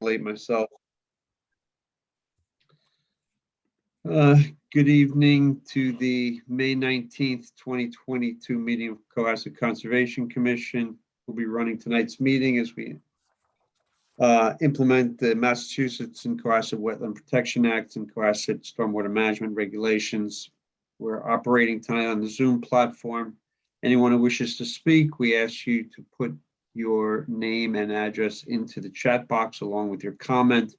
late myself. Good evening to the May 19th, 2022 meeting of Cohasset Conservation Commission. We'll be running tonight's meeting as we implement the Massachusetts and Cohasset Wetland Protection Act and Cohasset Stormwater Management Regulations. We're operating tonight on the Zoom platform. Anyone who wishes to speak, we ask you to put your name and address into the chat box along with your comment.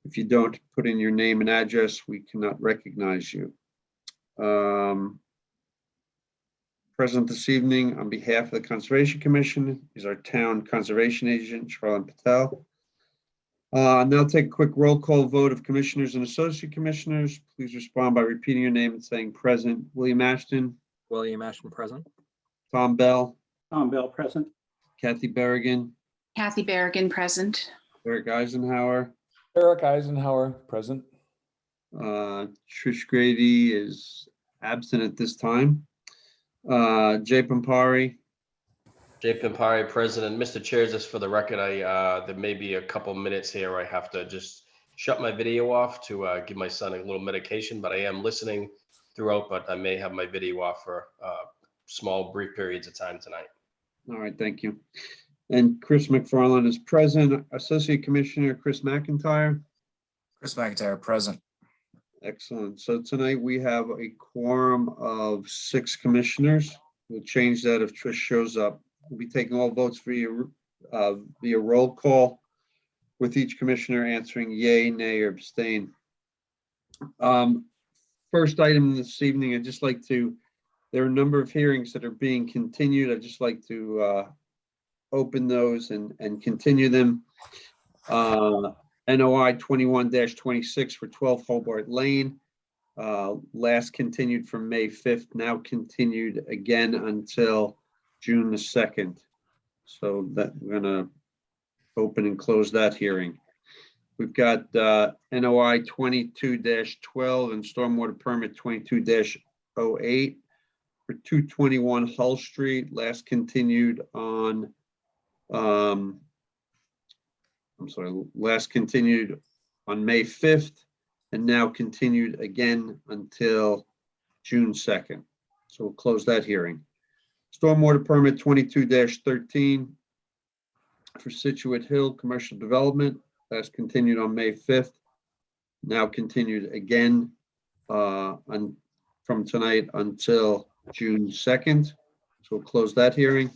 If you don't put in your name and address, we cannot recognize you. Present this evening on behalf of the Conservation Commission is our town conservation agent, Charlene Patel. Now take a quick roll call vote of commissioners and associate commissioners. Please respond by repeating your name and saying present. William Ashton. William Ashton present. Tom Bell. Tom Bell present. Kathy Berrigan. Kathy Berrigan present. Eric Eisenhower. Eric Eisenhower present. Trish Grady is absent at this time. Jay Pampari. Jay Pampari, President. Mr. Chair, just for the record, there may be a couple minutes here where I have to just shut my video off to give my son a little medication, but I am listening throughout, but I may have my video off for small, brief periods of time tonight. All right, thank you. And Chris McFarland is present. Associate Commissioner Chris McIntyre. Chris McIntyre present. Excellent. So tonight we have a quorum of 6 commissioners. We'll change that if Trish shows up. We'll be taking all votes via roll call, with each commissioner answering yay, nay, or abstain. First item this evening, there are a number of hearings that are being continued. I'd just like to open those and continue them. NOI 21-26 for 12 Hobart Lane. Last continued from May 5th, now continued again until June the 2nd. So that we're gonna open and close that hearing. We've got NOI 22-12 and stormwater permit 22-08 for 221 Hull Street. Last continued on last continued on May 5th and now continued again until June 2nd. So we'll close that hearing. Stormwater permit 22-13 for Situate Hill Commercial Development. Last continued on May 5th, now continued again from tonight until June 2nd. So we'll close that hearing.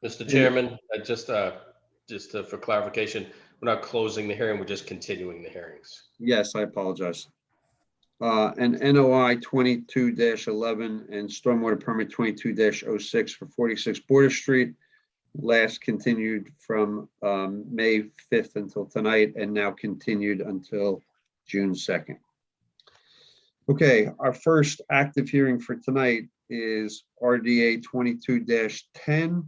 Mr. Chairman, just for clarification, we're not closing the hearing, we're just continuing the hearings. Yes, I apologize. And NOI 22-11 and stormwater permit 22-06 for 46 Border Street. Last continued from May 5th until tonight and now continued until June 2nd. Okay, our first active hearing for tonight is RDA 22-10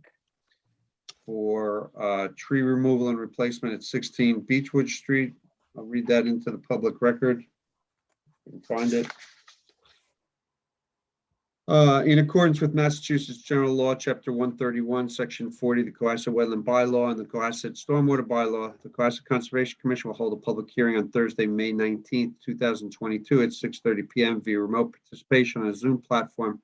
for tree removal and replacement at 16 Beechwood Street. I'll read that into the public record. You can find it. In accordance with Massachusetts General Law, Chapter 131, Section 40, the Cohasset Wetland Bylaw and the Cohasset Stormwater Bylaw, the Cohasset Conservation Commission will hold a public hearing on Thursday, May 19th, 2022 at 6:30 p.m. via remote participation on a Zoom platform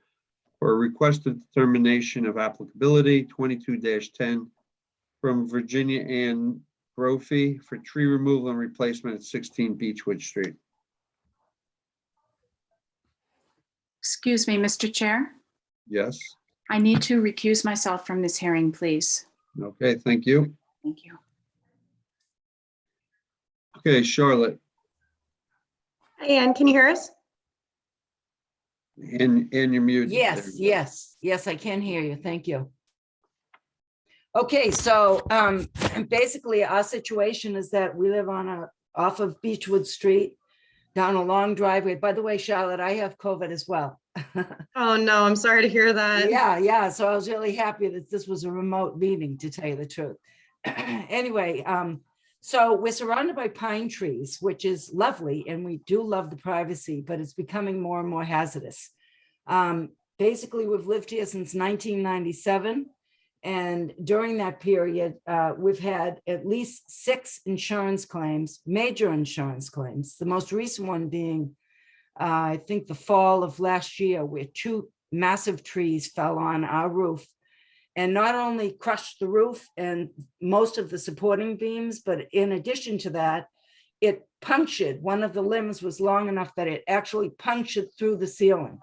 for a requested determination of applicability 22-10 from Virginia Ann Brophy for tree removal and replacement at 16 Beechwood Street. Excuse me, Mr. Chair. Yes. I need to recuse myself from this hearing, please. Okay, thank you. Thank you. Okay, Charlotte. Hi, Ann, can you hear us? And you're muted. Yes, I can hear you. Thank you. Okay, so basically our situation is that we live off of Beechwood Street, down a long driveway. By the way, Charlotte, I have COVID as well. Oh no, I'm sorry to hear that. Yeah. So I was really happy that this was a remote meeting, to tell you the truth. Anyway, so we're surrounded by pine trees, which is lovely, and we do love the privacy, but it's becoming more and more hazardous. Basically, we've lived here since 1997, And during that period, we've had at least 6 insurance claims, major insurance claims. The most recent one being, I think, the fall of last year, where 2 massive trees fell on our roof and not only crushed the roof and most of the supporting beams, but in addition to that, it punctured. One of the limbs was long enough that it actually punctured through the ceiling.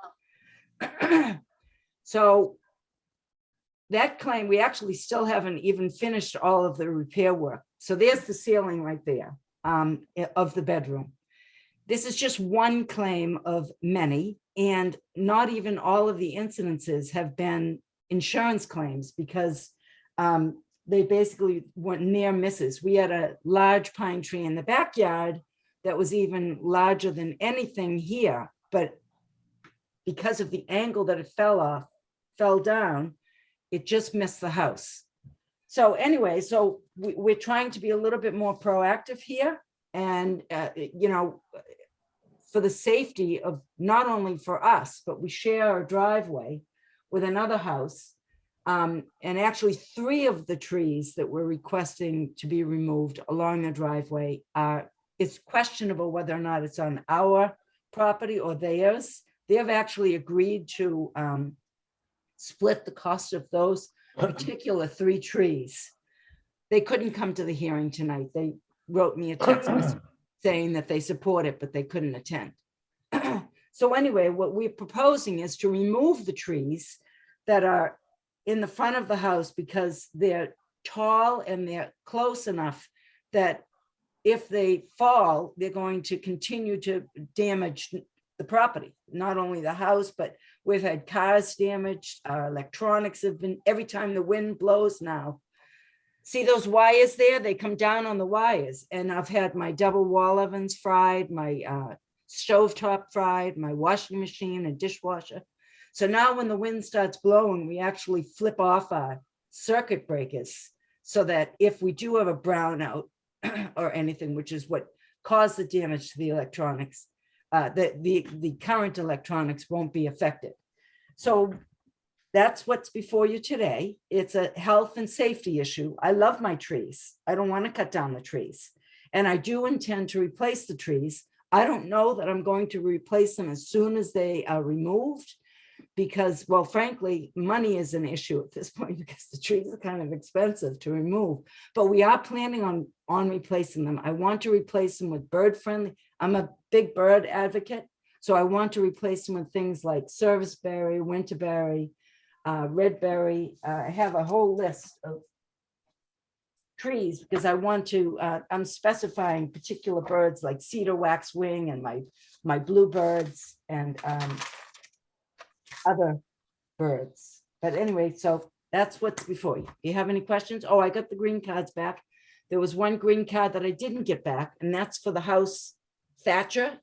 So that claim, we actually still haven't even finished all of the repair work. So there's the ceiling right there of the bedroom. This is just one claim of many, and not even all of the incidences have been insurance claims because they basically were near misses. We had a large pine tree in the backyard that was even larger than anything here, but because of the angle that it fell down, it just missed the house. So anyway, so we're trying to be a little bit more proactive here, and you know, for the safety of not only for us, but we share a driveway with another house. And actually 3 of the trees that we're requesting to be removed along the driveway it's questionable whether or not it's on our property or theirs. They have actually agreed to split the cost of those particular 3 trees. They couldn't come to the hearing tonight. They wrote me a text message saying that they support it, but they couldn't attend. So anyway, what we're proposing is to remove the trees that are in the front of the house because they're tall and they're close enough that if they fall, they're going to continue to damage the property, not only the house, but we've had cars damaged, our electronics have been, every time the wind blows now. See those wires there? They come down on the wires, and I've had my double wall ovens fried, my stovetop fried, my washing machine and dishwasher. So now when the wind starts blowing, we actually flip off our circuit breakers so that if we do have a brownout or anything, which is what caused the damage to the electronics, the current electronics won't be affected. So that's what's before you today. It's a health and safety issue. I love my trees. I don't want to cut down the trees. And I do intend to replace the trees. I don't know that I'm going to replace them as soon as they are removed because, well, frankly, money is an issue at this point because the trees are kind of expensive to remove, but we are planning on replacing them. I want to replace them with bird friendly. I'm a big bird advocate. So I want to replace them with things like serviceberry, winterberry, redberry. I have a whole list of trees because I want to, I'm specifying particular birds like cedar waxwing and my bluebirds and other birds. But anyway, so that's what's before you. Do you have any questions? Oh, I got the green cards back. There was one green card that I didn't get back, and that's for the house Thatcher.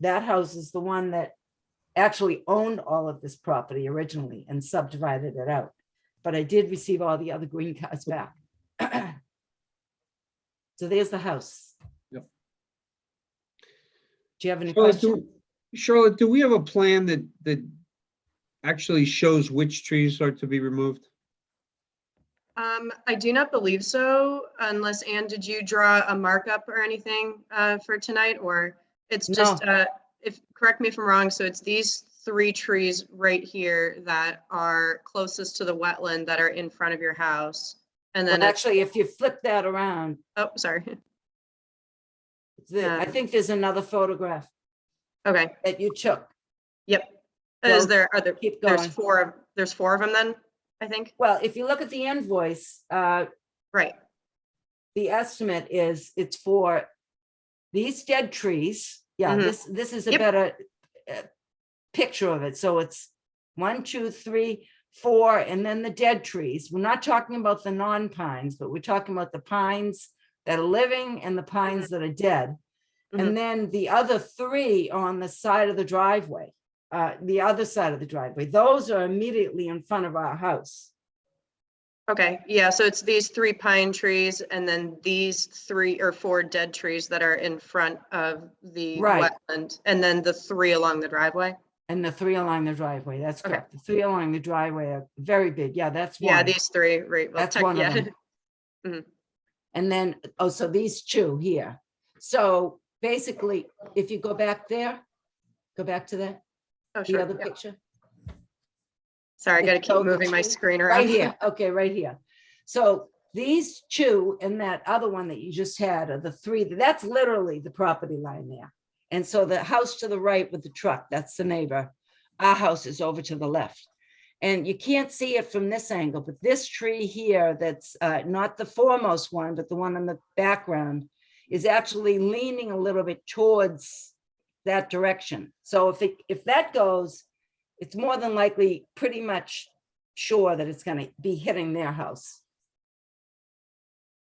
That house is the one that actually owned all of this property originally and subdivided it out. But I did receive all the other green cards back. So there's the house. Yep. Do you have any Charlotte, questions? Charlotte, do we have a plan that actually shows which trees are to be removed? I do not believe so, unless, Anne, did you draw a markup or anything for tonight, or it's just, if, correct me if I'm wrong, so it's these 3 trees right here that are closest to the wetland that are in front of your house. And then Well, actually, if you flip that around, oh, sorry. I think there's another photograph Okay, that you took. yep. Go- Is there, are there, keep there's going. 4 of them then, I think? Well, if you look at the invoice, Right, the estimate is it's for these dead trees. Yeah, Mhm. this is a Yep. better picture of it. So it's 1, 2, 3, 4, and then the dead trees. We're not talking about the non-pines, but we're talking about the pines that are living and the pines that are dead. Mhm. And then the other 3 are on the side of the driveway, the other side of the driveway. Those are immediately in front of our house. okay, yeah, so it's these 3 pine trees and then these 3 or 4 dead trees that are in front of the Right. wetland, and then the 3 along the driveway? And the three along the driveway, that's Okay. correct. The three along the driveway are very big. Yeah, that's one. Yeah, these three, right? Well, That's one of them. And then, oh, so these two here. So basically, if you go back there, go back to that, Oh, the sure. other Yeah. picture. Sorry, I got to So keep the moving my two- screen around. Right here, okay, right here. So these two and that other one that you just had are the three, that's literally the property line there. And so the house to the right with the truck, that's the neighbor. Our house is over to the left. And you can't see it from this angle, but this tree here, that's not the foremost one, but the one in the background is actually leaning a little bit towards that direction. So if that goes, it's more than likely pretty much sure that it's going to be hitting their house.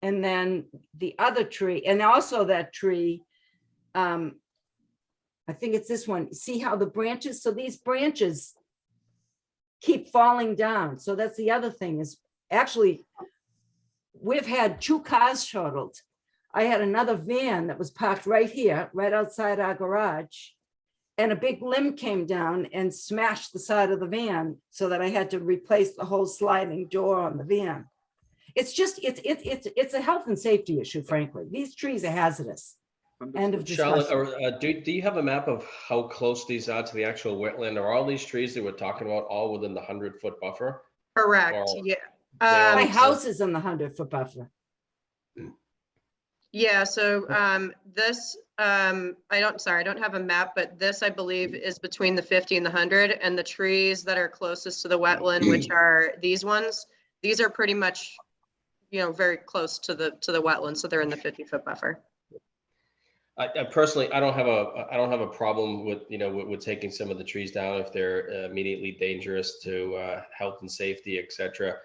And then the other tree, and also that tree, I think it's this one. See how the branches, so these branches keep falling down. So that's the other thing is actually, we've had 2 cars totaled. I had another van that was parked right here, right outside our garage. And a big limb came down and smashed the side of the van so that I had to replace the whole sliding door on the van. It's just, it's a health and safety issue, frankly. These trees are hazardous. End of Charlotte, discussion. or do you have a map of how close these are to the actual wetland? Are all these trees that we're talking about all within the 100-foot buffer? Correct. Well, Yeah. all- My Um, house is in the 100-foot buffer. yeah. So this, I don't have a map, but this, I believe, is between the 50 and the 100, and the trees that are closest to the wetland, which are these ones, these are pretty much, very close to the wetland. So they're in the 50-foot buffer. I personally, I don't have a problem with, with taking some of the trees down if they're immediately dangerous to health and safety, et cetera.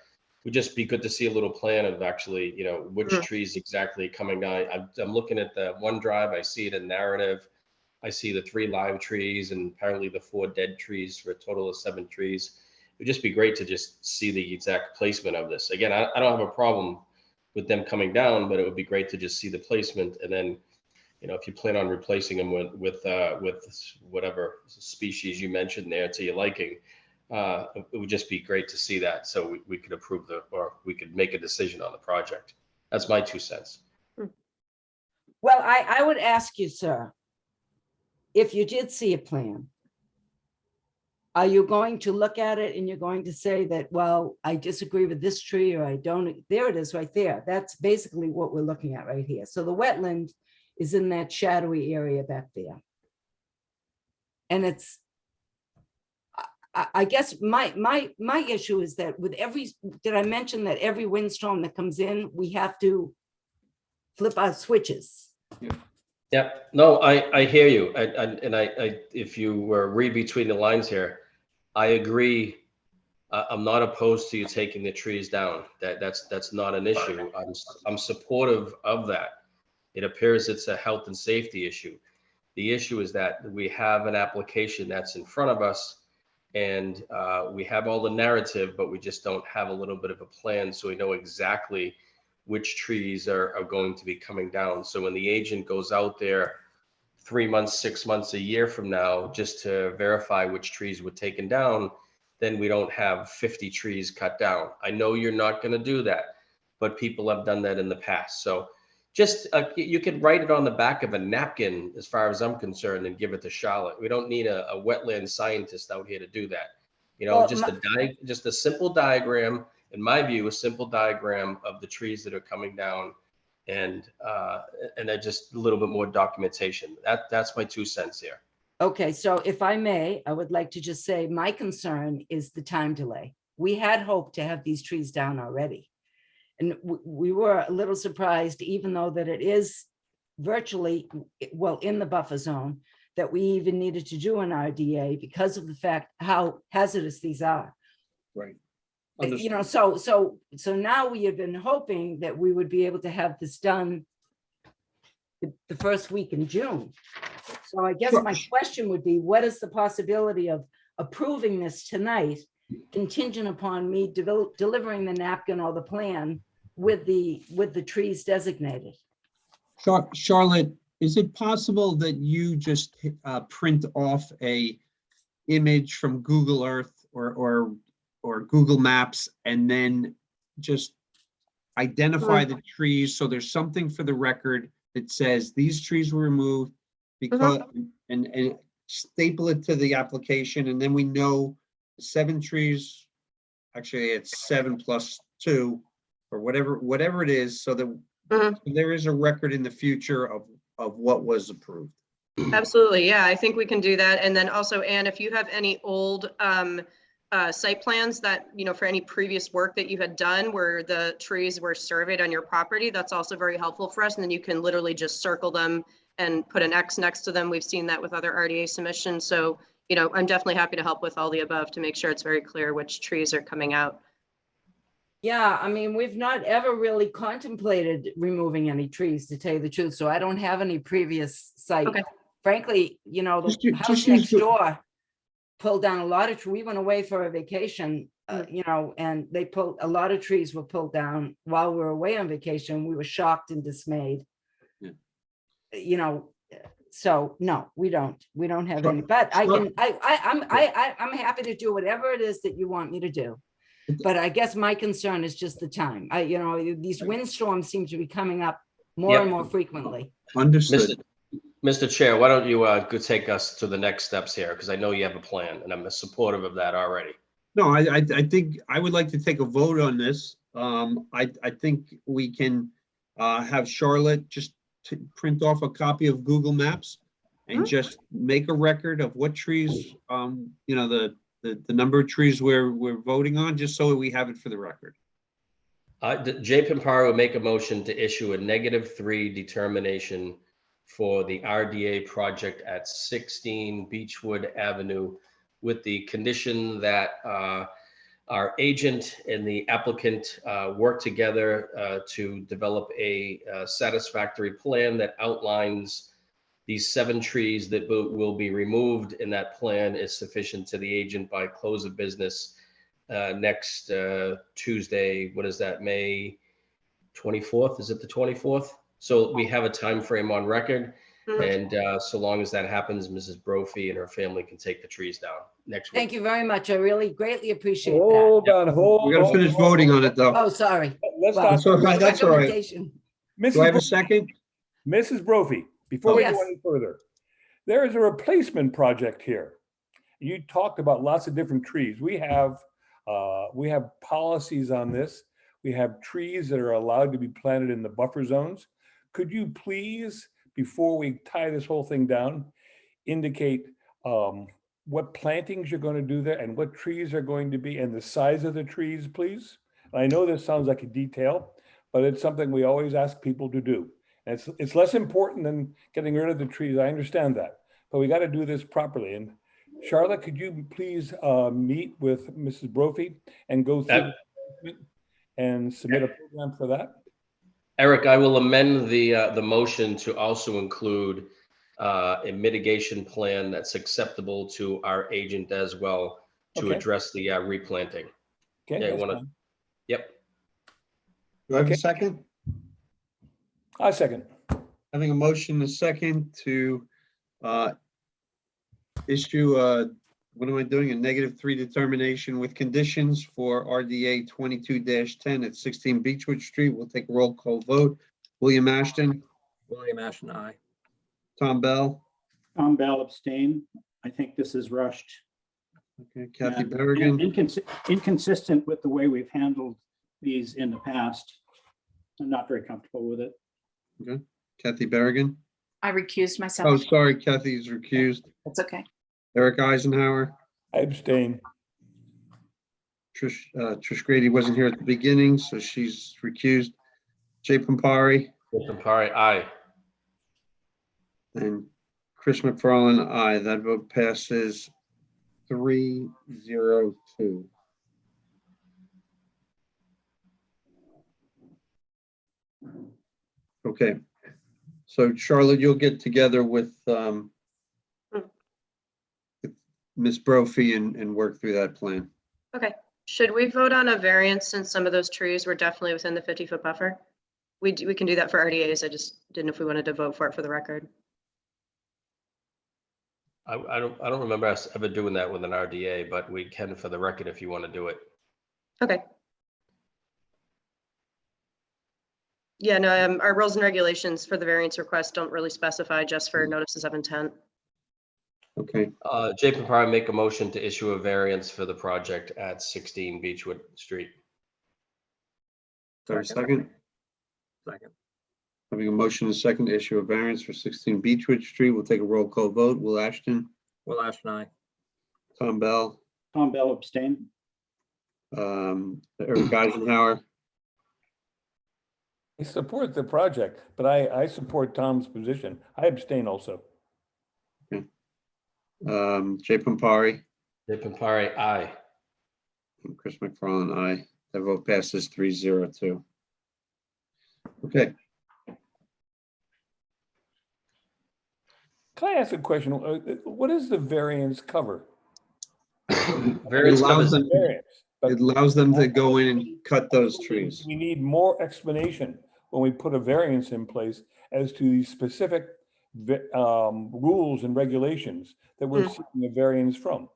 Would just be good to see a little plan of actually, which trees exactly coming down. I'm looking at the OneDrive. I see it in narrative. I see the 3 live trees and apparently the 4 dead trees for a total of 7 trees. It would just be great to just see the exact placement of this. Again, I don't have a problem with them coming down, but it would be great to just see the placement. And then, if you plan on replacing them with whatever species you mentioned there to your liking, it would just be great to see that. So we could approve or we could make a decision on the project. That's my 2 cents. Well, I would ask you, sir, if you did see a plan, are you going to look at it and you're going to say that, well, I disagree with this tree or I don't, there it is right there. That's basically what we're looking at right here. So the wetland is in that shadowy area back there. And it's, I guess my issue is that with did I mention that every windstorm that comes in, we have to flip our switches? Yep. No, I hear you. And I if you read between the lines here, I agree. I'm not opposed to you taking the trees down. That's not an issue. I'm supportive of that. It appears it's a health and safety issue. The issue is that we have an application that's in front of us and we have all the narrative, but we just don't have a little bit of a plan. So we know exactly which trees are going to be coming down. So when the agent goes out there 3 months, 6 months, a year from now, just to verify which trees were taken down, then we don't have 50 trees cut down. I know you're not going to do that, but people have done that in the past. So just you could write it on the back of a napkin, as far as I'm concerned, and give it to Charlotte. We don't need a wetland scientist out here to do that. Well, Just a simple diagram. In my view, a simple diagram of the trees that are coming down, and then just a little bit more documentation. That's my 2 cents here. Okay, so if I may, I would like to just say my concern is the time delay. We had hoped to have these trees down already. And we were a little surprised, even though that it is virtually, well, in the buffer zone, that we even needed to do an RDA because of the fact how hazardous these are. Right. So now we have been hoping that we would be able to have this done the first week in June. So I guess my question would be, what is the possibility of approving this tonight, contingent upon me delivering the napkin or the plan with the trees designated? Charlotte, is it possible that you just print off a image from Google Earth or Google Maps, and then just identify the trees, so there's something for the record that says these trees were removed because, and staple it to the application, and then we know 7 trees, actually it's 7 plus 2, or whatever it is, so that there is a record in the future of what was approved. Absolutely, yeah, I think we can do that. And then also, Anne, if you have any old site plans that, you know, for any previous work that you had done where the trees were surveyed on your property, that's also very helpful for us. And then you can literally just circle them and put an X next to them. We've seen that with other RDA submissions. So, you know, I'm definitely happy to help with all the above to make sure it's very clear which trees are coming out. Yeah, I mean, we've not ever really contemplated removing any trees, to tell you the truth, so I don't have any previous site. Okay. Frankly, you know, Just the u- house just use next the- door pulled down a lot of trees. We went away for a vacation, you know, and they pulled, a lot of trees were pulled down while we were away on vacation. We were shocked and dismayed. Yeah. You know, so no, we don't have Sure. any, but Sure. I'm happy to do whatever it is that you want me to do. But I guess my concern is just the time. You know, these windstorms seem to be coming up more Yep. and more frequently. Understood. Mr. Chair, why don't you go take us to the next steps here? Because I know you have a plan and I'm supportive of that already. No, I think I would like to take a vote on this. I think we can have Charlotte just print off a copy of Google Maps and just make a record of what trees, you know, the number of trees we're voting on, just so we have it for the record. Jay Pimpari will make a motion to issue a -3 determination for the RDA project at 16 Beechwood Avenue, with the condition that our agent and the applicant work together to develop a satisfactory plan that outlines these 7 trees that will be removed, and that plan is sufficient to the agent by close of business next Tuesday. What is that, May 24th? Is it the 24th? So we have a time frame on record. And so long as that happens, Mrs. Brophy and her family can take the trees down next week. Thank you very much. I really greatly appreciate that. Hold on, hold. We gotta finish voting on it, though. Oh, sorry. Let's Well, That's all not, right, that's all right. recommendation. Do I have a Mrs. second? Mrs. Brophy, before we Yes. go any further, there is a replacement project here. You talked about lots of different trees. We have policies on this. We have trees that are allowed to be planted in the buffer zones. Could you please, before we tie this whole thing down, indicate what plantings you're going to do there and what trees are going to be and the size of the trees, please? I know this sounds like a detail, but it's something we always ask people to do. And it's less important than getting rid of the trees. I understand that, but we got to do this properly. And Charlotte, could you please meet with Mrs. Brophy and go through and submit a program for that? Eric, I will amend the motion to also include a mitigation plan that's acceptable to our agent as well to Okay. address the replanting. Okay, Yeah, I that's wanna- fine. Yep. Do I have a Okay. second? I second. Having a motion, a second to issue what am I doing? A -3 determination with conditions for RDA 22-10 at 16 Beechwood Street. We'll take a roll call vote. William Ashton, William Ashton, aye. Tom Bell, Tom Bell abstain. I think this is rushed. okay, Kathy and Berrigan, inconsistent with the way we've handled these in the past. I'm not very comfortable with it. Kathy Berrigan. I recused Oh, myself. sorry, Kathy's recused. That's okay. Eric Eisenhower, I abstain. Trish Grady wasn't here at the beginning, so she's recused. Jay Pimpari Jay Pimpari, aye. and Chris McFarland, aye. That vote passes 3-0-2. Okay, so Charlotte, you'll get together with Ms. Brophy and work through that plan. Okay, should we vote on a variance since some of those trees were definitely within the 50-foot buffer? We can do that for RDAs. I just didn't know if we wanted to vote for it for the record. I don't remember us ever doing that with an RDA, but we can for the record if you want to do it. Okay. Yeah, no, our rules and regulations for the variance request don't really specify just for notices of intent. Okay, Jay Papari, make a motion to issue a variance for the project at 16 Beechwood Street. third second. Second. Having a motion and second to issue a variance for 16 Beechwood Street. We'll take a roll call vote. Will Ashton, Will Ashton, aye. Tom Bell, Tom Bell abstain. Eric Eisenhower, I support the project, but I support Tom's position. I abstain also. Jay Pampari, Jay Papari, aye. and Chris McFarland, aye. That vote passes 3-0-2. Okay, Can I ask a question? What does the variance cover? Variance allows covers them- Variance. But it allows them to go in and cut those trees. we need more explanation when we put a variance in place as to the specific rules and regulations that we're seeking a variance from.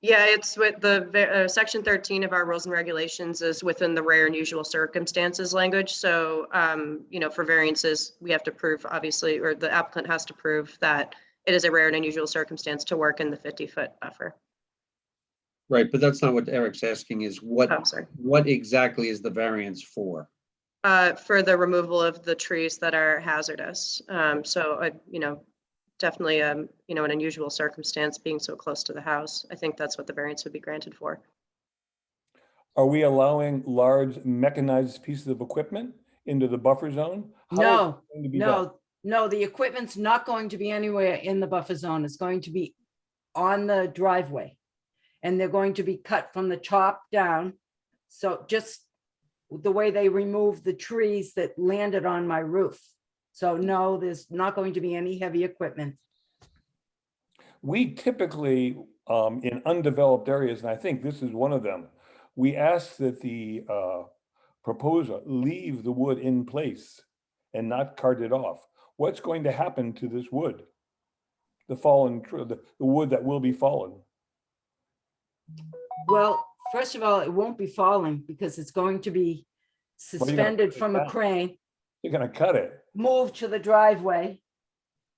Yeah, it's with the section 13 of our rules and regulations is within the rare and usual circumstances language. So, for variances, we have to prove, obviously, or the applicant has to prove that it is a rare and unusual circumstance to work in the 50-foot buffer. Right, but that's not what Eric's asking is Oh, sorry. what exactly is the variance for? For the removal of the trees that are hazardous. Definitely, an unusual circumstance being so close to the house. I think that's what the variance would be granted for. Are we allowing large mechanized pieces of equipment into the buffer zone? How is No, it going to be done? No, the equipment's not going to be anywhere in the buffer zone. It's going to be on the driveway. And they're going to be cut from the top down. So just the way they removed the trees that landed on my roof. So no, there's not going to be any heavy equipment. We typically, in undeveloped areas, and I think this is one of them, we ask that the proposer leave the wood in place and not cart it off. What's going to happen to this wood? The fallen, the wood that will be fallen? Well, first of all, it won't be falling because it's going to be suspended from a crane, You're gonna cut it. moved to the driveway,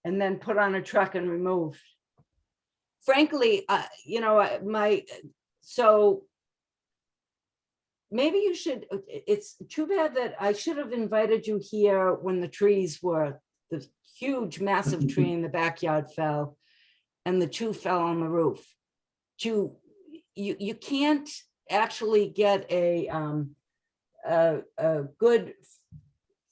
and then put on a truck and removed. Frankly, so maybe you should, it's too bad that I should have invited you here when the trees were, the huge massive tree in the backyard fell and the two fell on the roof. You can't actually get a good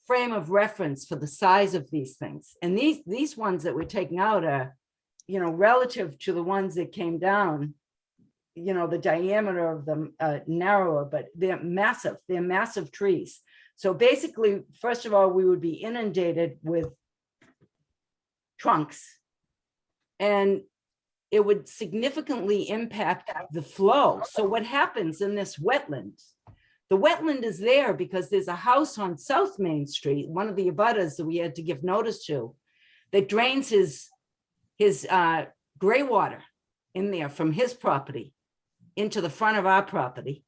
frame of reference for the size of these things. And these ones that we're taking out are, relative to the ones that came down, the diameter of them narrower, but they're massive trees. So basically, first of all, we would be inundated with trunks, and it would significantly impact the flow. So what happens in this wetland? The wetland is there because there's a house on South Main Street, one of the abutters that we had to give notice to, that drains his gray water in there from his property into the front of our property.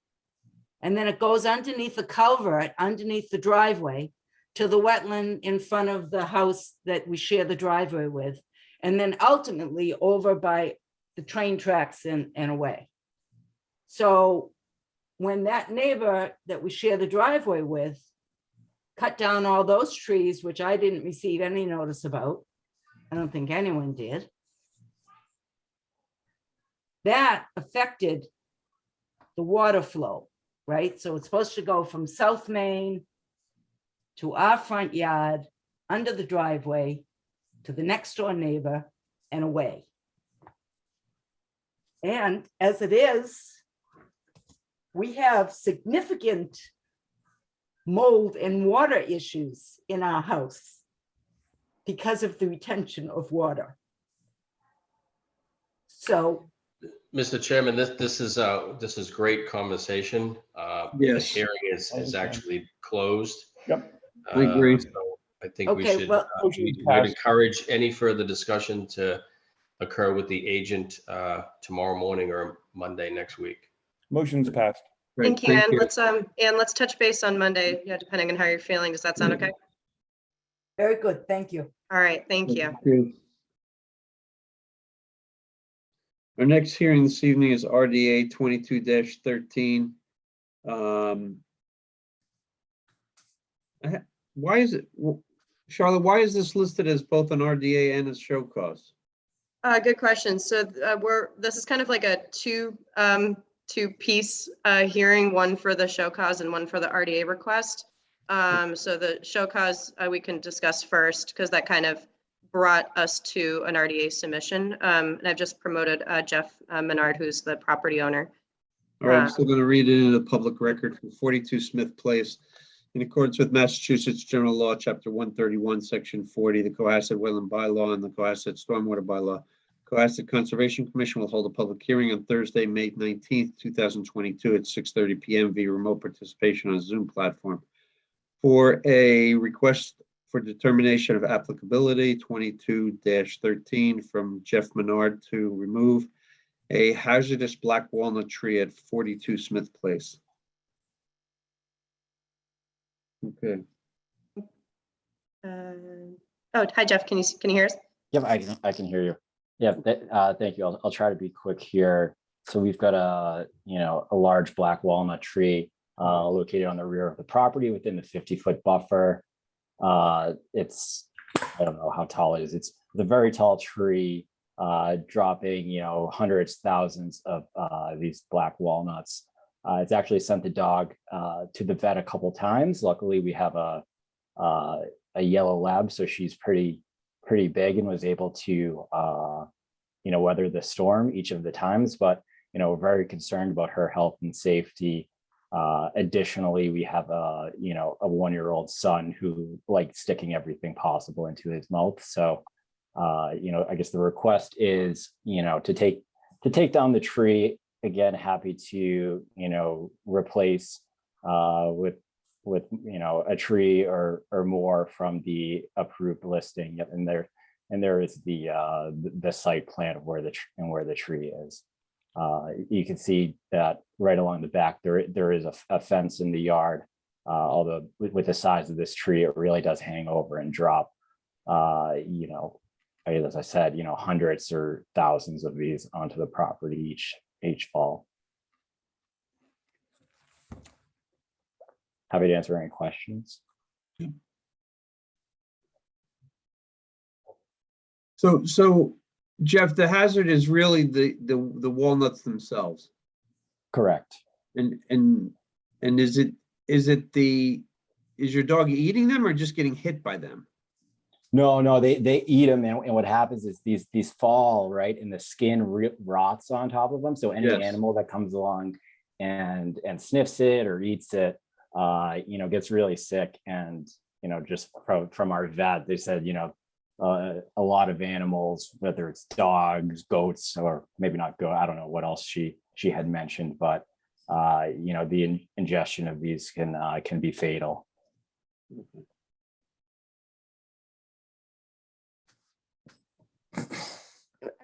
And then it goes underneath the culvert, underneath the driveway, to the wetland in front of the house that we share the driveway with. And then ultimately over by the train tracks and away. So when that neighbor that we share the driveway with cut down all those trees, which I didn't receive any notice about, I don't think anyone did, that affected the water flow, right? So it's supposed to go from South Main to our front yard, under the driveway, to the next door neighbor and away. And as it is, we have significant mold and water issues in our house because of the retention of water. So, Mr. Chairman, this is great conversation. Yes. The hearing is actually closed. Yep. I agree. So I think we Okay, should, well- we'd encourage any further discussion to occur with the agent tomorrow morning or Monday next week. Motion's passed. Great, Thank you, Ann. Let's touch base on Monday, yeah, depending on how you're feeling. Does that sound okay? Very good, thank you. All right, thank you. Our next hearing this evening is RDA 22-13. Why is it, Charlotte, why is this listed as both an RDA and a show cause? Good question. So this is kind of like a two-piece hearing, one for the show cause and one for the RDA request. So the show cause we can discuss first because that kind of brought us to an RDA submission. And I've just promoted Jeff Menard, who's the property owner. All right, I'm still going to read it into the public record from 42 Smith Place. In accordance with Massachusetts General Law, Chapter 131, Section 40, the Cohasset Wetland Bylaw and the Cohasset Stormwater Bylaw, Cohasset Conservation Commission will hold a public hearing on Thursday, May 19th, 2022 at 6:30 p.m. via remote participation on a Zoom platform for a request for determination of applicability 22-13 from Jeff Menard to remove a hazardous black walnut tree at 42 Smith Place. Okay. Oh, hi, Jeff. Can you hear us? Yep, I can hear you. Yeah, thank you. I'll try to be quick here. So we've got a large black walnut tree located on the rear of the property within the 50-foot buffer. It's, I don't know how tall it is. It's a very tall tree, dropping hundreds, thousands of these black walnuts. It's actually sent the dog to the vet a couple times. Luckily, we have a yellow lab, so she's pretty big and was able to weather the storm each of the times. But we're very concerned about her health and safety. Additionally, we have a 1-year-old son who likes sticking everything possible into his mouth. So I guess the request is to take down the tree. Again, happy to replace with a tree or more from the approved listing. And there is the site plan of where the tree is. You can see that right along the back there is a fence in the yard. Although with the size of this tree, it really does hang over and drop. As I said, hundreds or thousands of these onto the property each fall. Happy to answer any questions. So Jeff, the hazard is really the walnuts themselves. Correct. And is your dog eating them or just getting hit by them? No, they eat them, and what happens is these fall right, and the skin rots on top of them. So any animal that comes along and sniffs it or eats it, gets really sick. And just from our vet, they said a lot of animals, whether it's dogs, goats, or maybe not goat, I don't know what else she had mentioned, but the ingestion of these can be fatal.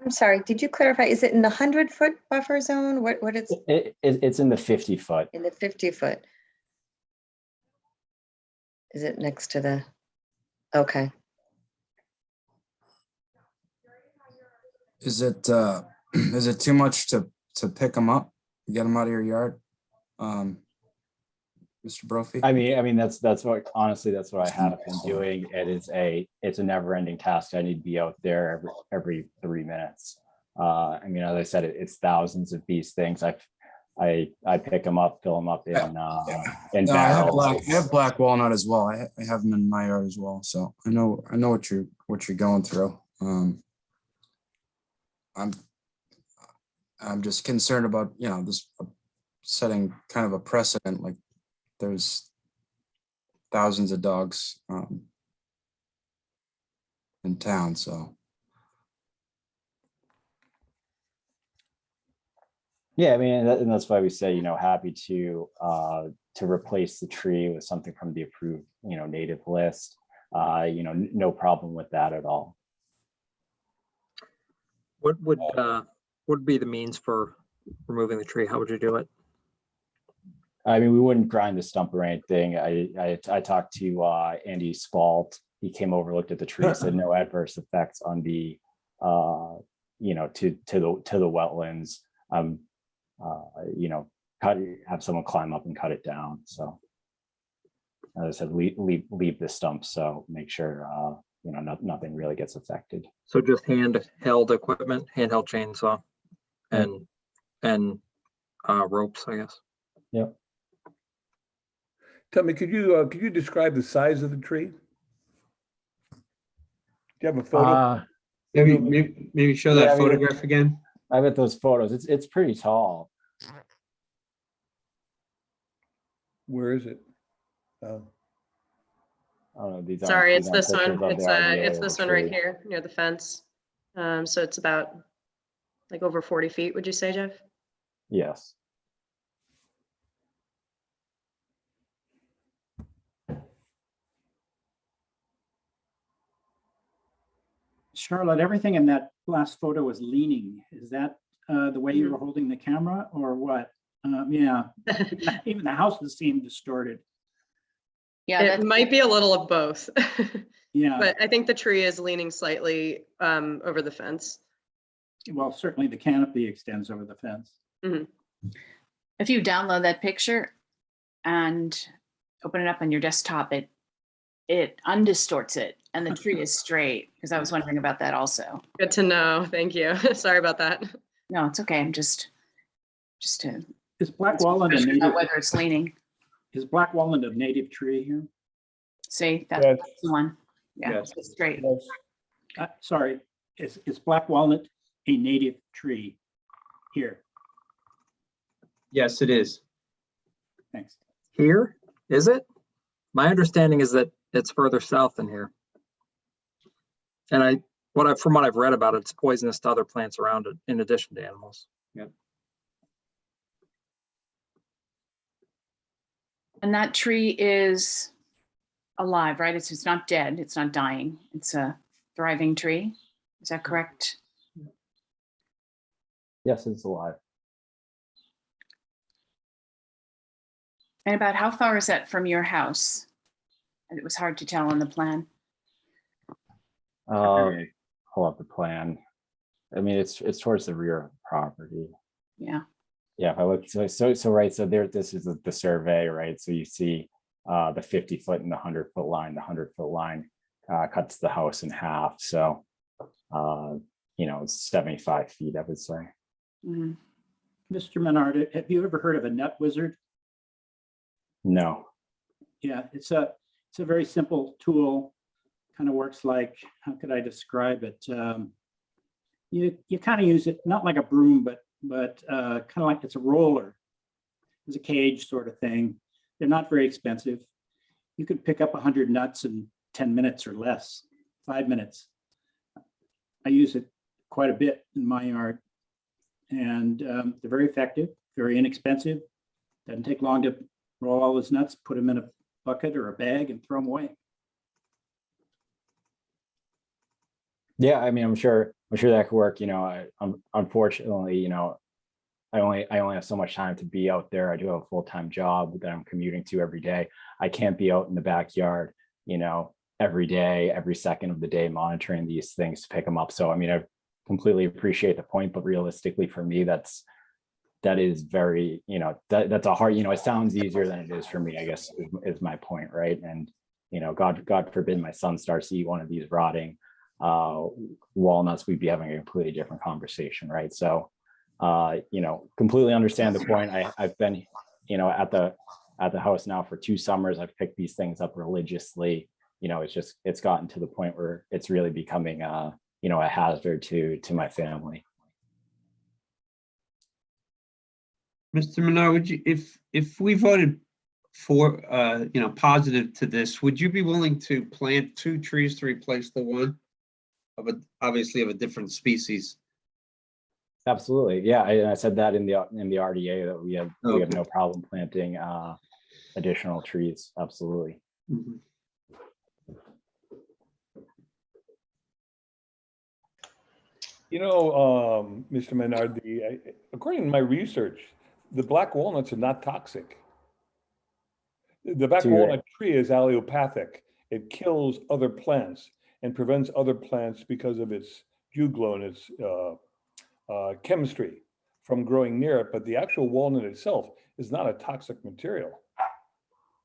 I'm sorry, did you clarify, is it in the 100-foot buffer zone? What it's It's in the 50-foot. in the 50-foot? Is it next to the, okay. Is it too much to pick them up, get them out of your yard? Mr. Brophy? I mean, that's what, honestly, that's what I have been doing. It's a never ending task. I need to be out there every 3 minutes. As I said, it's thousands of these things. I pick them up, fill them up in No, I barrels. have black walnut as well. I have them in my yard as well. So I know what you're going through. I'm just concerned about, this setting kind of a precedent. Like there's thousands of dogs in town, so. Yeah, and that's why we say, happy to replace the tree with something from the approved, native list. No problem with that at all. What would be the means for removing the tree? How would you do it? I mean, we wouldn't grind the stump or anything. I talked to Andy Spalt. He came over, looked at the tree, said no adverse effects on the you know, to the wetlands. You know, have someone climb up and cut it down. So as I said, leave the stump, so make sure you know, nothing really gets affected. So just handheld equipment, handheld chainsaw, and ropes, I guess. Yep. Tell me, could you describe the size of the tree? Do you have a photo? Maybe show Yeah, that I mean, photograph again. I bet those photos. It's pretty tall. Where is it? Oh, these aren't- Sorry, these it's aren't this one. pictures of the RDA It's of the this one right tree. here near the fence. So it's about like over 40 feet, would you say, Jeff? Yes. Charlotte, everything in that last photo was leaning. Is that the way you were holding the camera or what? Yeah, even the houses seem distorted. Yeah, It that's might be a little of both. Yeah, But I think the tree is leaning slightly over the fence. well, certainly the canopy extends over the fence. if you download that picture and open it up on your desktop, it undistorts it and the tree is straight, because I was wondering about that also. Good to know. Thank you. Sorry about that. No, it's okay. I'm just to Is black walnut a about native? whether it's leaning. Is black walnut a native tree here? See, Yes. that's the one. Yeah, Yes. it's straight. Sorry, is black walnut a native tree here? Yes, it is. Thanks. Here, is it? My understanding is that it's further south than here. And from what I've read about it, it's poisonous to other plants around it in addition to animals. And that tree is alive, right? It's not dead. It's not dying. It's a thriving tree. Is that correct? Yes, it's alive. And about how far is that from your house? And it was hard to tell on the plan. Pull up the plan. I mean, it's towards the rear of the property. Yeah. Yeah, if I look, so right, so there, this is the survey, right? So you see the 50-foot and the 100-foot line. The 100-foot line cuts the house in half. So, you know, it's 75 feet, I would say. Mhm. Mr. Menard, have you ever heard of a nut wizard? No. Yeah, it's a very simple tool. Kind of works like, how could I describe it? You kind of use it not like a broom, but kind of like it's a roller. It's a cage sort of thing. They're not very expensive. You could pick up 100 nuts in 10 minutes or less, 5 minutes. I use it quite a bit in my yard, and they're very effective, very inexpensive. Doesn't take long to roll all those nuts, put them in a bucket or a bag and throw them away. Yeah, I mean, I'm sure that could work. You know, unfortunately, you know, I only have so much time to be out there. I do have a full-time job that I'm commuting to every day. I can't be out in the backyard, you know, every day, every second of the day, monitoring these things to pick them up. So, I mean, I completely appreciate the point, but realistically for me, that is very, you know, that's a hard, you know, it sounds easier than it is for me, I guess is my point, right? And, you know, God forbid my son starts to eat one of these rotting walnuts, we'd be having a completely different conversation, right? So, you know, completely understand the point. I've been, you know, at the house now for 2 summers. I've picked these things up religiously. You know, it's gotten to the point where it's really becoming, you know, a hazard to my family. Mr. Menard, would you, if we voted for, you know, positive to this, would you be willing to plant 2 trees to replace the one obviously of a different species? Absolutely, yeah. I said that in the RDA that we have no problem planting additional trees. Absolutely. Mhm. You know, Mr. Menard, according to my research, the black walnuts are not toxic. The black To your- walnut tree is allelopathic. It kills other plants and prevents other plants because of its juglo and its chemistry from growing near it. But the actual walnut itself is not a toxic material.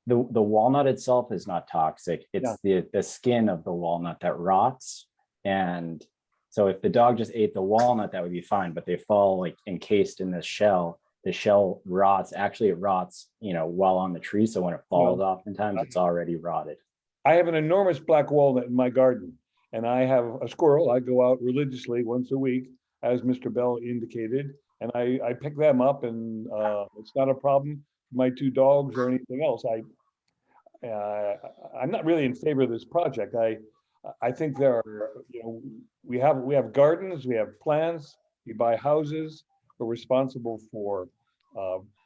The walnut itself is not toxic. It's the skin of the walnut that rots. And so if the dog just ate the walnut, that would be fine, but they fall like encased in this shell. The shell rots. Actually, it rots, while on the tree. So when it falls, oftentimes it's already rotted. I have an enormous black walnut in my garden, and I have a squirrel. I go out religiously once a week, as Mr. Bell indicated, and I pick them up, and it's not a problem for my two dogs or anything else. I'm not really in favor of this project. I think there are, we have gardens, we have plants, we buy houses, we're responsible for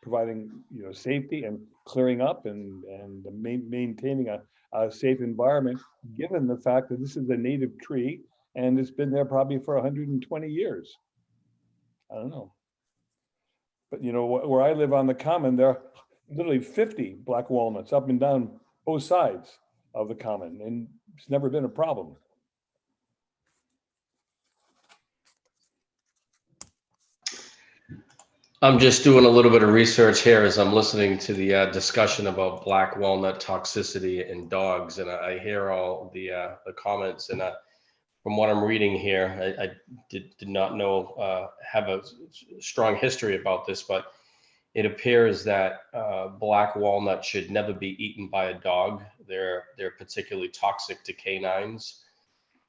providing, safety and clearing up and maintaining a safe environment, given the fact that this is a native tree and it's been there probably for 120 years. I don't know. But where I live on the common, there are literally 50 black walnuts up and down both sides of the common, and it's never been a problem. I'm just doing a little bit of research here as I'm listening to the discussion about black walnut toxicity in dogs, and I hear all the comments. And from what I'm reading here, I did not know have a strong history about this, but it appears that black walnut should never be eaten by a dog. They're particularly toxic to canines.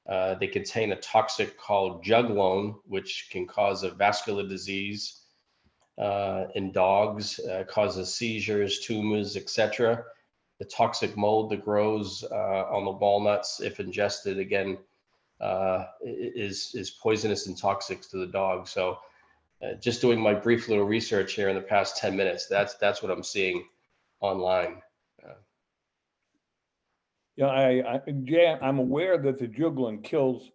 They contain a toxic called juglone, which can cause a vascular disease in dogs, causes seizures, tumors, etc. The toxic mold that grows on the walnuts, if ingested, again, is poisonous and toxic to the dog. So just doing my brief little research here in the past 10 minutes, that's what I'm seeing online. Yeah, I'm aware that the juglone kills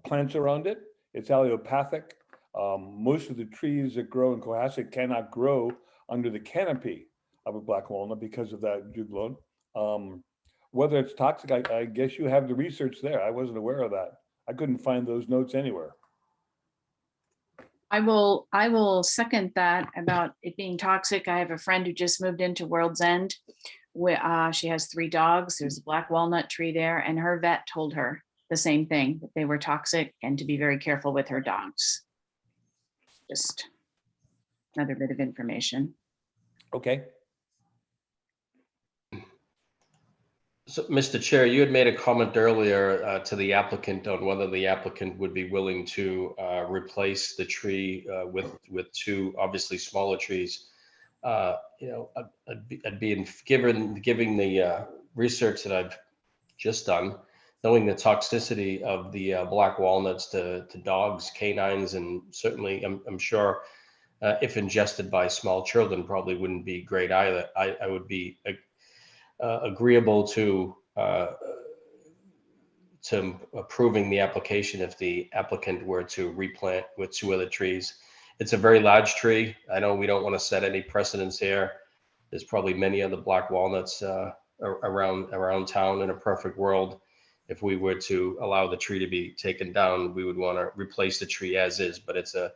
plants around it. It's allelopathic. Most of the trees that grow in Cohasset cannot grow under the canopy of a black walnut because of that juglone. Whether it's toxic, I guess you have the research there. I wasn't aware of that. I couldn't find those notes anywhere. I will second that about it being toxic. I have a friend who just moved into World's End. Where she has 3 dogs. There's a black walnut tree there, and her vet told her the same thing, that they were toxic and to be very careful with her dogs. Just another bit of information. Okay. So, Mr. Chair, you had made a comment earlier to the applicant on whether the applicant would be willing to replace the tree with 2 obviously smaller trees. I'd be giving the research that I've just done, knowing the toxicity of the black walnuts to dogs, canines, and certainly I'm sure if ingested by small children probably wouldn't be great either. I would be agreeable to approving the application if the applicant were to replant with 2 other trees. It's a very large tree. I know we don't want to set any precedents here. There's probably many other black walnuts around town. In a perfect world, if we were to allow the tree to be taken down, we would want to replace the tree as is, but it's a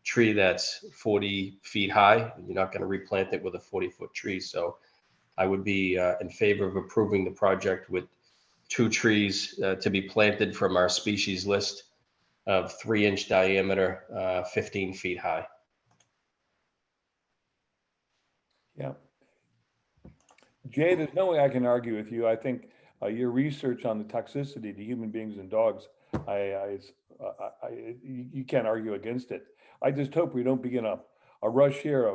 tree that's 40 feet high. You're not going to replant it with a 40-foot tree. So I would be in favor of approving the project with 2 trees to be planted from our species list of 3-inch diameter, 15 feet high. Yeah. Jay, there's no way I can argue with you. I think your research on the toxicity to human beings and dogs, you can't argue against it. I just hope we don't begin a rush here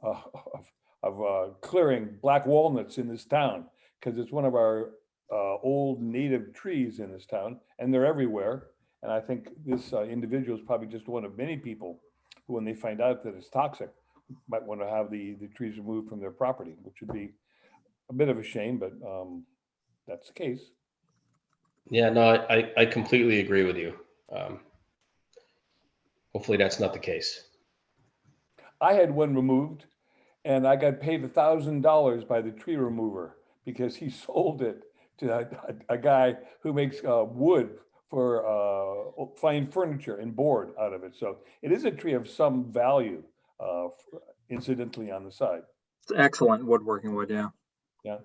of clearing black walnuts in this town, because it's one of our old native trees in this town, and they're everywhere. And I think this individual is probably just one of many people who, when they find out that it's toxic, might want to have the trees removed from their property, which would be a bit of a shame, but that's the case. Yeah, no, I completely agree with you. Hopefully that's not the case. I had one removed and I got paid $1,000 by the tree remover because he sold it to a guy who makes wood for fine furniture and board out of it. So it is a tree of some value, incidentally on the side. It's excellent woodworking wood, yeah. Yeah.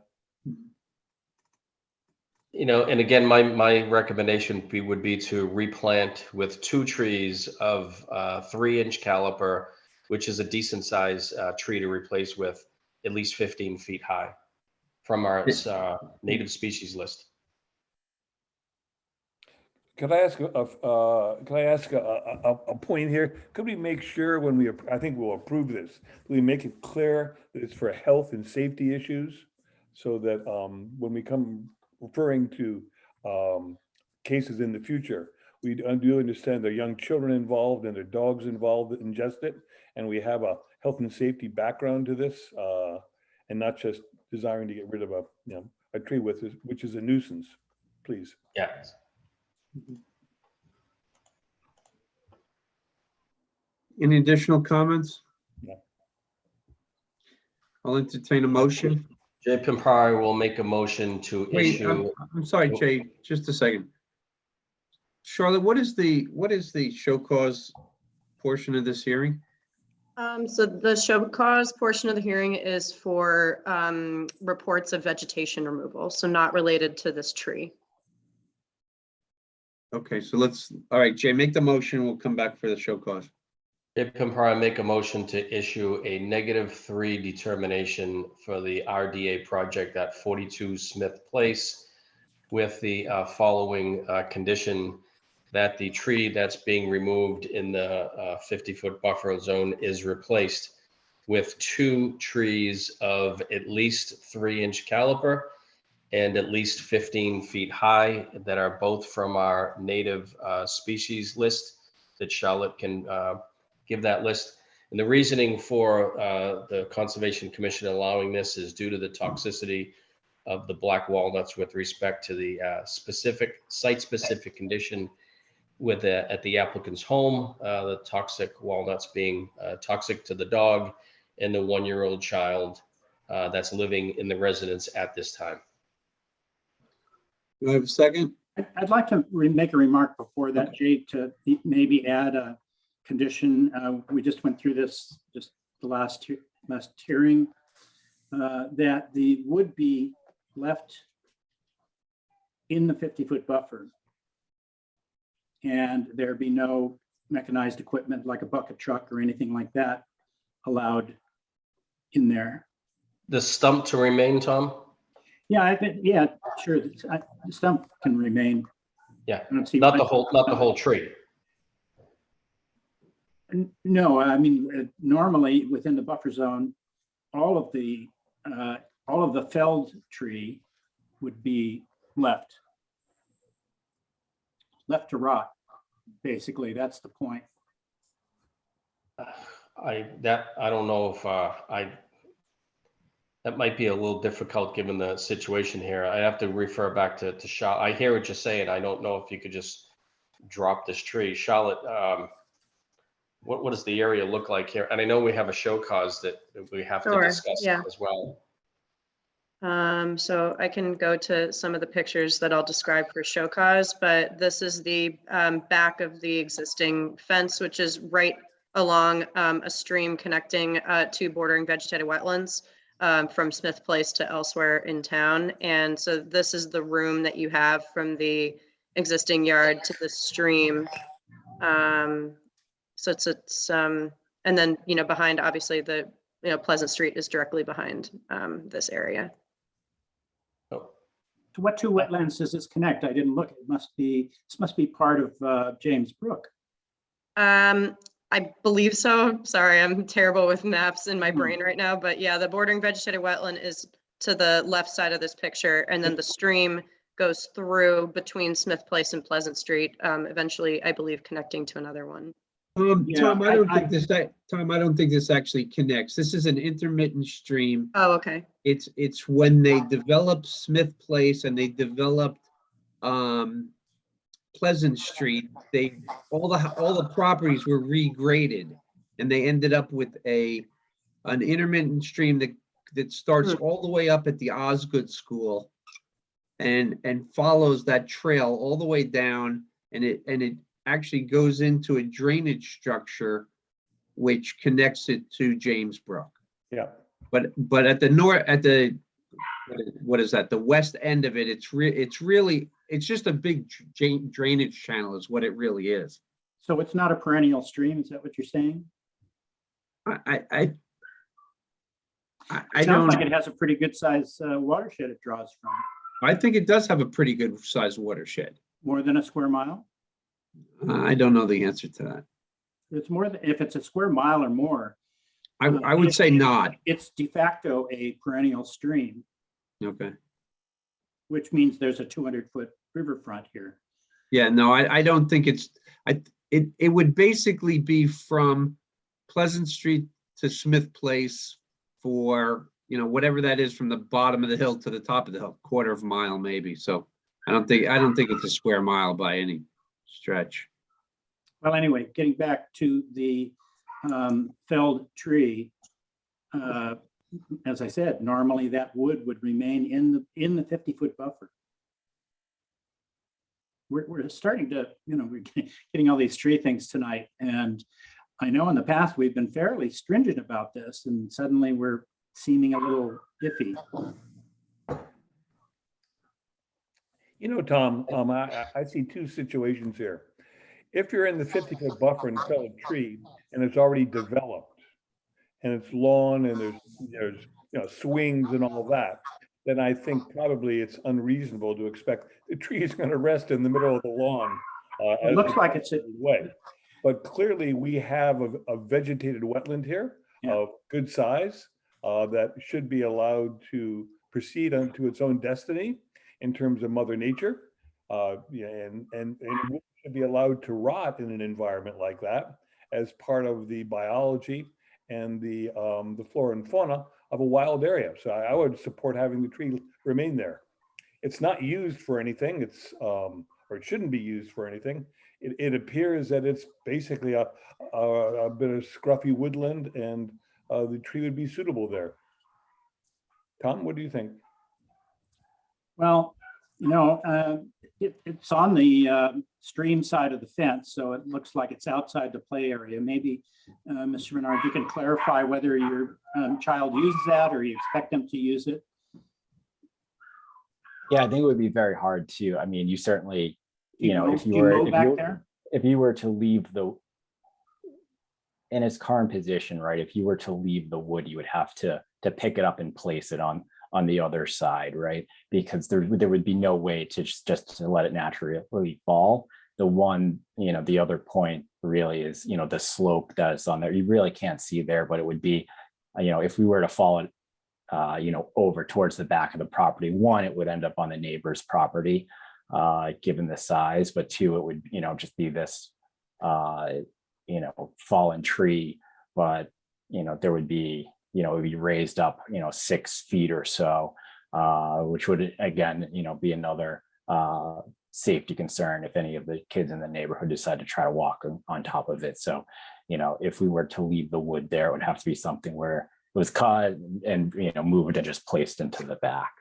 You know, and again, my recommendation would be to replant with 2 trees of 3-inch caliper, which is a decent size tree to replace with at least 15 feet high from our native species list. Could I ask a point here? Could we make sure when I think we'll approve this, we make it clear that it's for health and safety issues, so that when we come referring to cases in the future, we do understand there are young children involved and there are dogs involved that ingest it, and we have a health and safety background to this, and not just desiring to get rid of a tree which is a nuisance. Please. Yeah. Any additional comments? No. I'll entertain a motion. Jay Pimpari will make a motion to Wait, issue. I'm sorry, Jay, just a second. Charlotte, what is the show cause portion of this hearing? So the show cause portion of the hearing is for reports of vegetation removal, so not related to this tree. Okay, so all right, Jay, make the motion. We'll come back for the show cause. Jay Pimpari make a motion to issue a -3 determination for the RDA project at 42 Smith Place with the following condition: that the tree that's being removed in the 50-foot buffer zone is replaced with 2 trees of at least 3-inch caliper and at least 15 feet high that are both from our native species list, that Charlotte can give that list. And the reasoning for the Conservation Commission allowing this is due to the toxicity of the black walnuts with respect to the site-specific condition at the applicant's home, the toxic walnuts being toxic to the dog and the 1-year-old child that's living in the residence at this time. Do I have a second? I'd like to make a remark before that, Jay, to maybe add a condition. We just went through this just the last hearing, that the would be left in the 50-foot buffer, and there be no mechanized equipment like a bucket truck or anything like that allowed in there. The stump to remain, Tom? Yeah, yeah, sure. The stump can remain. Yeah, I don't see not why- the whole tree. No, I mean, normally within the buffer zone, all of the felled tree would be left to rot. Basically, that's the point. I don't know if that might be a little difficult given the situation here. I have to refer back to Charlotte. I hear what you're saying. I don't know if you could just drop this tree. Charlotte, what does the area look like here? And I know we have a show cause that we have to Sure, discuss yeah. as well. So I can go to some of the pictures that I'll describe for show cause, but this is the back of the existing fence, which is right along a stream connecting to bordering vegetated wetlands from Smith Place to elsewhere in town. And so this is the room that you have from the existing yard to the stream. So it's and then, behind, obviously the, Pleasant Street is directly behind this area. Oh, To what 2 wetlands does this connect? I didn't look. This must be part of James Brook. I believe so. Sorry, I'm terrible with maps in my brain right now, but yeah, the bordering vegetated wetland is to the left side of this picture, and then the stream goes through between Smith Place and Pleasant Street, eventually, I believe, connecting to another one. Yeah, Tom, I don't think this actually connects. This is an intermittent stream. Oh, okay. It's when they developed Smith Place and they developed Pleasant Street, all the properties were regraded, and they ended up with an intermittent stream that starts all the way up at the Osgood School and follows that trail all the way down, and it actually goes into a drainage structure which connects it to James Brook. Yeah. But at the what is that? The west end of it, it's just a big drainage channel is what it really is. So it's not a perennial stream, is that what you're saying? I Sounds don't, like it has a pretty good size watershed it draws from. I think it does have a pretty good sized watershed. More than a square mile? I don't know the answer to that. It's more than, if it's a square mile or more. I would say not. It's de facto a perennial stream, Okay. which means there's a 200-foot riverfront here. Yeah, no, I don't think it would basically be from Pleasant Street to Smith Place for, whatever that is from the bottom of the hill to the top of the hill, quarter of a mile maybe. So I don't think it's a square mile by any stretch. Well, anyway, getting back to the felled tree, as I said, normally that wood would remain in the 50-foot buffer. We're starting to, we're getting all these tree things tonight, and I know in the past we've been fairly stringent about this, and suddenly we're seeming a little iffy. Tom, I see two situations here. If you're in the 50-foot buffer and fell a tree and it's already developed and it's lawn and there's swings and all that, then I think probably it's unreasonable to expect the tree is going to rest in the middle of the lawn. It looks like it's a way. But clearly we have a vegetated wetland here of good size that should be allowed to proceed unto its own destiny in terms of Mother Nature. And it should be allowed to rot in an environment like that as part of the biology and the flora and fauna of a wild area. So I would support having the tree remain there. It's not used for anything. Or it shouldn't be used for anything. It appears that it's basically a bit of scruffy woodland, and the tree would be suitable there. Tom, what do you think? well, it's on the stream side of the fence, so it looks like it's outside the play area. Maybe, Mr. Menard, you can clarify whether your child uses that or you expect them to use it. Yeah, I think it would be very hard to, I mean, you certainly, if Do you were, mow back there? if you were to leave in its current position, right, if you were to leave the wood, you would have to pick it up and place it on the other side, right? Because there would be no way to just to let it naturally fall. The other point really is, the slope that is on there. You really can't see there, but it would be, if we were to fall it, over towards the back of the property, one, it would end up on the neighbor's property, given the size, but two, it would, just be this, fallen tree, but, there would be, it would be raised up, 6 feet or so, which would, again, be another safety concern if any of the kids in the neighborhood decide to try to walk on top of it. So, if we were to leave the wood there, it would have to be something where it was cut and, moved and just placed into the back.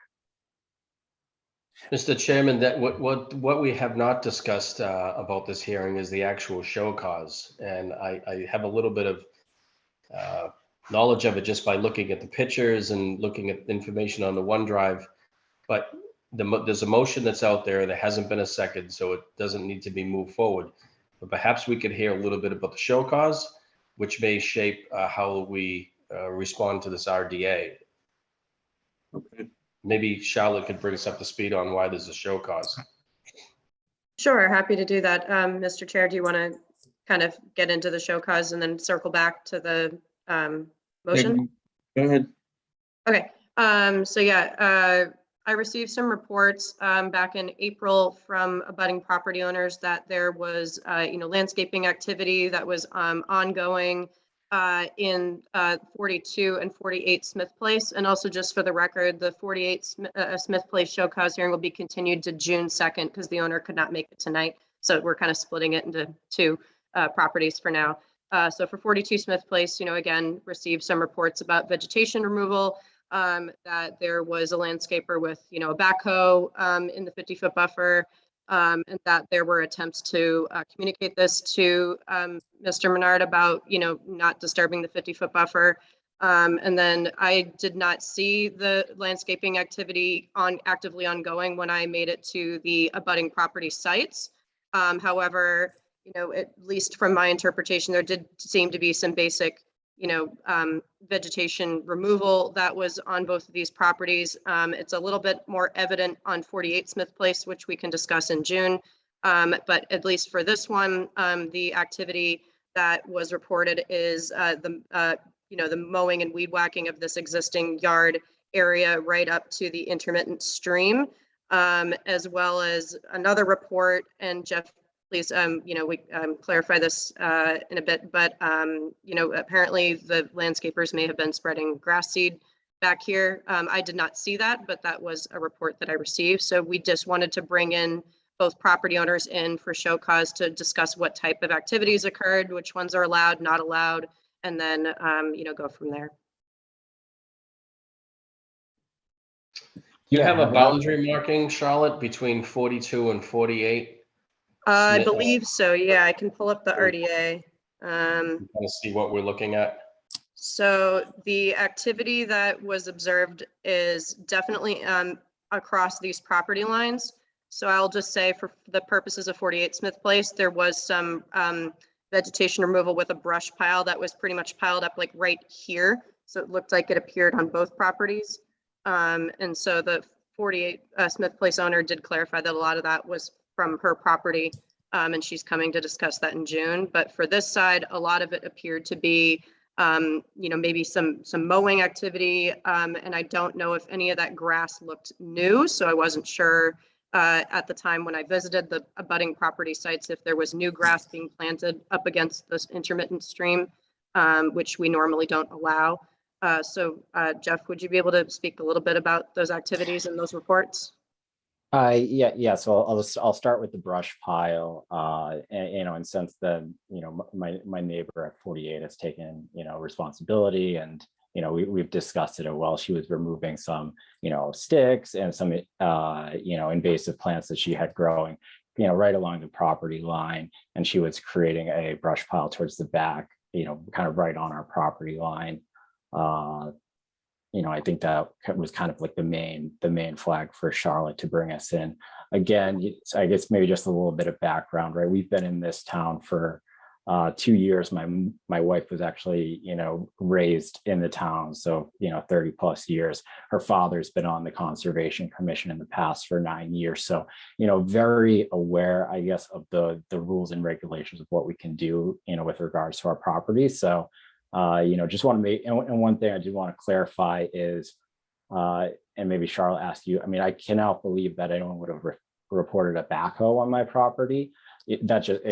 Mr. Chairman, that what we have not discussed about this hearing is the actual show cause. And I have a little bit of knowledge of it just by looking at the pictures and looking at information on the OneDrive. But there's a motion that's out there. There hasn't been a second, so it doesn't need to be moved forward. But perhaps we could hear a little bit about the show cause, which may shape how we respond to this RDA. Okay. Maybe Charlotte could bring us up to speed on why there's a show cause. Sure, happy to do that. Mr. Chair, do you want to kind of get into the show cause and then circle back to the motion? Go ahead. Okay, so yeah, I received some reports back in April from abutting property owners that there was, landscaping activity that was ongoing in 42 and 48 Smith Place. And also, just for the record, the 48 Smith Place show cause hearing will be continued to June 2nd because the owner could not make it tonight. So we're kind of splitting it into two properties for now. So for 42 Smith Place, again, received some reports about vegetation removal, that there was a landscaper with, a backhoe in the 50-foot buffer, and that there were attempts to communicate this to Mr. Menard about, not disturbing the 50-foot buffer. And then I did not see the landscaping activity actively ongoing when I made it to the abutting property sites. However, at least from my interpretation, there did seem to be some basic, vegetation removal that was on both of these properties. It's a little bit more evident on 48 Smith Place, which we can discuss in June. But at least for this one, the activity that was reported is the mowing and weed whacking of this existing yard area right up to the intermittent stream, as well as another report. And Jeff, please, we clarify this in a bit, but, apparently the landscapers may have been spreading grass seed back here. I did not see that, but that was a report that I received. So we just wanted to bring in both property owners in for show cause to discuss what type of activities occurred, which ones are allowed, not allowed, and then, go from there. You Yeah, have a have a- boundary marking, Charlotte, between 42 and 48? I Smith- believe so. Yeah, I can pull up the Sure. RDA. Kind of see what we're looking at. So the activity that was observed is definitely across these property lines. So I'll just say for the purposes of 48 Smith Place, there was some vegetation removal with a brush pile that was pretty much piled up like right here. So it looked like it appeared on both properties. And so the 48 Smith Place owner did clarify that a lot of that was from her property, and she's coming to discuss that in June. But for this side, a lot of it appeared to be, maybe some mowing activity, and I don't know if any of that grass looked new, so I wasn't sure at the time when I visited the abutting property sites if there was new grass being planted up against this intermittent stream, which we normally don't allow. So Jeff, would you be able to speak a little bit about those activities and those reports? Yeah. So I'll start with the brush pile, and since then, my neighbor at 48 has taken, responsibility, and, we've discussed it while she was removing some, sticks and some, invasive plants that she had growing, right along the property line. And she was creating a brush pile towards the back, kind of right on our property line. I think that was kind of like the main flag for Charlotte to bring us in. Again, I guess maybe just a little bit of background, right? We've been in this town for 2 years. My wife was actually, raised in the town, so 30 plus years. Her father's been on the Conservation Commission in the past for 9 years, so very aware, I guess, of the rules and regulations of what we can do, with regards to our property. So just want to make, and one thing I do want to clarify is, and maybe Charlotte asked you, I cannot believe that anyone would have reported a backhoe on my property. It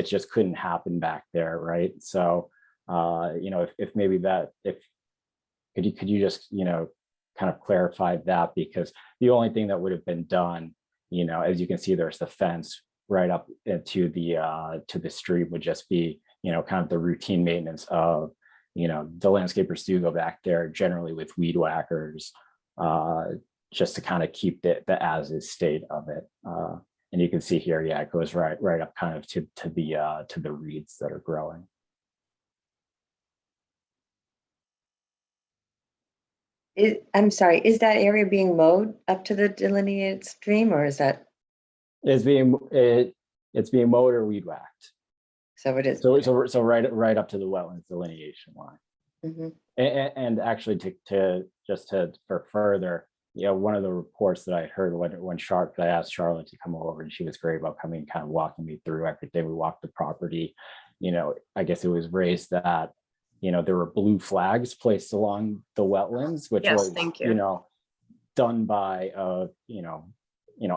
just couldn't happen back there, right? So, if maybe that, could you just, kind of clarify that, because the only thing that would have been done, as you can see, there's the fence right up to the street would just be, kind of the routine maintenance of, the landscapers do go back there generally with weed whackers, just to kind of keep the as is state of it. And you can see here, yeah, it goes right up kind of to the reeds that are growing. I'm sorry, is that area being mowed up to the delineated stream, or is that, It's being mowed or weed whacked. so it is? So right up to the wetlands delineation line. Mhm. And actually for further, one of the reports that I heard when I asked Charlotte to come over, and she was great about coming, kind of walking me through everything. We walked the property, I guess it was raised that, there were blue flags placed along the wetlands, which Yes, was, thank you. done by,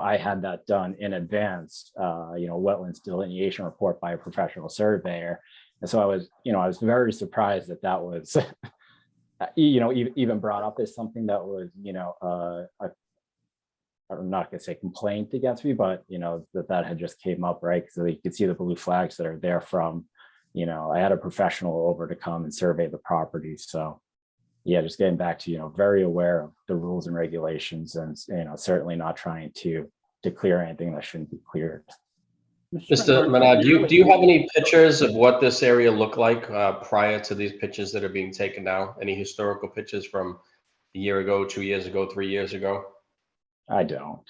I had that done in advance, wetlands delineation report by a professional surveyor. And so I was very surprised that was, even brought up as something that was, I don't not gonna say complaint against me, but that had just came up, right? So you could see the blue flags that are there from, I had a professional over to come and survey the property. So yeah, just getting back to, very aware of the rules and regulations, and, certainly not trying to clear anything that shouldn't be cleared. Mr. Menard, do you have any pictures of what this area looked like prior to these pictures that are being taken now? Any historical pictures from a year ago, 2 years ago, 3 years ago? I don't.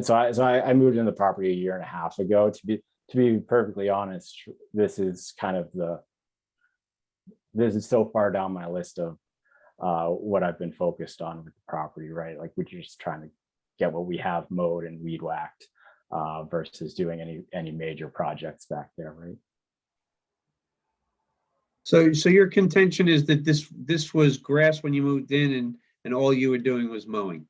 So I moved in the property a year and a half ago. To be perfectly honest, this is so far down my list of what I've been focused on with the property, right? Like, we're just trying to get what we have mowed and weed whacked versus doing any major projects back there, right? So your contention is that this was grass when you moved in, and all you were doing was mowing?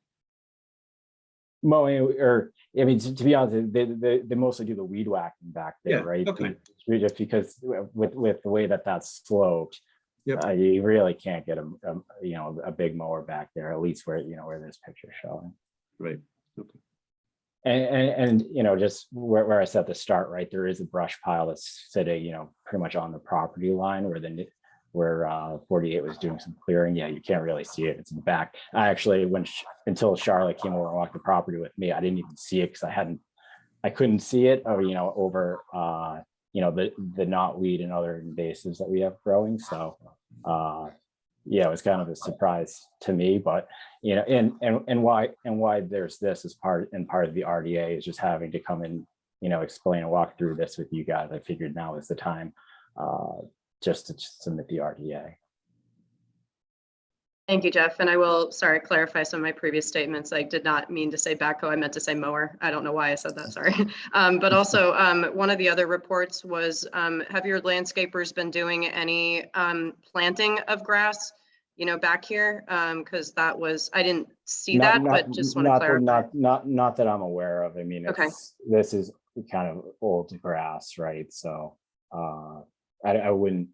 Mowing, or I mean, to be honest, they mostly do the weed whacking back there, Yeah, right? okay. Just because with the way that's sloped, Yep. You really can't get a big mower back there, at least where where this picture's showing. Right. Okay. And just where I said at the start, right, there is a brush pile that's sitting, pretty much on the property line where 48 was doing some clearing. Yeah, you can't really see it. It's in the back. I actually, until Charlotte came over and walked the property with me, I didn't even see it because I couldn't see it, or over the knotweed and other invasives that we have growing. So yeah, it was kind of a surprise to me, but and why there's this as part of the RDA is just having to come and explain and walk through this with you guys. I figured now is the time just to submit the RDA. Thank you, Jeff. And I will, clarify some of my previous statements. I did not mean to say backhoe. I meant to say mower. I don't know why I said that, sorry. But also, one of the other reports was, have your landscapers been doing any planting of grass, back here? Because I didn't see that, but just want to clarify. Not that I'm aware of. I mean, Okay. This is kind of old grass, right? So I wouldn't.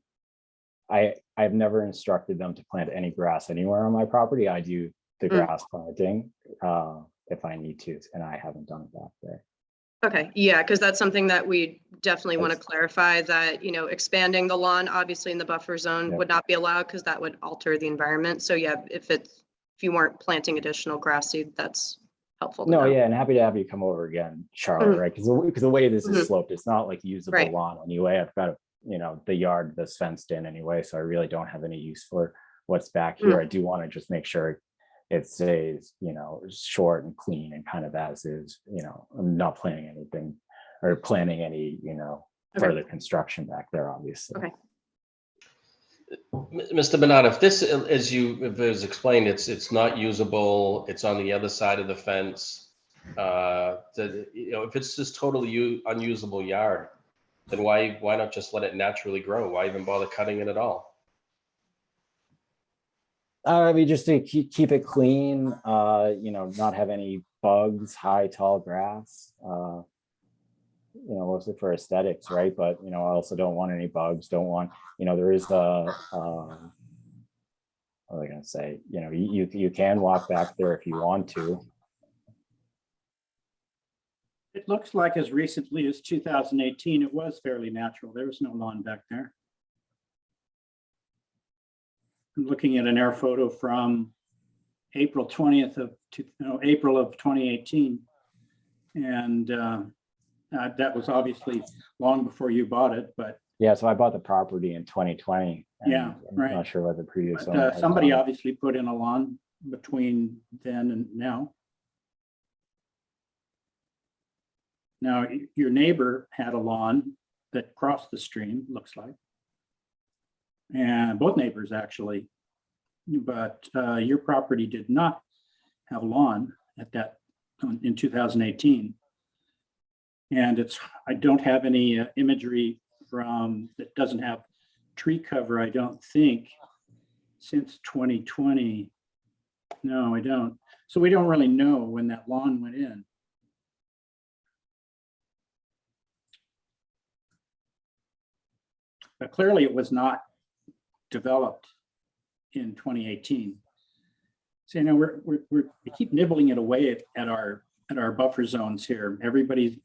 I've never instructed them to plant any grass anywhere on my property. I do the grass planting if I need to, and I haven't done it back there. Okay, yeah, because that's something that we definitely want to clarify, that, expanding the lawn, obviously in the buffer zone would not be allowed because that would alter the environment. So yeah, if you weren't planting additional grass seed, that's helpful to know. Yeah, and happy to have you come over again, Charlotte, right? Because the way this is sloped, it's not like usable lawn anyway. I've got the yard that's fenced in anyway, so I really don't have any use for what's back here. I do want to just make sure it stays, short and clean and kind of as is. I'm not planning anything or planning any, further construction back there, obviously. Okay. Mr. Bernard, if this, if it was explained, it's not usable, it's on the other side of the fence, if it's just totally unusable yard, then why not just let it naturally grow? Why even bother cutting it at all? I mean, just to keep it clean, not have any bugs, high, tall grass, mostly for aesthetics, right? But, I also don't want any bugs, there is what was I gonna say? You can walk back there if you want to. It looks like as recently as 2018, it was fairly natural. There was no lawn back there. I'm looking at an air photo from April 20th of April of 2018. And that was obviously long before you bought it, but yeah, so I bought the property in 2020. Yeah, right. I'm not sure what the previous but, owner had somebody done. obviously put in a lawn between then and now. Now, your neighbor had a lawn that crossed the stream, looks like. And both neighbors actually, but your property did not have a lawn in 2018. And I don't have any imagery that doesn't have tree cover, I don't think, since 2020. No, I don't. So we don't really know when that lawn went in. But clearly it was not developed in 2018. So, we keep nibbling it away at our at our buffer zones here. Everybody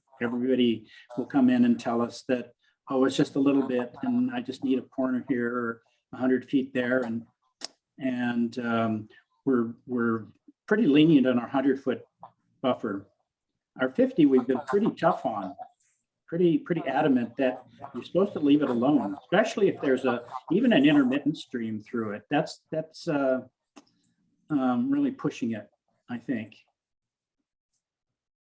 will come in and tell us that, oh, it's just a little bit, and I just need a corner here or 100 feet there, and we're pretty lenient on our 100-foot buffer. Our 50, we've been pretty tough on, pretty adamant that you're supposed to leave it alone, especially if there's even an intermittent stream through it. That's really pushing it, I think.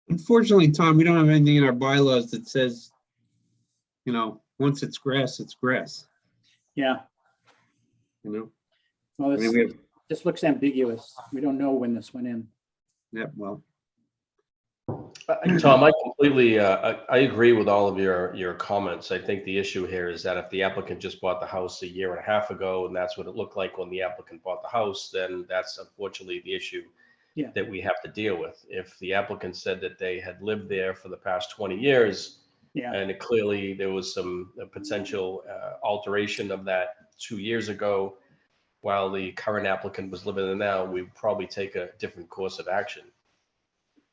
Unfortunately, Tom, we don't have anything in our bylaws that says, once it's grass, it's grass, Yeah, well, I mean, we have, this looks ambiguous. We don't know when this went in. yeah, well, Tom, I completely, I agree with all of your comments. I think the issue here is that if the applicant just bought the house a year and a half ago, and that's what it looked like when the applicant bought the house, then that's unfortunately the issue Yeah. that we have to deal with. If the applicant said that they had lived there for the past 20 years, Yeah, and clearly there was some potential alteration of that 2 years ago, while the current applicant was living there now, we'd probably take a different course of action.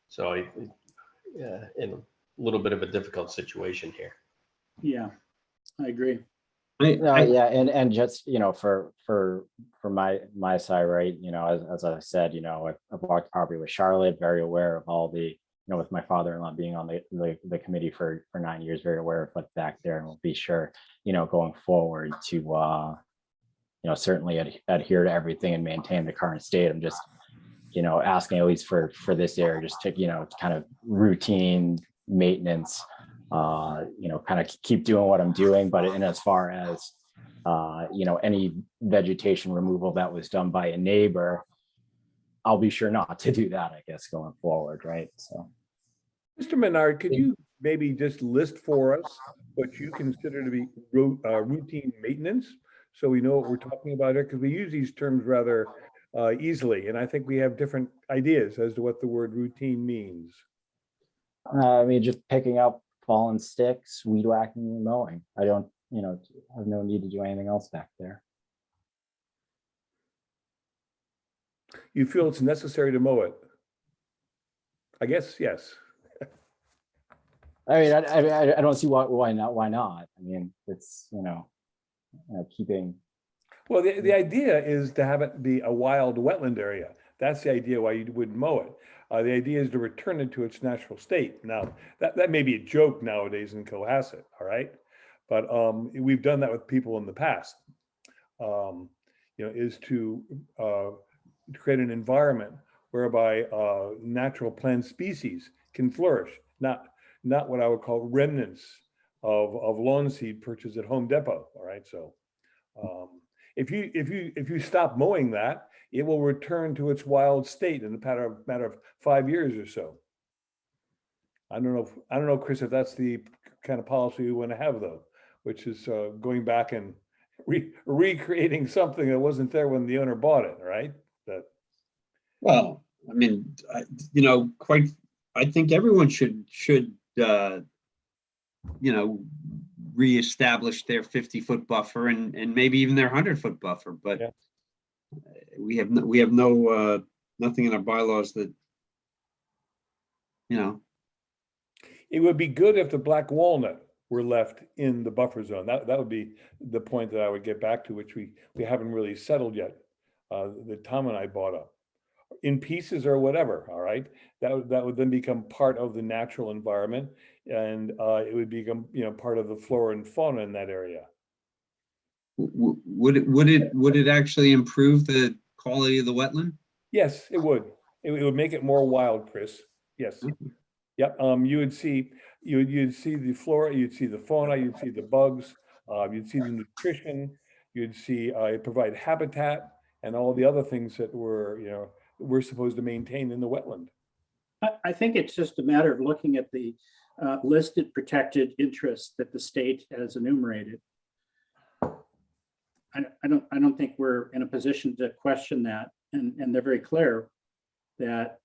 So in a little bit of a difficult situation here. yeah, I agree. Yeah, and just for my side, right? As I said, I've walked property with Charlotte, very aware of all the, with my father-in-law being on the committee for 9 years, very aware of what's back there, and we'll be sure, going forward to certainly adhere to everything and maintain the current state. I'm just asking at least for this area, just to kind of routine maintenance, kind of keep doing what I'm doing, but in as far as any vegetation removal that was done by a neighbor, I'll be sure not to do that, I guess, going forward, right? So Mr. Menard, could you maybe just list for us what you consider to be routine maintenance, so we know what we're talking about here? Because we use these terms rather easily, and I think we have different ideas as to what the word routine means. I mean, just picking up fallen sticks, weed whacking, and mowing. I don't, have no need to do anything else back there. You feel it's necessary to mow it? I guess yes. I mean, I don't see why not. Why not? I mean, it's keeping. Well, the idea is to have it be a wild wetland area. That's the idea why you wouldn't mow it. The idea is to return it to its natural state. Now, that may be a joke nowadays in Cohasset, all right? But we've done that with people in the past, is to create an environment whereby natural plant species can flourish, not what I would call remnants of lawn seed purchased at Home Depot, all right? So if you stop mowing that, it will return to its wild state in a matter of 5 years or so. I don't know, Chris, if that's the kind of policy we want to have, though, which is going back and recreating something that wasn't there when the owner bought it, right? well, I mean, I think everyone should reestablish their 50-foot buffer and maybe even their 100-foot buffer, but Yeah. we have no nothing in our bylaws that, It would be good if the black walnut were left in the buffer zone. That would be the point that I would get back to, which we haven't really settled yet, that Tom and I brought up. In pieces or whatever, all right? That would then become part of the natural environment, and it would become, part of the flora and fauna in that area. would it actually improve the quality of the wetland? Yes, it would. It would make it more wild, Chris. Yes. Yep. You'd see the flora, you'd see the fauna, you'd see the bugs, you'd see the nutrition, you'd see provide habitat and all the other things that we're supposed to maintain in the wetland. I think it's just a matter of looking at the listed protected interests that the state has enumerated. I don't think we're in a position to question that, and they're very clear that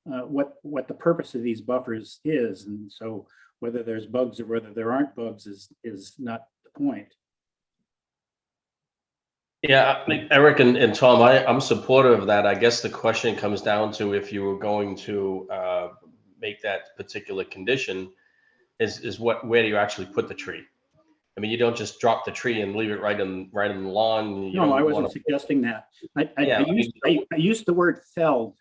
what the purpose of these buffers is, and so whether there's bugs or whether there aren't bugs is not the point. Yeah, Eric and Tom, I'm supportive of that. I guess the question comes down to if you were going to make that particular condition is where do you actually put the tree? I mean, you don't just drop the tree and leave it right in the lawn. You No, don't I wasn't wanna- suggesting that. Yeah, I used the word felled,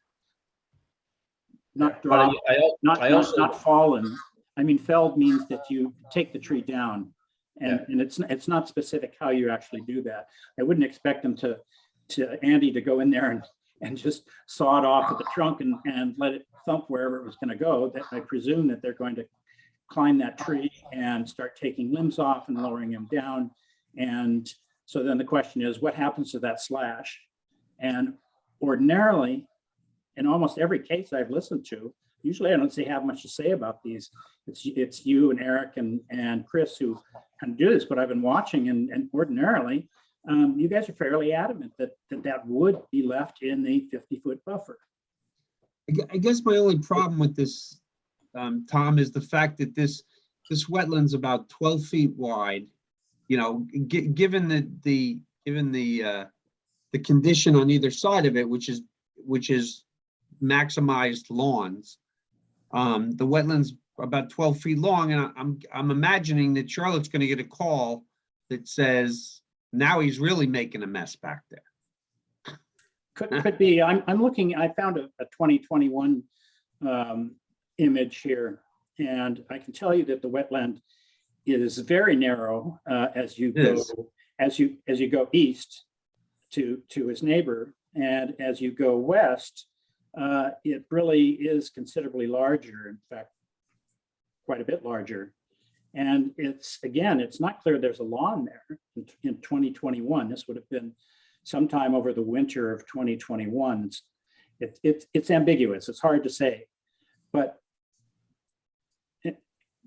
not But I, dropped, I al- not, I not, also, not fallen. I mean, felled means that you take the tree down. And it's not specific how you actually do that. I wouldn't expect them to Andy to go in there and just saw it off at the trunk and let it thump wherever it was going to go. That I presume that they're going to climb that tree and start taking limbs off and lowering them down. And so then the question is, what happens to that slash? And ordinarily, in almost every case I've listened to, usually I don't have much to say about these. It's you and Eric and Chris who kind of do this, but I've been watching and ordinarily, you guys are fairly adamant that would be left in the 50-foot buffer. I guess my only problem with this, Tom, is the fact that this wetland's about 12 feet wide. You know, given the condition on either side of it, which is maximized lawns, the wetlands about 12 feet long, and I'm imagining that Charlotte's going to get a call that says now he's really making a mess back there. Could be. I'm looking. I found a 2021 image here, and I can tell you that the wetland is very narrow as you go east to his neighbor, and as you go west, it really is considerably larger. In fact, quite a bit larger. And it's not clear there's a lawn there in 2021. This would have been sometime over the winter of 2021. It's ambiguous. It's hard to say. But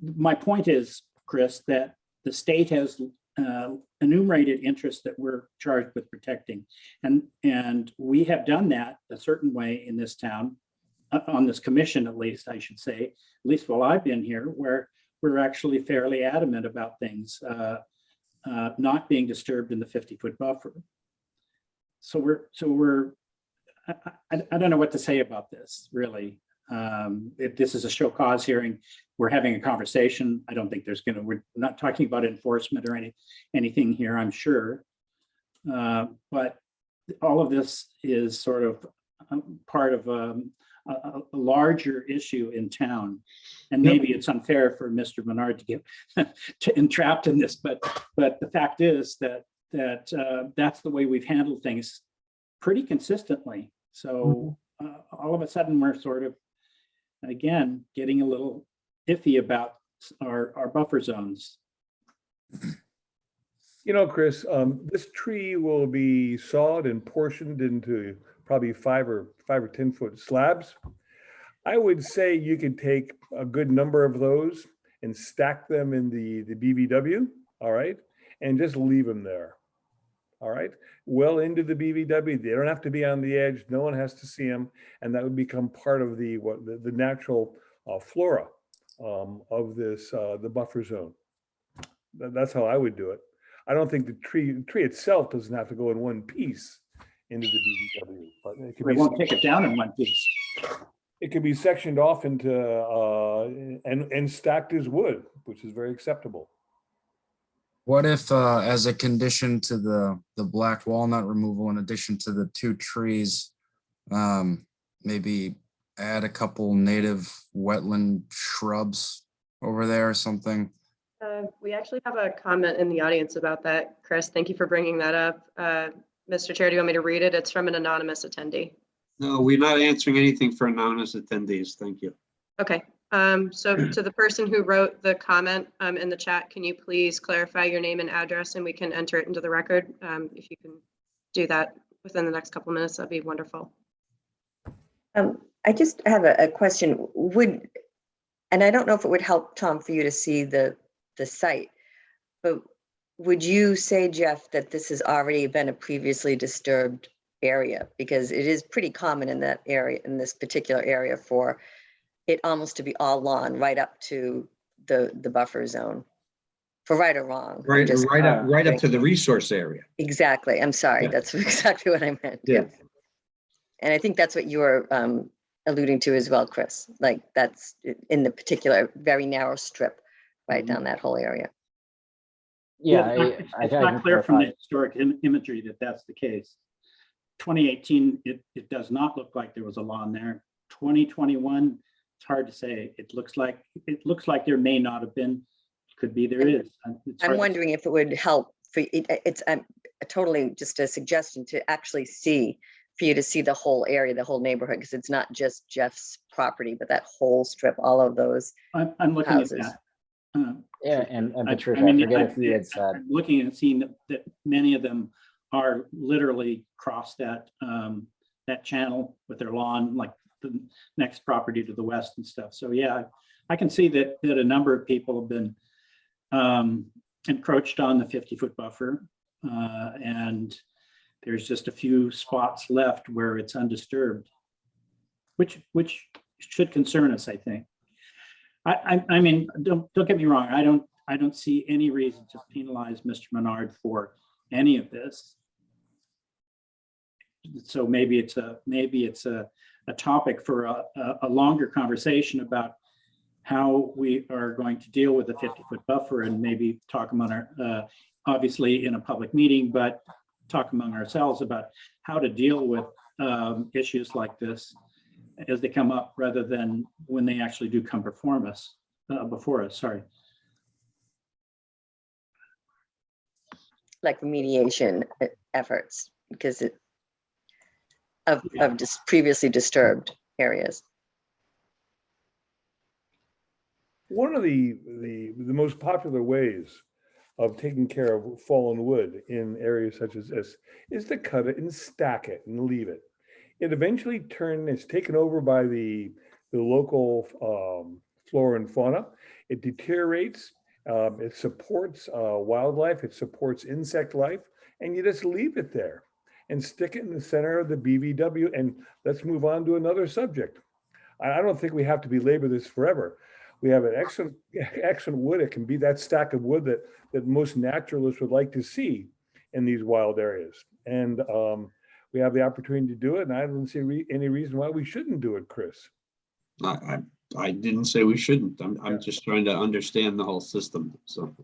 my point is, Chris, that the state has enumerated interests that we're charged with protecting. And we have done that a certain way in this town, on this commission, at least, I should say, at least while I've been here, where we're actually fairly adamant about things not being disturbed in the 50-foot buffer. So we're I don't know what to say about this, really. If this is a show cause hearing, we're having a conversation. I don't think we're not talking about enforcement or anything here, I'm sure. But all of this is sort of part of a larger issue in town. And maybe it's unfair for Mr. Menard to get entrapped in this, but the fact is that that's the way we've handled things pretty consistently. So all of a sudden we're sort of, again, getting a little iffy about our buffer zones. You know, Chris, this tree will be sawed and portioned into probably 5 or 10 foot slabs. I would say you could take a good number of those and stack them in the BVW, all right, and just leave them there, all right, well into the BVW. They don't have to be on the edge. No one has to see them, and that would become part of the natural flora of this the buffer zone. That's how I would do it. I don't think the tree itself doesn't have to go in one piece into the BVW, but it could We won't take it down in one piece. It could be sectioned off into and stacked as wood, which is very acceptable. What if, as a condition to the black walnut removal, in addition to the 2 trees, maybe add a couple native wetland shrubs over there or something? We actually have a comment in the audience about that, Chris. Thank you for bringing that up. Mr. Chair, do you want me to read it? It's from an anonymous attendee. No, we're not answering anything for anonymous attendees. Thank you. Okay. So to the person who wrote the comment in the chat, can you please clarify your name and address and we can enter it into the record? If you can do that within the next couple of minutes, that'd be wonderful. I just have a question. And I don't know if it would help, Tom, for you to see the site, but would you say, Jeff, that this has already been a previously disturbed area? Because it is pretty common in that area, in this particular area, for it almost to be all lawn right up to the buffer zone, for right or wrong. Right up to the resource area. Exactly. I'm sorry. Yeah. That's exactly what I meant. Yeah. And I think that's what you were alluding to as well, Chris. Like that's in the particular very narrow strip right Mhm. down that whole area. Yeah, It's I not can clear from clarify. the historic imagery that that's the case. 2018, it does not look like there was a lawn there. 2021, it's hard to say. It looks like there may not have been. Could be there is. It's hard I'm to- wondering if it would help for it's totally just a suggestion to actually see, for you to see the whole area, the whole neighborhood, because it's not just Jeff's property, but that whole strip, all of those. I'm looking at houses. that. Yeah, and I Patricia, I mean, forget if you had said, I'm looking and seeing that many of them are literally cross that channel with their lawn, like the next property to the west and stuff. So yeah, I can see that a number of people have been encroached on the 50-foot buffer, and there's just a few spots left where it's undisturbed, which should concern us, I think. I mean, don't get me wrong. I don't see any reason to penalize Mr. Menard for any of this. So maybe it's a topic for a longer conversation about how we are going to deal with the 50-foot buffer, and maybe talk among our, obviously in a public meeting, but talk among ourselves about how to deal with issues like this as they come up, rather than when they actually do come before us. Sorry. Like remediation efforts, because of just previously disturbed areas. One of the most popular ways of taking care of fallen wood in areas such as this is to cut it and stack it and leave it. It eventually it's taken over by the local flora and fauna. It deteriorates. It supports wildlife. It supports insect life, and you just leave it there and stick it in the center of the BVW. And let's move on to another subject. I don't think we have to belabor this forever. We have an excellent wood. It can be that stack of wood that most naturalists would like to see in these wild areas. And we have the opportunity to do it, and I don't see any reason why we shouldn't do it, Chris. I didn't say we shouldn't. I'm just trying to understand the whole system. So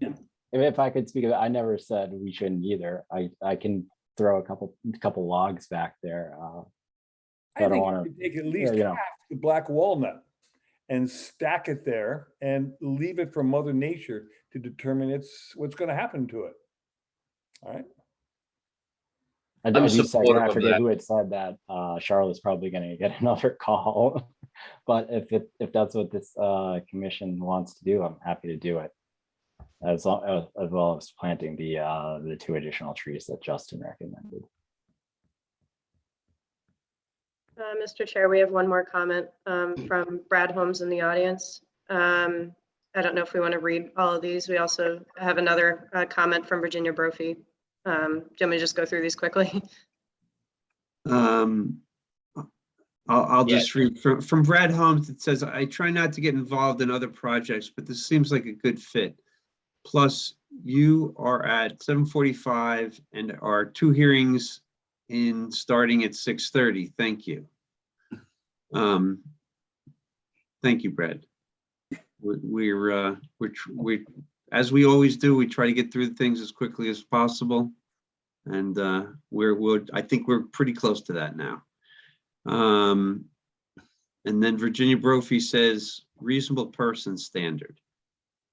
if I could speak of it, I never said we shouldn't either. I can throw a couple logs back there. I think you could take at least half the black walnut and stack it there and leave it for Mother Nature to determine what's going to happen to it. All right. I I'm do second. supportive I of forget that. who had said that. Charlotte's probably going to get another call, but if that's what this commission wants to do, I'm happy to do it. As well as planting the 2 additional trees that Justin recommended. Mr. Chair, we have one more comment from Brad Holmes in the audience. I don't know if we want to read all of these. We also have another comment from Virginia Brophy. Do you want me to just go through these quickly? I'll just read from Brad Holmes. It says, I try not to get involved in other projects, but this seems like a good fit. Plus, you are at 7:45 and our 2 hearings starting at 6:30. Thank you. Thank you, Brad. We're as we always do, we try to get through things as quickly as possible, and I think we're pretty close to that now. And then Virginia Brophy says reasonable person standard,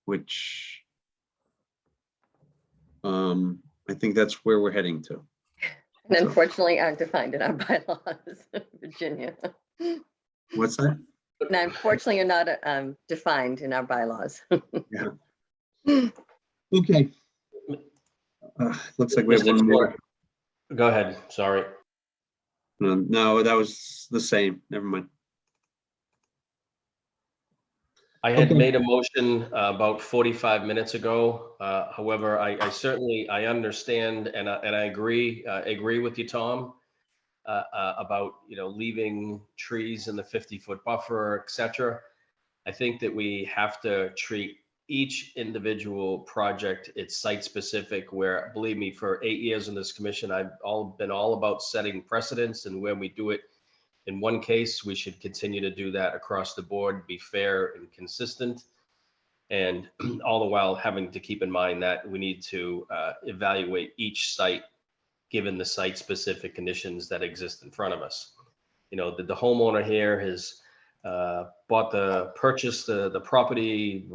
which I think that's where we're heading to. And unfortunately aren't defined in our bylaws, Virginia. What's that? And unfortunately are not defined in our bylaws. Yeah. Okay. Looks like we have Mr. one more. Go ahead. Sorry. No, that was the same. Never mind. I had Okay. made a motion about 45 minutes ago. However, I certainly understand and I agree with you, Tom, about leaving trees in the 50-foot buffer, etc. I think that we have to treat each individual project, it's site specific, where, believe me, for 8 years in this commission, I've been all about setting precedents, and when we do it in one case, we should continue to do that across the board, be fair and consistent. And all the while having to keep in mind that we need to evaluate each site given the site-specific conditions that exist in front of us. You know, the homeowner here has purchased the property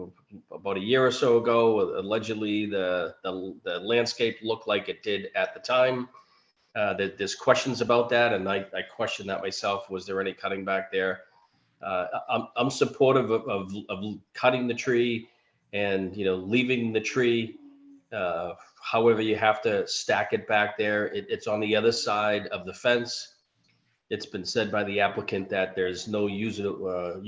about a year or so ago. Allegedly, the landscape looked like it did at the time. There's questions about that, and I question that myself. Was there any cutting back there? I'm supportive of cutting the tree and, you know, leaving the tree. However, you have to stack it back there. It's on the other side of the fence. It's been said by the applicant that there's no usable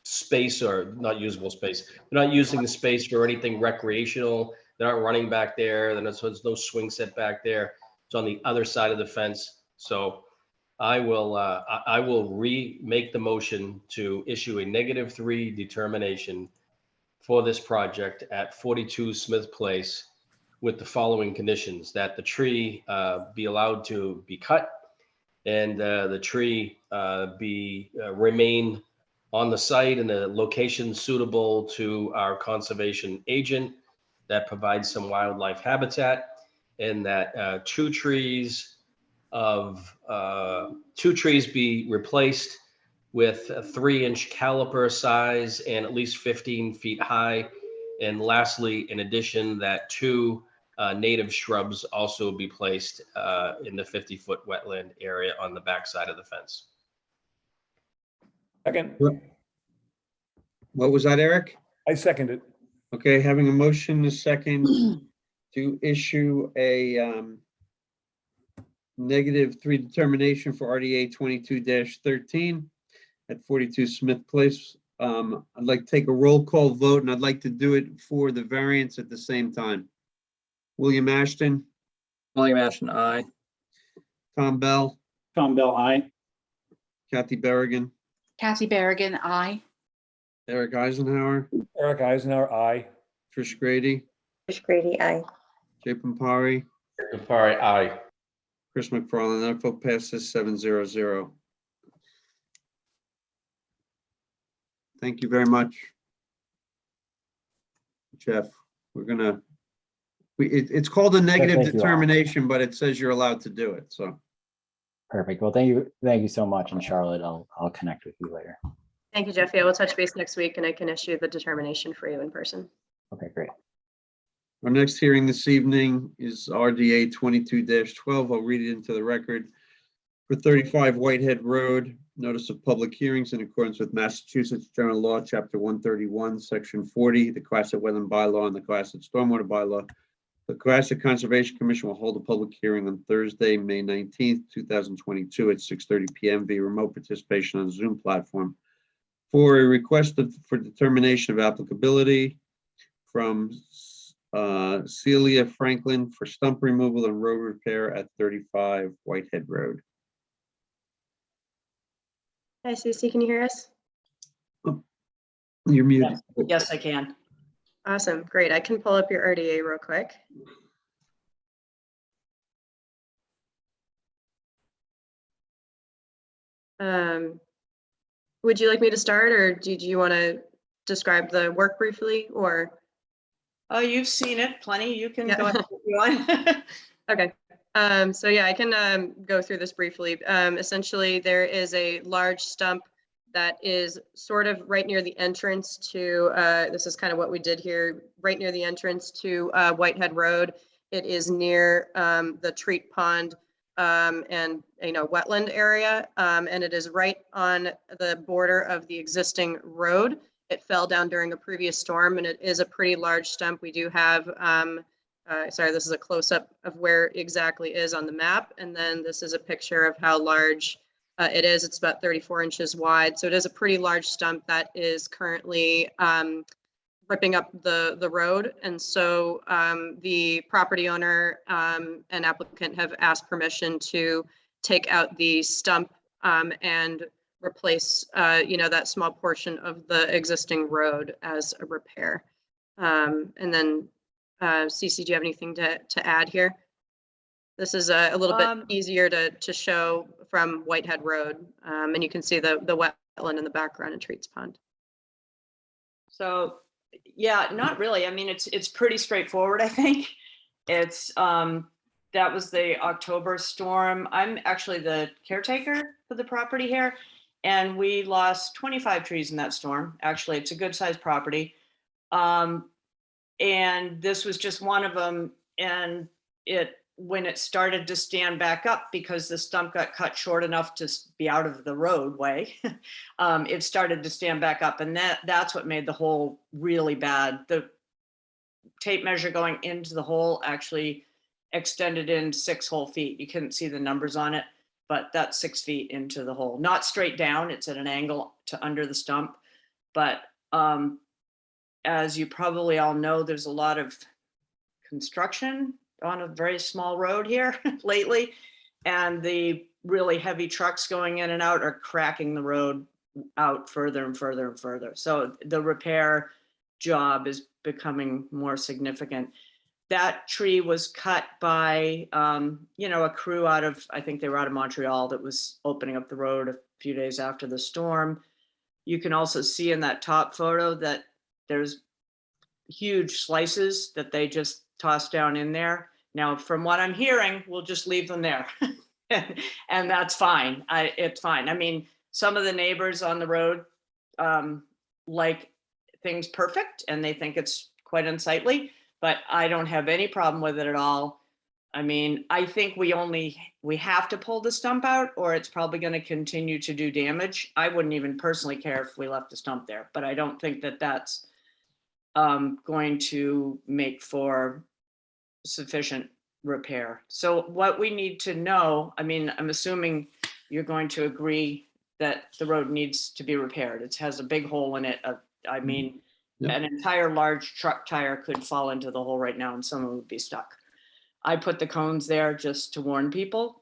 space, or not usable space. They're not using the space for anything recreational. They're not running back there. There's no swing set back there. It's on the other side of the fence. So I will remake the motion to issue a -3 determination for this project at 42 Smith Place with the following conditions: that the tree be allowed to be cut, and the tree remain on the site in a location suitable to our conservation agent that provides some wildlife habitat, and that two trees be replaced with a 3-inch caliper size and at least 15 feet high. And lastly, in addition, that 2 native shrubs also be placed in the 50-foot wetland area on the backside of the fence. Second, What was that, Eric? I second it. Okay, having a motion, a second to issue a -3 determination for RDA 22-13 at 42 Smith Place. I'd like to take a roll call vote, and I'd like to do it for the variance at the same time. William Ashton, William Ashton, aye. Tom Bell, Tom Bell, aye. Kathy Berrigan, Kathy Berrigan, aye. Eric Eisenhower, Eric Eisenhower, aye. Trish Grady, Trish Grady, aye. Jay Pampari, Campari, aye. Chris McFarland. That vote passes 7-0-0. Thank you very much, Jeff. We're gonna, it's called a negative thank you all. determination, but it says you're allowed to do it, so. Perfect. Well, thank you so much. And Charlotte, I'll connect with you later. Thank you, Jeff. Yeah, we'll touch base next week and I can issue the determination for you in person. Okay, great. Our next hearing this evening is RDA 22-12. I'll read it into the record. For 35 Whitehead Road, notice of public hearings in accordance with Massachusetts General Law, Chapter 131, Section 40, the Cohasset Wetland Bylaw and the Cohasset Stormwater Bylaw. The Cohasset Conservation Commission will hold a public hearing on Thursday, May 19th, 2022 at 6:30 p.m. via remote participation on Zoom platform for a request for determination of applicability from Celia Franklin for stump removal and road repair at 35 Whitehead Road. Hi, Cece, can you hear us? You're muted. Yes, I can. Awesome, great. I can pull up your RDA real quick. Would you like me to start, or did you want to describe the work briefly, or? Oh, you've seen it plenty. You can Yeah. go ahead if you want. Okay, so yeah, I can go through this briefly. Essentially, there is a large stump that is sort of right near the entrance to, this is kind of what we did here, right near the entrance to Whitehead Road. It is near the treat pond and wetland area, and it is right on the border of the existing road. It fell down during a previous storm, and it is a pretty large stump. We do have, sorry, this is a close-up of where it exactly is on the map, and then this is a picture of how large it is. It's about 34 inches wide, so it is a pretty large stump that is currently ripping up the road. And so the property owner and applicant have asked permission to take out the stump and replace that small portion of the existing road as a repair. And then Cece, do you have anything to add here? This is a little bit Um, easier to show from Whitehead Road. And you can see the wetland in the background in Treats Pond. So, yeah, not really. I mean, it's pretty straightforward, I think. It's, that was the October storm. I'm actually the caretaker for the property here. And we lost 25 trees in that storm. Actually, it's a good sized property. And this was just one of them. And when it started to stand back up, because the stump got cut short enough to be out of the roadway, it started to stand back up, and that's what made the hole really bad. The tape measure going into the hole actually extended in 6 whole feet. You couldn't see the numbers on it, but that's 6 feet into the hole. Not straight down, it's at an angle to under the stump. But as you probably all know, there's a lot of construction on a very small road here lately, and the really heavy trucks going in and out are cracking the road out further and further and further. So the repair job is becoming more significant. That tree was cut by, a crew out of, I think they were out of Montreal, that was opening up the road a few days after the storm. You can also see in that top photo that there's huge slices that they just tossed down in there. Now, from what I'm hearing, we'll just leave them there. And that's fine. It's fine. I mean, some of the neighbors on the road like things perfect, and they think it's quite unsightly, but I don't have any problem with it at all. I mean, I think we have to pull the stump out, or it's probably going to continue to do damage. I wouldn't even personally care if we left the stump there, but I don't think that that's going to make for sufficient repair. So what we need to know, I mean, I'm assuming you're going to agree that the road needs to be repaired. It has a big hole in it. I mean, Yep. an entire large truck tire could fall into the hole right now and someone would be stuck. I put the cones there just to warn people.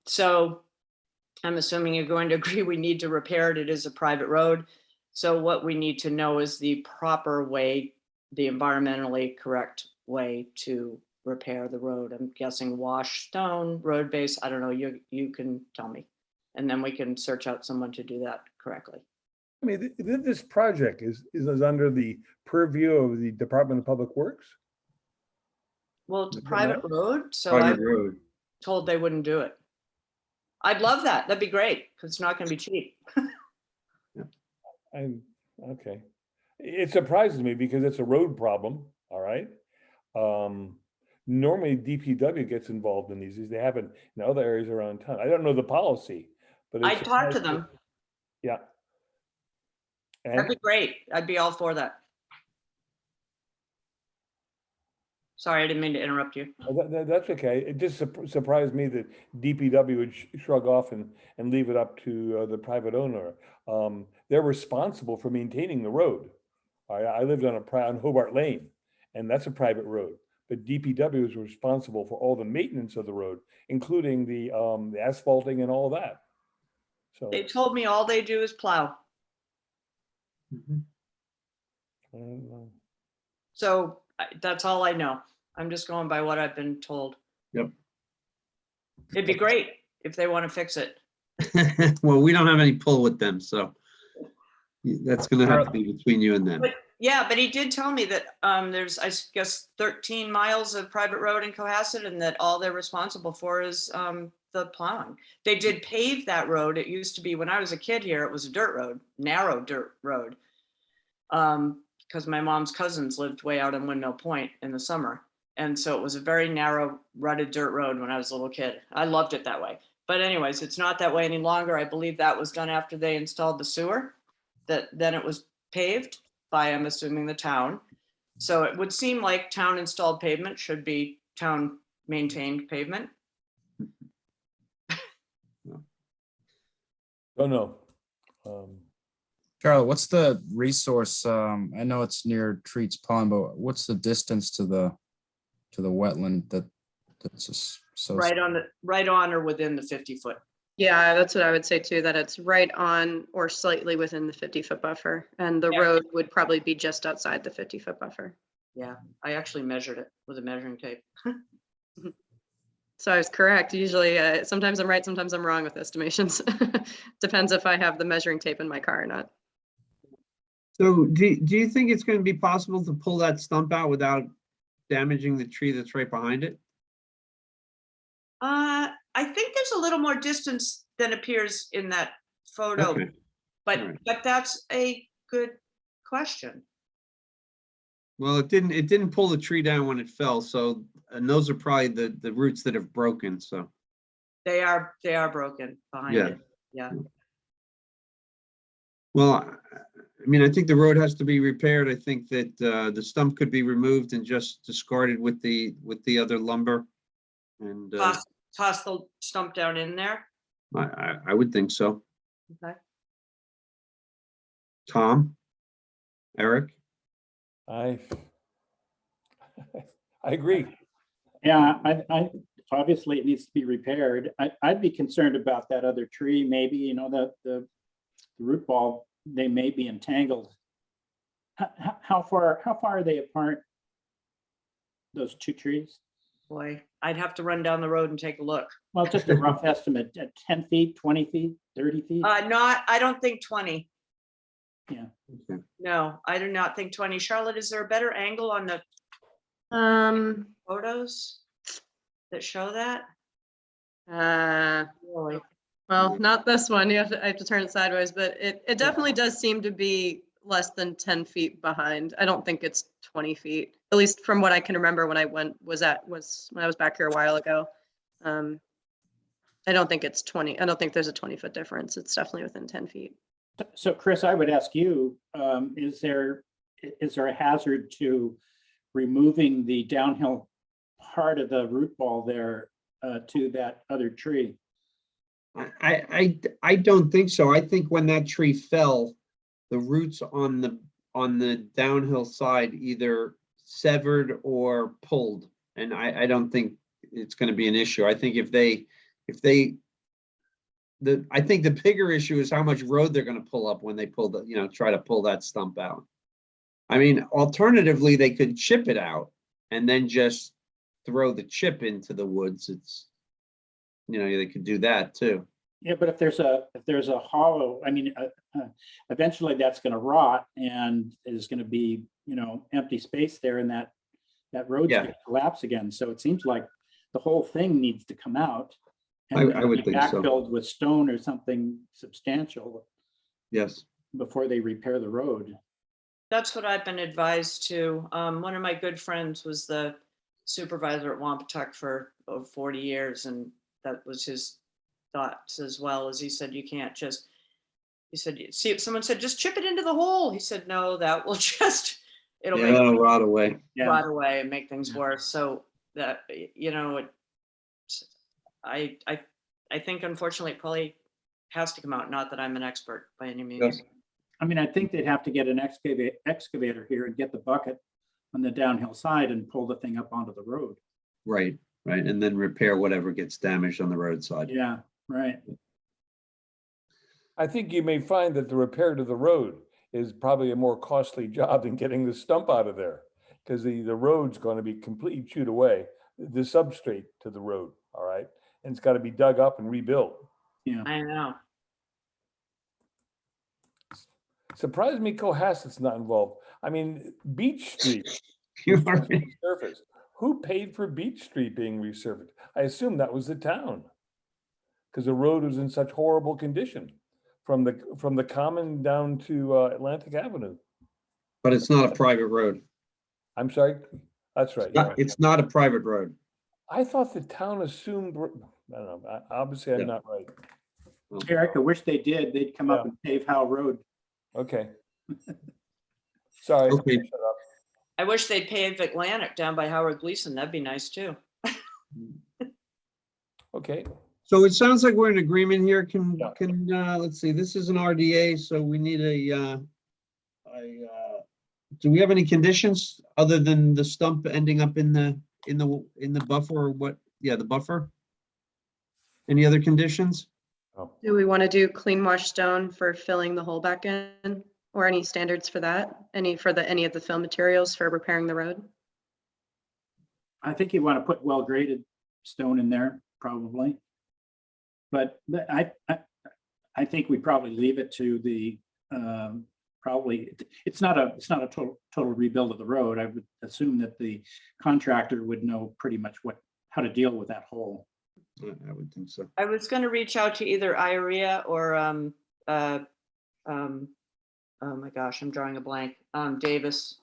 So I'm assuming you're going to agree we need to repair it. It is a private road. So what we need to know is the proper way, the environmentally correct way to repair the road. I'm guessing wash stone, road base. I don't know. You can tell me. And then we can search out someone to do that correctly. I mean, this project is under the purview of the Department of Public Works. Well, it's a Is that private right? road, so I Private was road. told they wouldn't do it. I'd love that. That'd be great, because it's not going to be cheap. Okay. It surprises me because it's a road problem, all right? Normally DPW gets involved in these. They haven't in other areas around town. I don't know the policy, but I it's talked to them. Yeah. That'd And be great. I'd be all for that. Sorry, I didn't mean to interrupt you. that's okay. It just surprised me that DPW would shrug off and leave it up to the private owner. They're responsible for maintaining the road. I lived on Hobart Lane, and that's a private road. But DPW is responsible for all the maintenance of the road, including the asphalting and all that. So They told me all they do is plow. Mhm. I don't know. So that's all I know. I'm just going by what I've been told. Yep. It'd be great if they want to fix it. Well, we don't have any pull with them, so that's gonna have to be between you and them. But yeah, but he did tell me that there's, I guess, 13 miles of private road in Cohasset, and that all they're responsible for is the plowing. They did pave that road. It used to be, when I was a kid here, it was a dirt road, narrow dirt road. Because my mom's cousins lived way out in Windmill Point in the summer. And so it was a very narrow, rutted dirt road when I was a little kid. I loved it that way. But anyways, it's not that way any longer. I believe that was done after they installed the sewer, that then it was paved by, I'm assuming, the town. So it would seem like town installed pavement should be town maintained pavement. Don't know. Charlotte, what's the resource? I know it's near Treats Pond, but what's the distance to the wetland that's just so Right on or within the 50-foot. Yeah, that's what I would say too, that it's right on or slightly within the 50-foot buffer. And the Yeah. road would probably be just outside the 50-foot buffer. Yeah, I actually measured it with a measuring tape. So I was correct. Usually, sometimes I'm right, sometimes I'm wrong with estimations. Depends if I have the measuring tape in my car or not. So do you think it's going to be possible to pull that stump out without damaging the tree that's right behind it? I think there's a little more distance than appears in that photo, Okay. but All right. that's a good question. Well, it didn't pull the tree down when it fell, so, and those are probably the roots that have broken, so, They are broken behind yeah. it. Yeah. Well, I mean, I think the road has to be repaired. I think that the stump could be removed and just discarded with the other lumber. And Toss the stump down in there. I would think so. Okay. Tom? Eric? I agree. Yeah, I obviously it needs to be repaired. I'd be concerned about that other tree, maybe, you know, the root ball, they may be entangled. How far are they apart? Those two trees? Boy, I'd have to run down the road and take a look. Well, just a rough estimate, 10 feet, 20 feet, 30 feet? I don't think 20. Yeah. Okay. No, I do not think 20. Charlotte, is there a better angle on the photos that show that? Really? Well, not this one. I have to turn it sideways, but it definitely does seem to be less than 10 feet behind. I don't think it's 20 feet, at least from what I can remember when I was when I was back here a while ago. I don't think it's 20. I don't think there's a 20-foot difference. It's definitely within 10 feet. So Chris, I would ask you, is there a hazard to removing the downhill part of the root ball there to that other tree? I don't think so. I think when that tree fell, the roots on the downhill side either severed or pulled. And I don't think it's going to be an issue. I think I think the bigger issue is how much road they're going to pull up when they try to pull that stump out. I mean, alternatively, they could chip it out and then just throw the chip into the woods. They could do that too. Yeah, but if there's a hollow, I mean, eventually that's going to rot and there's going to be, empty space there, and that road's Yeah. going to collapse again. So it seems like the whole thing needs to come out. I would think so. Backfilled with stone or something substantial Yes. before they repair the road. That's what I've been advised to. One of my good friends was the supervisor at Wampatuck for over 40 years, and that was his thoughts as well. As he said, you can't just, he said, see, if someone said, just chip it into the hole. He said, no, that will just, it'll make That'll rot away. Yeah. rot away and make things worse. So that, I think unfortunately it probably has to come out. Not that I'm an expert by any means. Yes. I mean, I think they'd have to get an excavator here and get the bucket on the downhill side and pull the thing up onto the road. Right. And then repair whatever gets damaged on the roadside. Yeah, right. I think you may find that the repair to the road is probably a more costly job than getting the stump out of there, because the road's going to be completely chewed away, the substrate to the road, all right? And it's got to be dug up and rebuilt. Yeah. I know. Surprised me Cohasset's not involved. I mean, Beach Street You was are just resurfaced. Who paid for Beach Street being resurfaced? I assume that was the town, because the road was in such horrible condition from the common down to Atlantic Avenue. But it's not a private road. I'm sorry. That's right. You're right. It's not a private road. I thought the town assumed. I don't know. Obviously, I'm Yeah. not right. Eric, I wish they did. They'd come up and pave Howe Road. Okay. Sorry. Okay. Shut up. I wish they'd pave Atlantic down by Howard Gleason. That'd be nice too. Okay. So it sounds like we're in agreement here. Yeah. Let's see, this is an RDA, so we need do we have any conditions other than the stump ending up in the buffer or what? Yeah, the buffer. Any other conditions? Do we want to do clean wash stone for filling the hole back in, or any standards for that? Any of the fill materials for repairing the road? I think you want to put well graded stone in there, probably. But I think we probably leave it to the, probably, it's not a total rebuild of the road. I would assume that the contractor would know pretty much how to deal with that hole. I would think so. I was going to reach out to either IREA or, oh my gosh, I'm drawing a blank, Davis.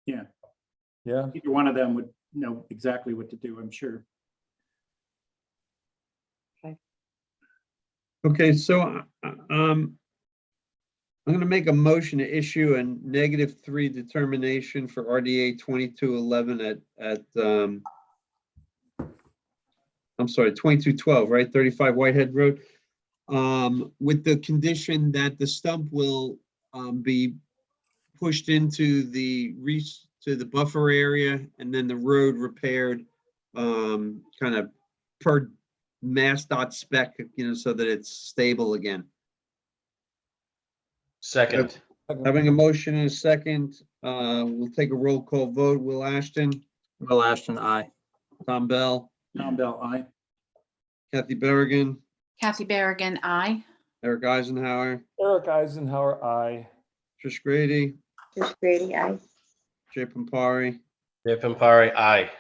Yeah, Yeah, either one of them would know exactly what to do, I'm sure. Okay, so I'm going to make a motion to issue a -3 determination for RDA 2211 at I'm sorry, 2212, right? 35 Whitehead Road. With the condition that the stump will be pushed into the buffer area and then the road repaired kind of per MassDOT spec, so that it's stable again. Second, Having a motion and a second, we'll take a roll call vote. Will Ashton, Will Ashton, aye. Tom Bell, Tom Bell, aye. Kathy Berrigan, Kathy Berrigan, aye. Eric Eisenhower, Eric Eisenhower, aye. Trish Grady, Trish Grady, aye. Jay Pampari, Jay Pampari, aye.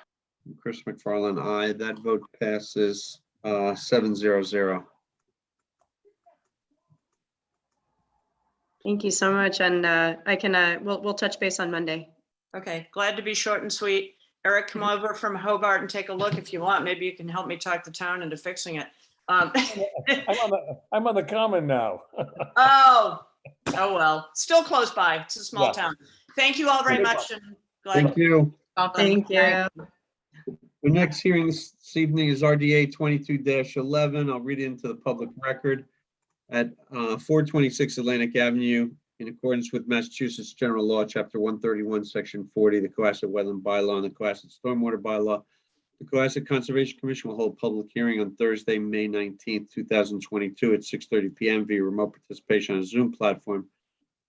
Chris McFarland, aye. That vote passes 7-0-0. Thank you so much. And I can, we'll touch base on Monday. Okay, glad to be short and sweet. Eric, come over from Hobart and take a look if you want. Maybe you can help me talk the town into fixing it. I'm on the common now. Oh well, still close by. It's a small Yeah. town. Thank you all very No much. And glad Thank you. Welcome. Thank you. The next hearing this evening is RDA 22-11. I'll read it into the public record. At 426 Atlantic Avenue, in accordance with Massachusetts General Law, Chapter 131, Section 40, the Cohasset Wetland Bylaw, and the Cohasset Stormwater Bylaw, the Cohasset Conservation Commission will hold a public hearing on Thursday, May 19th, 2022 at 6:30 p.m. via remote participation on a Zoom platform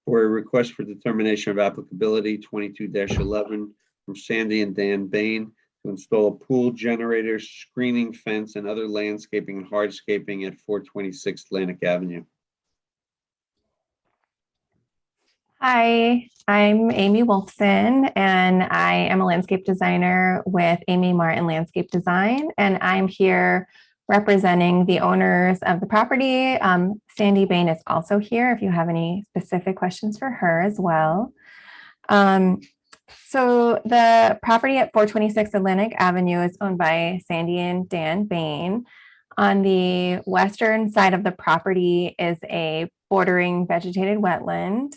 for a request for determination of applicability 22-11 from Sandy and Dan Bain to install a pool generator, screening fence, and other landscaping and hardscaping at 426 Atlantic Avenue. Hi, I'm Amy Wolfson, and I am a landscape designer with Amy Martin Landscape Design, and I'm here representing the owners of the property. Sandy Bain is also here if you have any specific questions for her as well. So the property at 426 Atlantic Avenue is owned by Sandy and Dan Bain. On the western side of the property is a bordering vegetated wetland.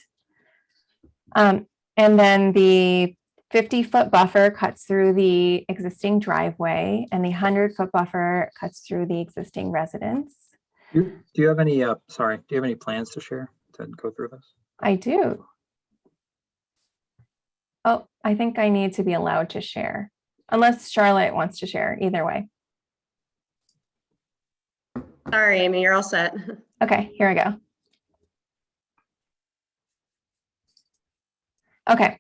And then the 50-foot buffer cuts through the existing driveway, and the 100-foot buffer cuts through the existing residence. Do you have any, do you have any plans to share to go through this? I do. Oh, I think I need to be allowed to share, unless Charlotte wants to share, either way. Sorry, Amy, you're all set. Okay, here I go. Okay.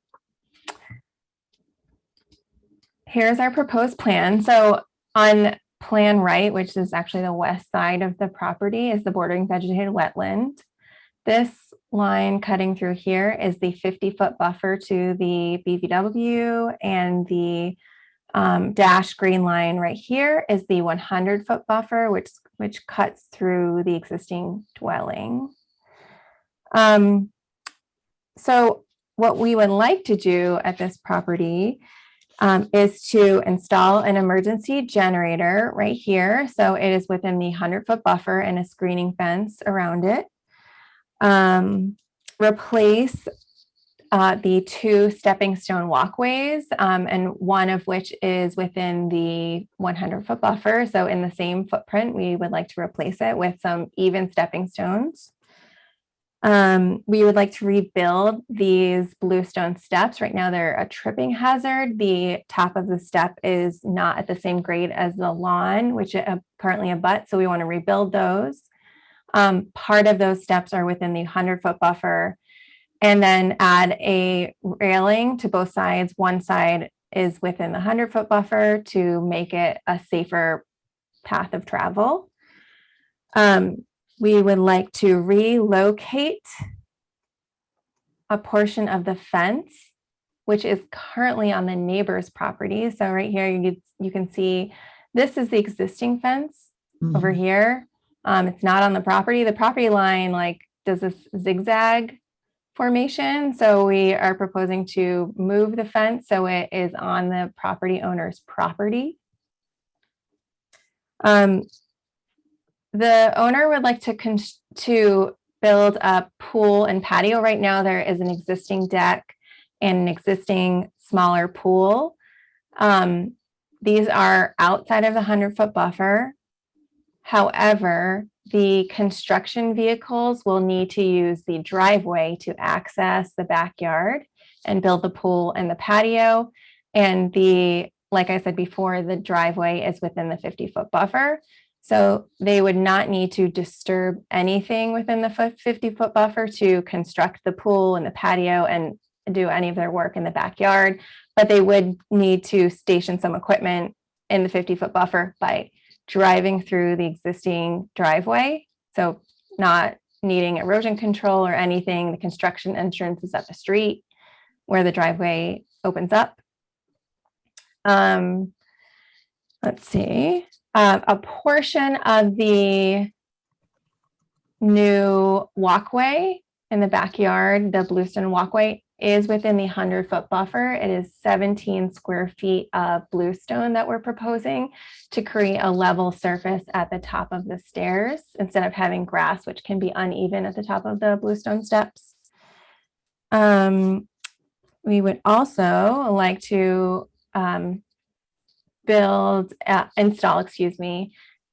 Here's our proposed plan. So on plan right, which is actually the west side of the property, is the bordering vegetated wetland. This line cutting through here is the 50-foot buffer to the BVW, and the dashed green line right here is the 100-foot buffer, which cuts through the existing dwelling. So what we would like to do at this property is to install an emergency generator right here. So it is within the 100-foot buffer and a screening fence around it. Replace the 2 stepping stone walkways, and one of which is within the 100-foot buffer. So in the same footprint, we would like to replace it with some even stepping stones. We would like to rebuild these bluestone steps. Right now, they're a tripping hazard. The top of the step is not at the same grade as the lawn, which it currently abuts. So we want to rebuild those. Part of those steps are within the 100-foot buffer, and then add a railing to both sides. One side is within the 100-foot buffer to make it a safer path of travel. We would like to relocate a portion of the fence, which is currently on the neighbor's property. So right here, you can see this is the existing fence over here. It's not on the property. The property line like does this zigzag formation. So we are proposing to move the fence so it is on the property owner's property. The owner would like to build a pool and patio. Right now, there is an existing deck and an existing smaller pool. These are outside of the 100-foot buffer. However, the construction vehicles will need to use the driveway to access the backyard and build the pool and the patio. And like I said before, the driveway is within the 50-foot buffer. So they would not need to disturb anything within the 50-foot buffer to construct the pool and the patio and do any of their work in the backyard, but they would need to station some equipment in the 50-foot buffer by driving through the existing driveway. So not needing erosion control or anything. The construction entrance is at the street where the driveway opens up. Let's see. A portion of the new walkway in the backyard, the bluestone walkway, is within the 100-foot buffer. It is 17 square feet of bluestone that we're proposing to create a level surface at the top of the stairs instead of having grass, which can be uneven at the top of the bluestone steps. We would also like to install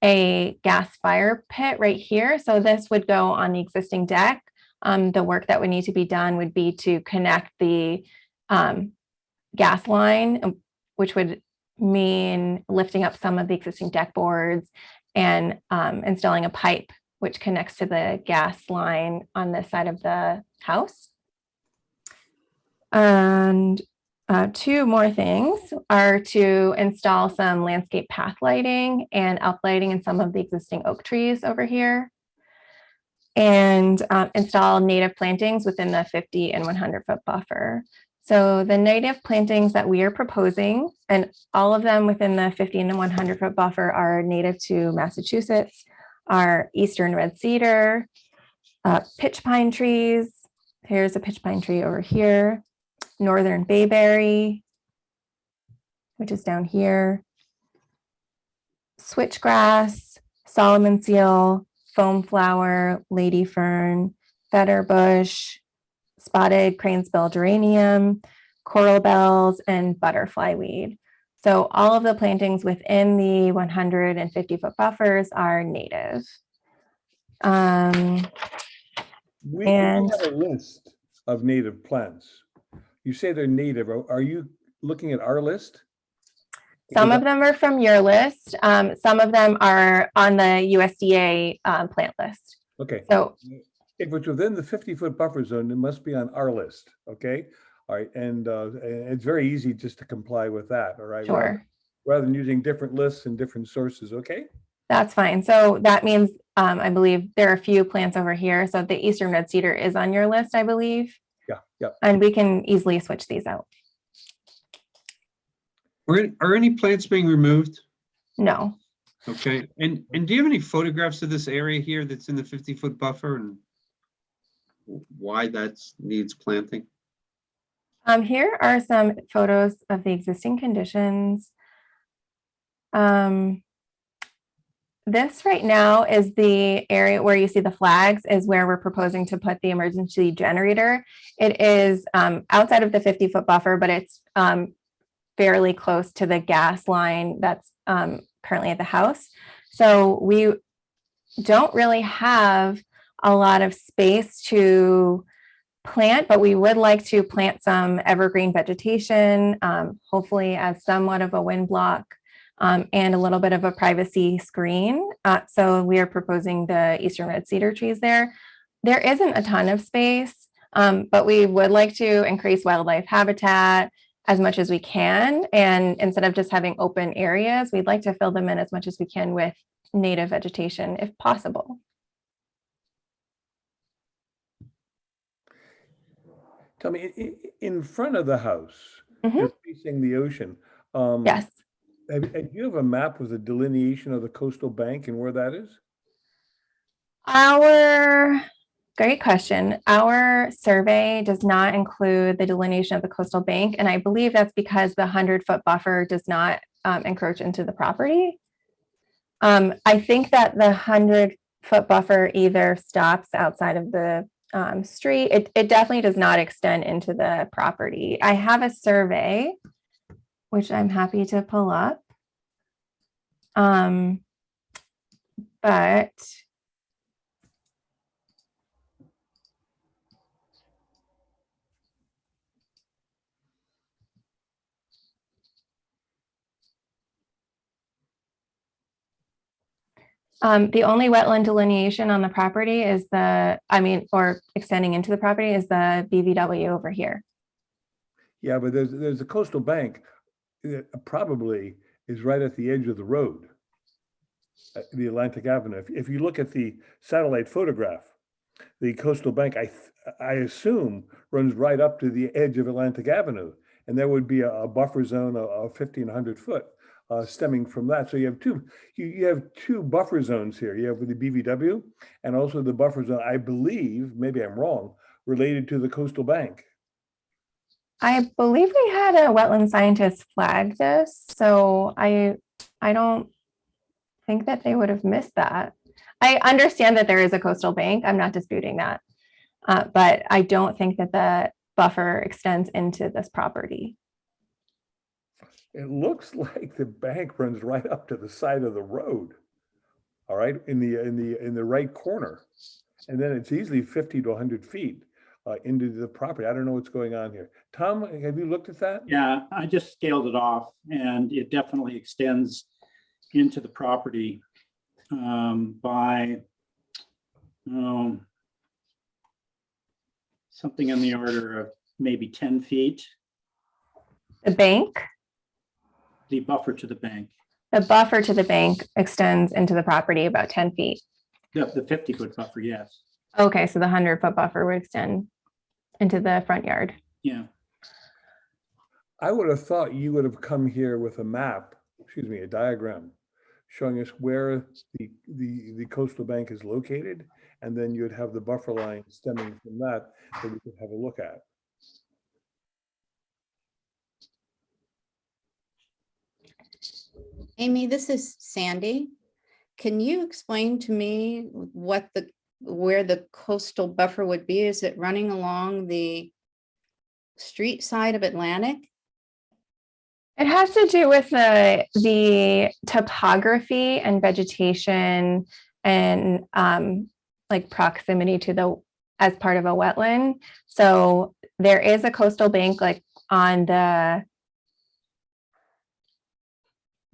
a gas fire pit right here. So this would go on the existing deck. The work that would need to be done would be to connect the gas line, which would mean lifting up some of the existing deck boards and installing a pipe which connects to the gas line on this side of the house. And two more things are to install some landscape path lighting and uplighting in some of the existing oak trees over here, and install native plantings within the 50 and 100-foot buffer. So the native plantings that we are proposing, and all of them within the 50 and 100-foot buffer, are native to Massachusetts, are eastern red cedar, pitch pine trees. Here's a pitch pine tree over here. Northern bayberry, which is down here. Switchgrass, Solomon seal, foam flower, lady fern, feather bush, spotted cranesbill geranium, coral bells, and butterfly weed. So all of the plantings within the 150-foot buffers are native. We have a list of native plants. You say they're native. Are you looking at our list? Some of them are from your list. Some of them are on the USDA plant list. Okay. So if it's within the 50-foot buffer zone, it must be on our list. Okay. All right. And it's very easy just to comply with that. All right. Sure. Rather than using different lists and different sources. Okay. That's fine. So that means I believe there are a few plants over here. So the eastern red cedar is on your list, I believe. Yeah. Yeah. And we can easily switch these out. Are any plants being removed? No. Okay. And do you have any photographs of this area here that's in the 50-foot buffer and why that needs planting? Here are some photos of the existing conditions. This right now is the area where you see the flags is where we're proposing to put the emergency generator. It is outside of the 50-foot buffer, but it's fairly close to the gas line that's currently at the house. So we don't really have a lot of space to plant, but we would like to plant some evergreen vegetation, hopefully as somewhat of a wind block. And a little bit of a privacy screen. So we are proposing the eastern red cedar trees there. There isn't a ton of space, but we would like to increase wildlife habitat as much as we can. And instead of just having open areas, we'd like to fill them in as much as we can with native vegetation if possible. Tell me, in front of the house, Mhm. you're facing the ocean. Yes. Do you have a map with a delineation of the coastal bank and where that is? Great question. Our survey does not include the delineation of the coastal bank, and I believe that's because the 100-foot buffer does not encroach into the property. I think that the 100-foot buffer either stops outside of the street. It definitely does not extend into the property. I have a survey, which I'm happy to pull up. But the only wetland delineation on the property is or extending into the property is the BVW over here. Yeah, but there's a coastal bank that probably is right at the edge of the road, the Atlantic Avenue. If you look at the satellite photograph, the coastal bank, I assume, runs right up to the edge of Atlantic Avenue, and there would be a buffer zone of 1,500 foot stemming from that. So you have two buffer zones here. You have the BVW and also the buffer zone, I believe, maybe I'm wrong, related to the coastal bank. I believe we had a wetland scientist flag this, so I don't think that they would have missed that. I understand that there is a coastal bank. I'm not disputing that. But I don't think that the buffer extends into this property. It looks like the bank runs right up to the side of the road. All right, in the right corner. And then it's easily 50 to 100 feet into the property. I don't know what's going on here. Tom, have you looked at that? Yeah, I just scaled it off and it definitely extends into the property by something in the order of maybe 10 feet, The bank, the buffer to the bank, the buffer to the bank extends into the property about 10 feet. the 50-foot buffer, yes. Okay, so the 100-foot buffer would extend into the front yard. Yeah. I would have thought you would have come here with a map, a diagram, showing us where the coastal bank is located, and then you'd have the buffer line stemming from that we could have a look at. Amy, this is Sandy. Can you explain to me where the coastal buffer would be? Is it running along the street side of Atlantic? It has to do with the topography and vegetation and like proximity to as part of a wetland. So there is a coastal bank like on the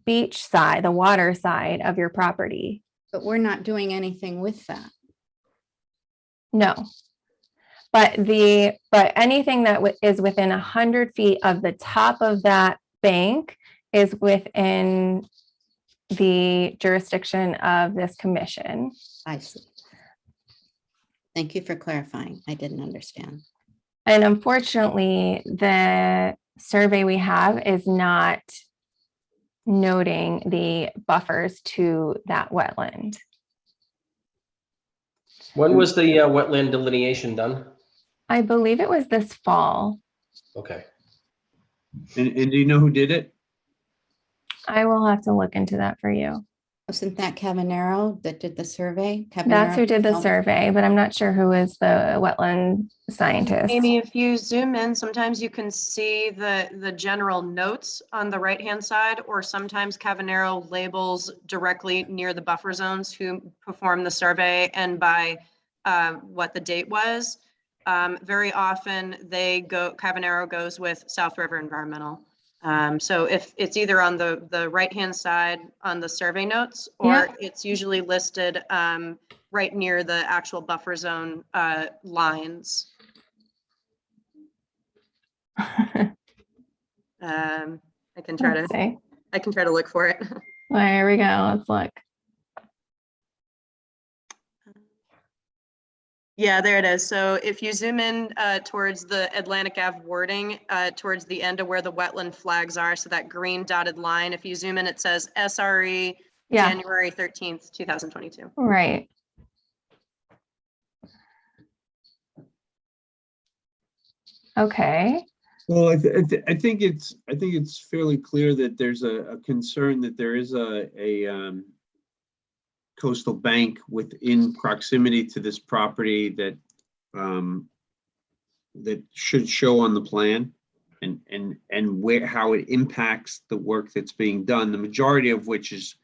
beach side, the water side of your property. But we're not doing anything with that. No. But anything that is within 100 feet of the top of that bank is within the jurisdiction of this commission. I see. Thank you for clarifying. I didn't understand. And unfortunately, the survey we have is not noting the buffers to that wetland. When was the wetland delineation done? I believe it was this fall. Okay. And do you know who did it? I will have to look into that for you. Wasn't that Cavanero that did the survey? That's who did the himself? survey, but I'm not sure who is the wetland scientist. Amy, if you zoom in, sometimes you can see the general notes on the right-hand side, or sometimes Cavanero labels directly near the buffer zones who performed the survey and by what the date was. Very often Cavanero goes with South River Environmental. So if it's either on the right-hand side on the survey notes, or it's usually listed right near the actual buffer zone lines. I can try Let's to, see. I can try to look for it. There we go. Let's look. Yeah, there it is. So if you zoom in towards the Atlantic Ave wording, towards the end of where the wetland flags are, so that green dotted line, if you zoom in, it says SRE Yeah, January 13th, 2022. right. Okay. Well, I think it's fairly clear that there's a concern that there is a coastal bank within proximity to this property that that should show on the plan, and where, how it impacts the work that's being done. The majority of which is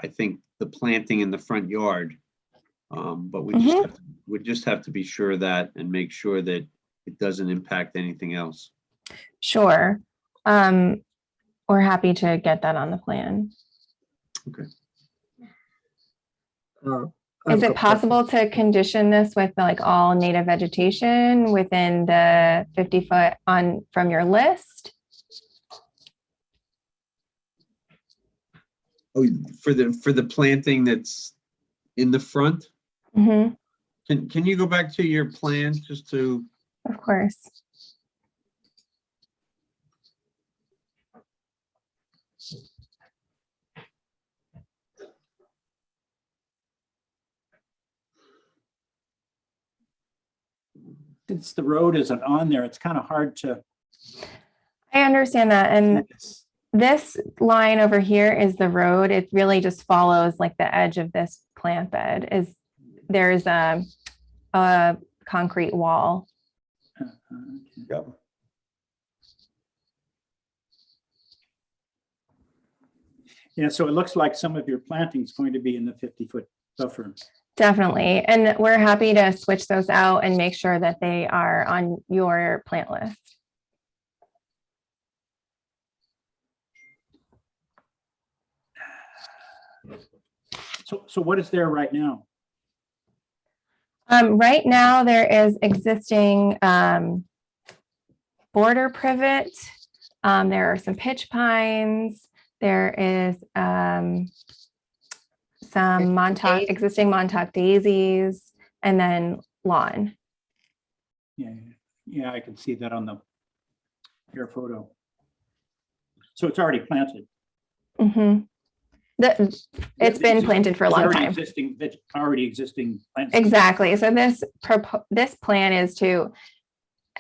I think the planting in the front yard. But we just have to be sure of that and make sure that it doesn't impact anything else. Sure. We're happy to get that on the plan. Okay. I have Is a it couple possible to condition this with like all native vegetation within the 50-foot on from your list? Oh, for the planting that's in the front? Mhm. Can you go back to your plan just to? Of course. Since the road isn't on there, it's kind of hard to. I understand that. And see this. this line over here is the road. It really just follows like the edge of this plant bed. There's a concrete wall. Okay. Yep. Yeah, so it looks like some of your planting is going to be in the 50-foot buffer. Definitely. And we're happy to switch those out and make sure that they are on your plant list. So what is there right now? Right now, there is existing border privet. There are some pitch pines. There is some Montauk, existing Montauk daisies, and then lawn. Yeah, I can see that on your photo. So it's already planted. Mm-hmm. It's been planted for a long time. Already existing plants. Exactly. So this plan is to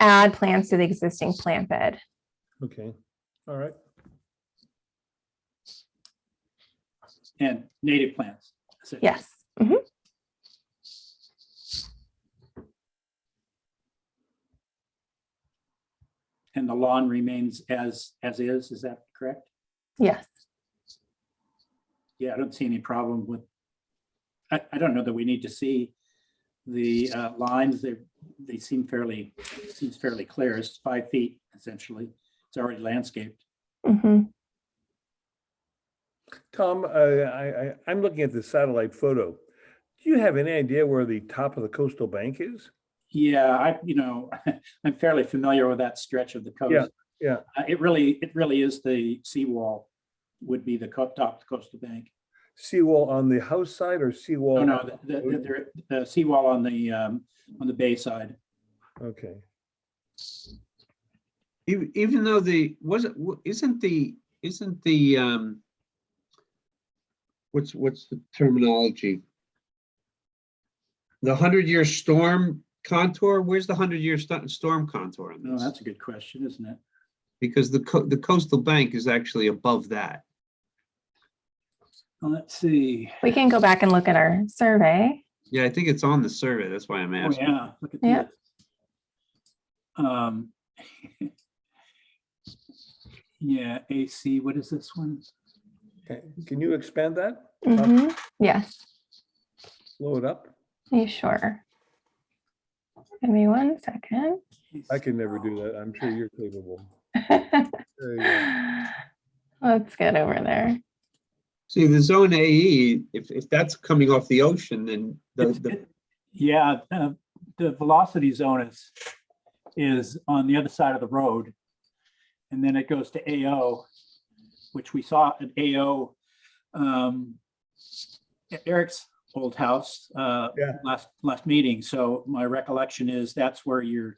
add plants to the existing plant bed. Okay, all right. And native plants. Yes. Mm-hmm. And the lawn remains as is that correct? Yes. Yeah, I don't see any problem with, I don't know that we need to see the lines. They seems fairly clear. It's 5 feet essentially. It's already landscaped. Mm-hmm. Tom, I'm looking at the satellite photo. Do you have any idea where the top of the coastal bank is? Yeah, I'm fairly familiar with that stretch of the coast. Yeah. It really is the seawall would be the top of the coastal bank. Seawall on the house side or seawall? No, the seawall on the bay side. Okay. Even though isn't the what's the terminology? The 100-year storm contour, where's the 100-year storm contour on No, this? that's a good question, isn't it? Because the coastal bank is actually above that. Well, let's see. We can go back and look at our survey. Yeah, I think it's on the survey. That's why I'm Oh asking. yeah, look at Yeah. this. Yeah, AC, what is this one? Okay. Can you expand that? Mm-hmm. Yes. Blow it up? You sure? Give me 1 second. I can never do that. I'm sure you're capable. There you go. Let's get over there. See, the zone AE, if that's coming off the ocean, then Yeah, the velocity zone is on the other side of the road. and then it goes to AO, which we saw at AO, at Eric's old house, last meeting. So my recollection is that's where your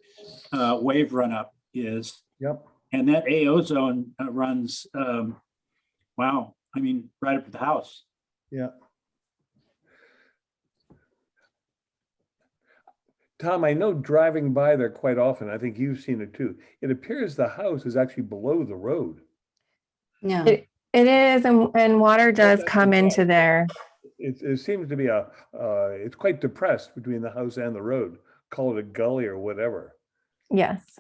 wave run up is. Yep. And that AO zone runs, wow, I mean, right up to the house. Yeah. Tom, I know driving by there quite often, I think you've seen it too. It appears the house is actually below the road. No, It is, and water does that's come the into problem. there. It seems to be it's quite depressed between the house and the road. Call it a gully or whatever. Yes.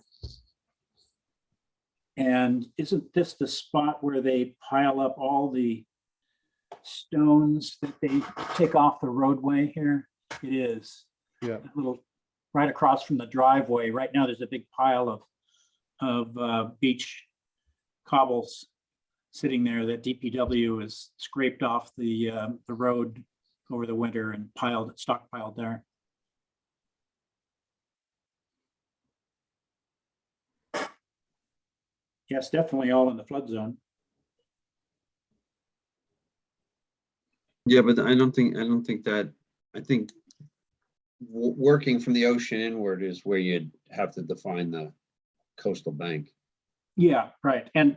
And isn't this the spot where they pile up all the stones that they take off the roadway here? It is. Yeah. That little, right across from the driveway. Right now, there's a big pile of beach cobbles sitting there that DPW has scraped off the road over the winter and stockpiled there. Yes, definitely all in the flood zone. Yeah, but I don't think that, I think working from the ocean inward is where you'd have to define the coastal bank. Yeah, right. And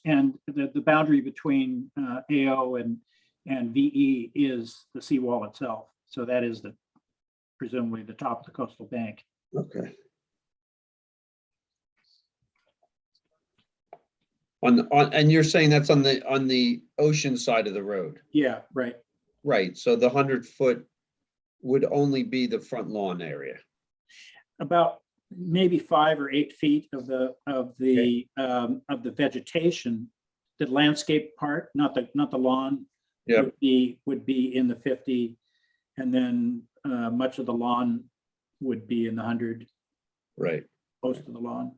the boundary between AO and VE is the seawall itself. So that is presumably the top of the coastal bank. Okay. And you're saying that's on the ocean side of the road? Yeah, right. Right, so the 100-foot would only be the front lawn area. About maybe 5 or 8 feet of the vegetation, the landscape part, not the lawn. Yeah. would be in the 50, and then much of the lawn would be in the 100. Right. Most of the lawn.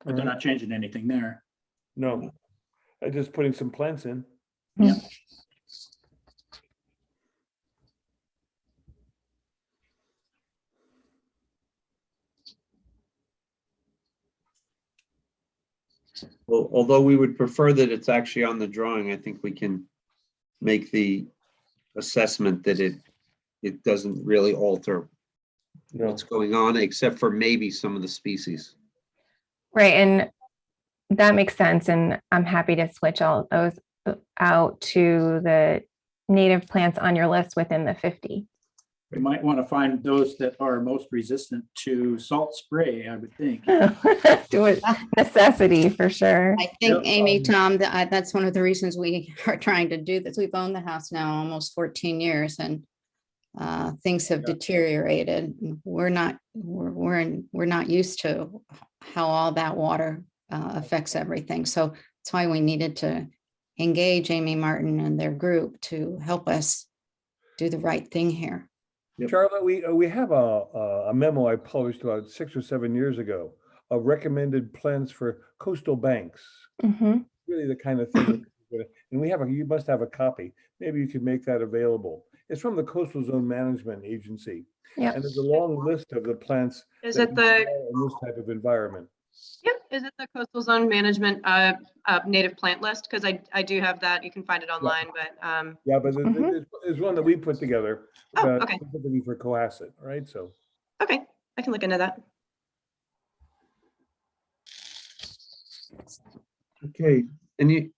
But they're not changing anything there. No, I'm just putting some plants in. Yeah. Well, although we would prefer that it's actually on the drawing, I think we can make the assessment that it doesn't really alter No. what's going on, except for maybe some of the species. Right, and that makes sense, and I'm happy to switch all those out to the native plants on your list within the 50. You might want to find those that are most resistant to salt spray, I would think. Do it, necessity for sure. I think, Amy, Tom, that's one of the reasons we are trying to do this. We've owned the house now almost 14 years, and things have deteriorated. We're not used to how all that water affects everything. So that's why we needed to engage Amy Martin and their group to help us do the right thing here. Yep. Charlotte, we have a memo I published about 6 or 7 years ago of recommended plans for coastal banks. Mhm. Really the kind of thing. And you must have a copy. Maybe you could make that available. It's from the Coastal Zone Management Agency. Yep. And there's a long list of the plants. Is that it the, in this type of environment. yep, is it the Coastal Zone Management native plant list? Because I do have that. You can find it online, but Yeah, but there's one that we put together. Oh, okay. Specifically for Cohasset, right? So. okay, I can look into that. Okay, any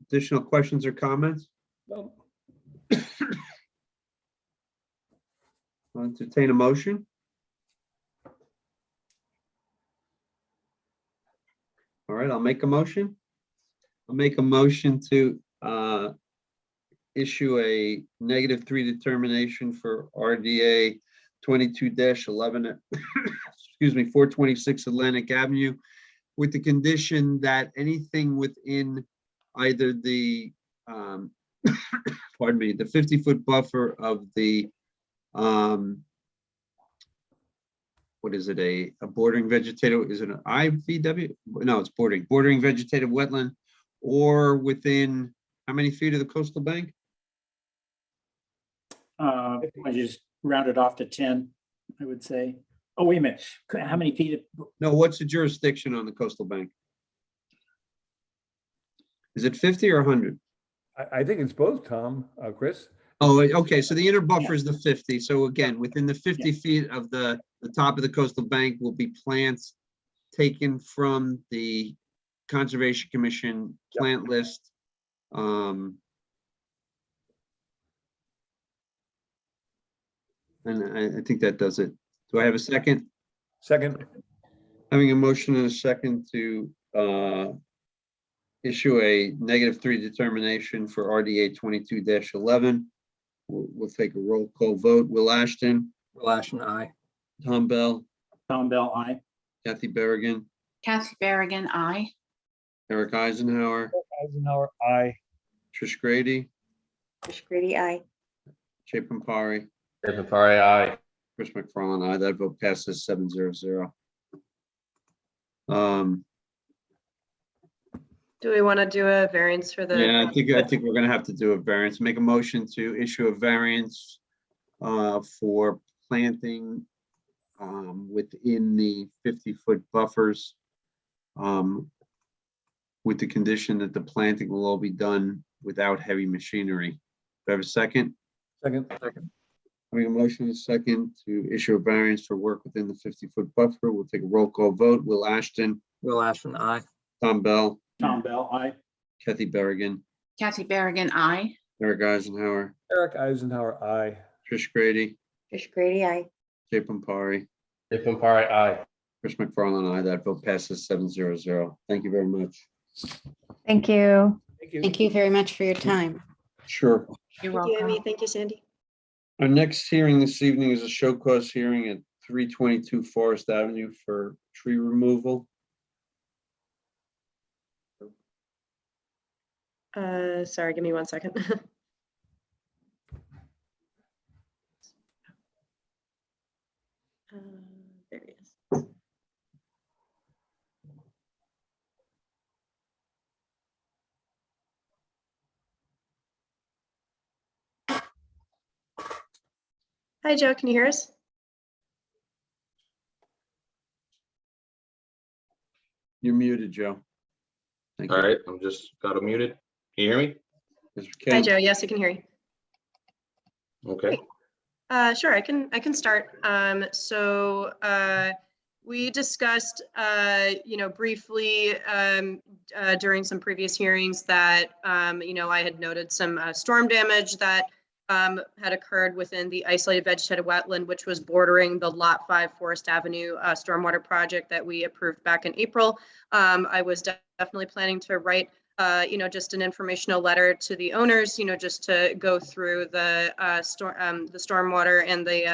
additional questions or comments? No. I'll entertain a motion. All right, I'll make a motion. I'll make a motion to issue a -3 determination for RDA 22-11, excuse me, 426 Atlantic Avenue, with the condition that anything within either the, pardon me, the 50-foot buffer of the, what is it, a bordering vegetative, is it an IVW? No, it's bordering vegetative wetland, or within, how many feet of the coastal bank? I just rounded off to 10, I would say. Oh, wait a minute. How many feet? No, what's the jurisdiction on the coastal bank? Is it 50 or 100? I think it's both, Tom, Chris. Oh, okay, so the inner buffer is the 50. So again, within the 50 feet of the top of the coastal bank will be plants taken from the Conservation Commission plant list. And I think that does it. Do I have a second? Second, Having a motion and a second to issue a -3 determination for RDA 22-11. We'll take a roll call vote. Will Ashton, Will Ashton, aye. Tom Bell, Tom Bell, aye. Kathy Berrigan, Kathy Berrigan, aye. Eric Eisenhower, Eisenhower, aye. Trish Grady, Trish Grady, aye. Jay Pampari, Jay Pampari, aye. Chris McFarland, aye. That vote passes 7-0. Do we want to do a variance for the? Yeah, I think we're gonna have to do a variance. Make a motion to issue a variance for planting within the 50-foot buffers with the condition that the planting will all be done without heavy machinery. Do I have a second? Second, Having a motion and a second to issue a variance for work within the 50-foot buffer. We'll take a roll call vote. Will Ashton, Will Ashton, aye. Tom Bell, Tom Bell, aye. Kathy Berrigan, Kathy Berrigan, aye. Eric Eisenhower, Eric Eisenhower, aye. Trish Grady, Trish Grady, aye. Jay Pampari, Jay Pampari, aye. Chris McFarland, aye. That vote passes 7-0. Thank you very much. Thank you. Thank you. Thank you very much for your time. Sure. You're Thank you, welcome. Amy. Thank you, Sandy. Our next hearing this evening is a show cause hearing at 322 Forest Avenue for tree removal. Sorry, give me 1 second. There he is. Hi, Joe. Can you hear us? You're muted, Joe. Thank you. All right, I'm just got it muted. Can you hear me? Yes, we Hi, can. Joe. Yes, I can hear you. Okay. Sure, I can start. We discussed, briefly during some previous hearings that, I had noted some storm damage that had occurred within the isolated vegetated wetland, which was bordering the Lot 5 Forest Avenue stormwater project that we approved back in April. I was definitely planning to write just an informational letter to the owners, just to go through the stormwater and the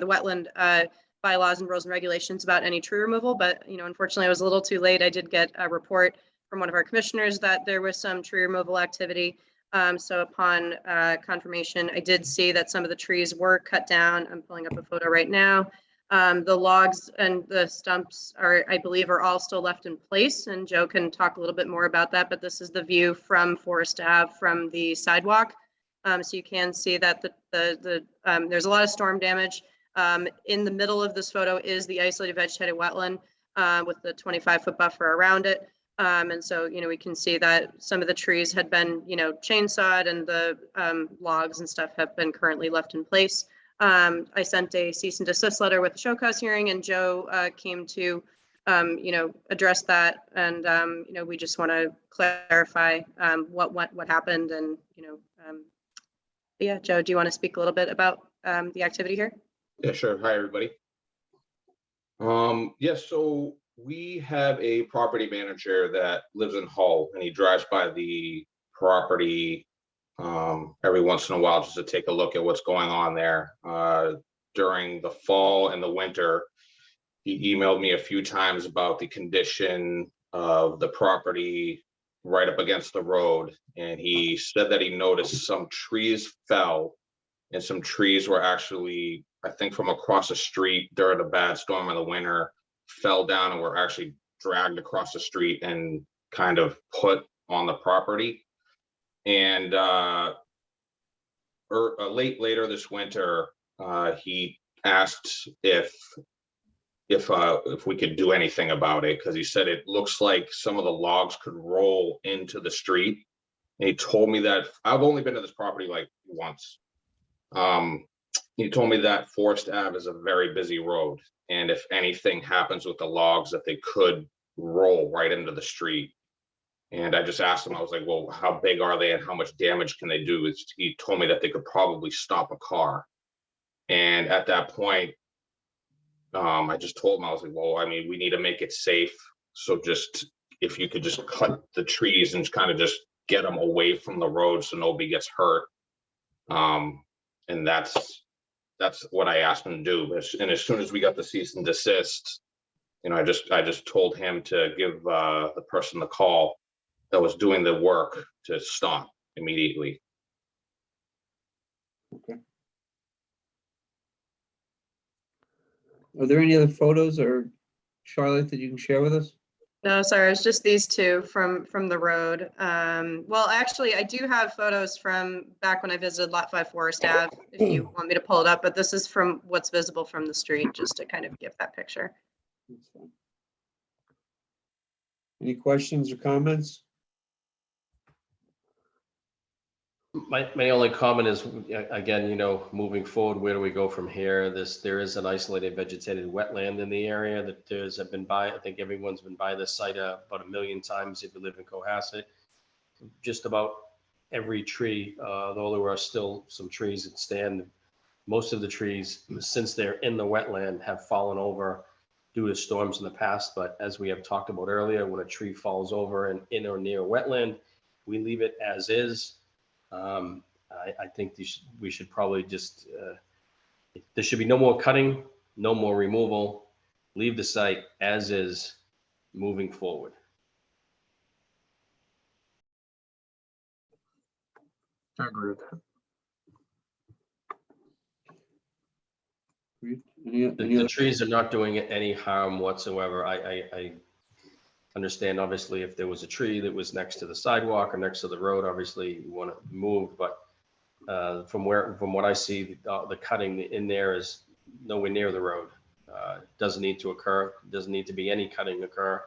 wetland bylaws and rules and regulations about any tree removal. But, unfortunately, I was a little too late. I did get a report from one of our commissioners that there was some tree removal activity. So upon confirmation, I did see that some of the trees were cut down. I'm pulling up a photo right now. The logs and the stumps I believe, are all still left in place, and Joe can talk a little bit more about that, but this is the view from Forest Ave from the sidewalk. So you can see that there's a lot of storm damage. In the middle of this photo is the isolated vegetated wetland with the 25-foot buffer around it. And so, we can see that some of the trees had been, chainsawed, and the logs and stuff have been currently left in place. I sent a cease and desist letter with the show cause hearing, and Joe came to, address that. And, we just want to clarify what happened. And, yeah, Joe, do you want to speak a little bit about the activity here? Yeah, sure. Hi, everybody. Yes, so we have a property manager that lives in Hull, and he drives by the property every once in a while just to take a look at what's going on there. During the fall and the winter, he emailed me a few times about the condition of the property right up against the road. And he said that he noticed some trees fell, and some trees were actually, I think, from across the street during a bad storm in the winter, fell down and were actually dragged across the street and kind of put on the property. And later this winter, he asked if if we could do anything about it, because he said it looks like some of the logs could roll into the street. And he told me that I've only been to this property like once. He told me that Forest Ave is a very busy road, and if anything happens with the logs, that they could roll right into the street. And I just asked him, I was like, well, how big are they and how much damage can they do? He told me that they could probably stop a car. And at that point, I just told him, I was like, well, I mean, we need to make it safe. So just, if you could just cut the trees and kind of just get them away from the road so nobody gets hurt. And that's what I asked him to do. And as soon as we got the cease and desist, you know, I just told him to give the person the call that was doing the work to stop immediately. Okay. Are there any other photos or Charlotte that you can share with us? No, sorry, it's just these two from the road. Well, actually, I do have photos from back when I visited Lot 5 Forest Ave, if you want me to pull it up, but this is from what's visible from the street, just to kind of give that picture. That's fine. Any questions or comments? My only comment is, again, you know, moving forward, where do we go from here? There is an isolated vegetated wetland in the area that have been by. I think everyone's been by this site about 1 million times if you live in Cohasset. Just about every tree, though there are still some trees that stand, most of the trees, since they're in the wetland, have fallen over due to storms in the past. But as we have talked about earlier, when a tree falls over and in or near wetland, we leave it as is. I think we should probably just, there should be no more cutting, no more removal, leave the site as is moving forward. I agree with that. The trees are not doing it any harm whatsoever. I understand, obviously, if there was a tree that was next to the sidewalk or next to the road, obviously you want it moved, but from what I see, the cutting in there is nowhere near the road. Doesn't need to occur, doesn't need to be any cutting occur,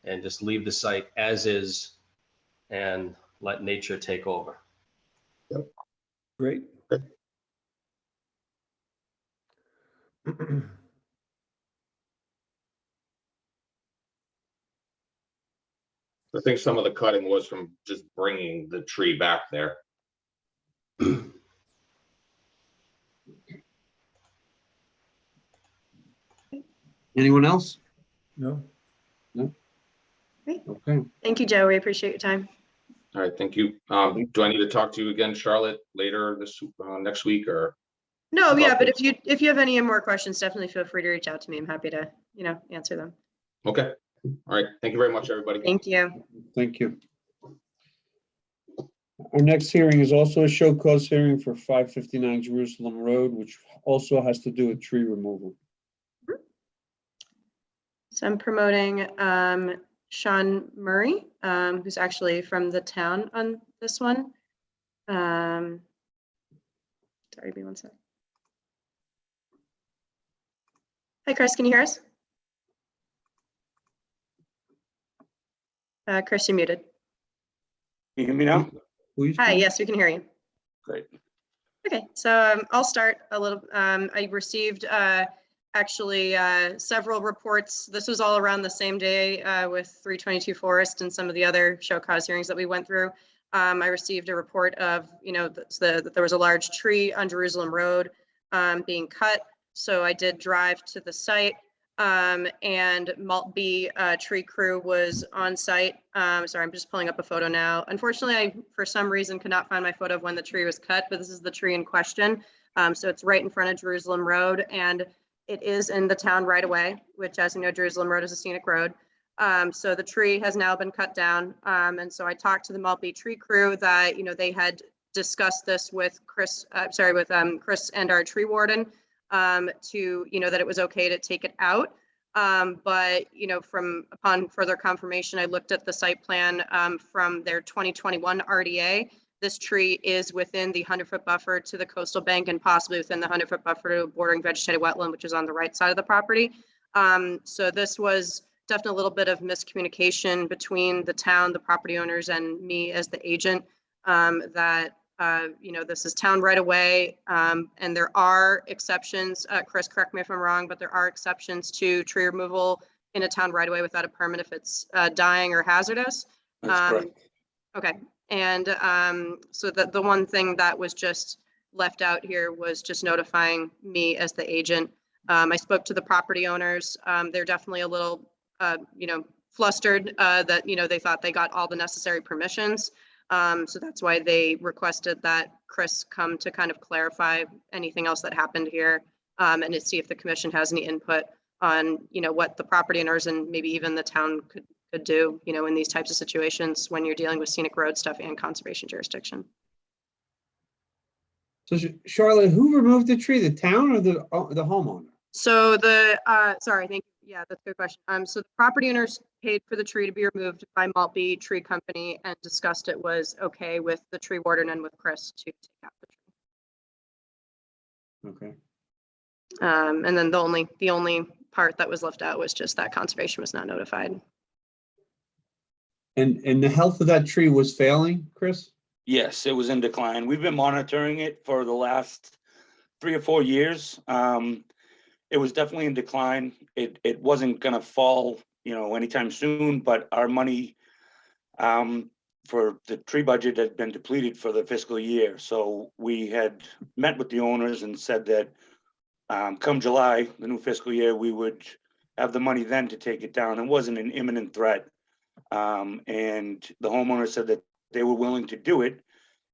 and just leave the site as is and let nature take over. Yep. Great. I think some of the cutting was from just bringing the tree back there. Anyone else? No. No? Great. Okay. Thank you, Joe. We appreciate your time. All right, thank you. Do I need to talk to you again, Charlotte, later this next week, or? No, yeah, but if you have any more questions, definitely feel free to reach out to me. I'm happy to, answer them. Okay. All right. Thank you very much, everybody. Thank you. Thank you. Our next hearing is also a show cause hearing for 559 Jerusalem Road, which also has to do with tree removal. So I'm promoting Sean Murray, who's actually from the town on this one. Sorry, give me one sec. Hi, Chris, can you hear us? Chris, you're muted. Can you hear me now? Hi, yes, we can hear you. Great. Okay, so I'll start a little. I received actually several reports. This was all around the same day with 322 Forest and some of the other show cause hearings that we went through. I received a report of, that there was a large tree on Jerusalem Road being cut. So I did drive to the site and Malt B tree crew was on site. Sorry, I'm just pulling up a photo now. Unfortunately, I, for some reason, could not find my photo of when the tree was cut, but this is the tree in question. So it's right in front of Jerusalem Road, and it is in the town right away, which, as you know, Jerusalem Road is a scenic road. So the tree has now been cut down. And so I talked to the Malt B tree crew that, they had discussed this with Chris, Chris and our tree warden to, that it was okay to take it out. But, upon further confirmation, I looked at the site plan from their 2021 RDA. This tree is within the 100-foot buffer to the coastal bank and possibly within the 100-foot buffer to a bordering vegetated wetland, which is on the right side of the property. So this was definitely a little bit of miscommunication between the town, the property owners, and me as the agent. That this is town right away, and there are exceptions. Chris, correct me if I'm wrong, but there are exceptions to tree removal in a town right away without a permit if it's dying or hazardous. That's correct. Okay, and so the one thing that was just left out here was just notifying me as the agent. I spoke to the property owners. They're definitely a little, flustered that, they thought they got all the necessary permissions. So that's why they requested that Chris come to kind of clarify anything else that happened here, and to see if the commission has any input on, what the property owners and maybe even the town could do, in these types of situations when you're dealing with scenic road stuff and conservation jurisdiction. So Charlotte, who removed the tree, the town or the homeowner? So sorry, thank you. Yeah, that's a good question. So the property owners paid for the tree to be removed by Maltby Tree Company and discussed it was okay with the tree warden and with Chris to take out the tree. Okay. And then the only part that was left out was just that conservation was not notified. And the health of that tree was failing, Chris? Yes, it was in decline. We've been monitoring it for the last 3 or 4 years. It was definitely in decline. It wasn't gonna fall, anytime soon, but our money for the tree budget had been depleted for the fiscal year. So we had met with the owners and said that come July, the new fiscal year, we would have the money then to take it down. It wasn't an imminent threat. And the homeowner said that they were willing to do it,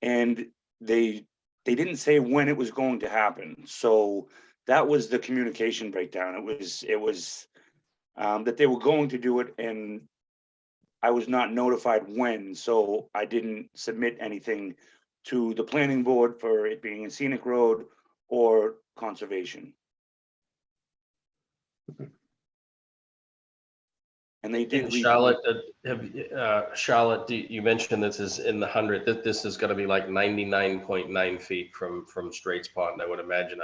and they didn't say when it was going to happen. So that was the communication breakdown. It was that they were going to do it, and I was not notified when, so I didn't submit anything to the planning board for it being a scenic road or conservation. And they did. Charlotte, Charlotte, you mentioned this is in the 100. This is going to be like 99.9 feet from Straits Pond. I would imagine.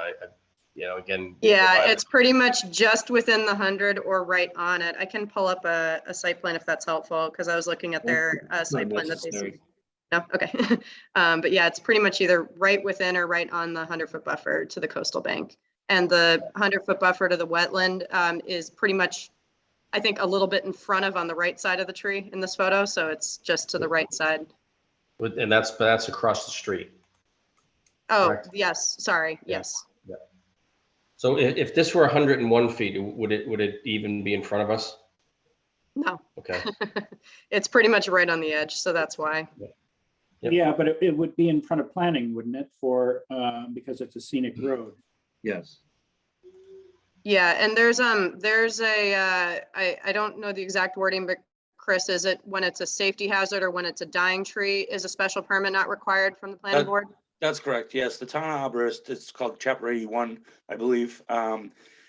Again. Yeah, it's pretty much just within the 100 or right on it. I can pull up a site plan if that's helpful, because I was looking at their site plan that they sent. No, okay. But yeah, it's pretty much either right within or right on the 100-foot buffer to the coastal bank. And the 100-foot buffer to the wetland is pretty much, I think, a little bit in front of on the right side of the tree in this photo. So it's just to the right side. And that's across the street. Oh, correct? yes. Sorry. Yeah. Yes. Yeah. So if this were 101 feet, would it even be in front of us? No. Okay. It's pretty much right on the edge. So that's why. Yep. Yeah, but it would be in front of planning, wouldn't it, because it's a scenic road? Yes. Yeah, and there's a I don't know the exact wording, but Chris, is it when it's a safety hazard or when it's a dying tree, is a special permit not required from the planning board? That's correct. Yes, the town arborist, it's called Chapter 81, I believe.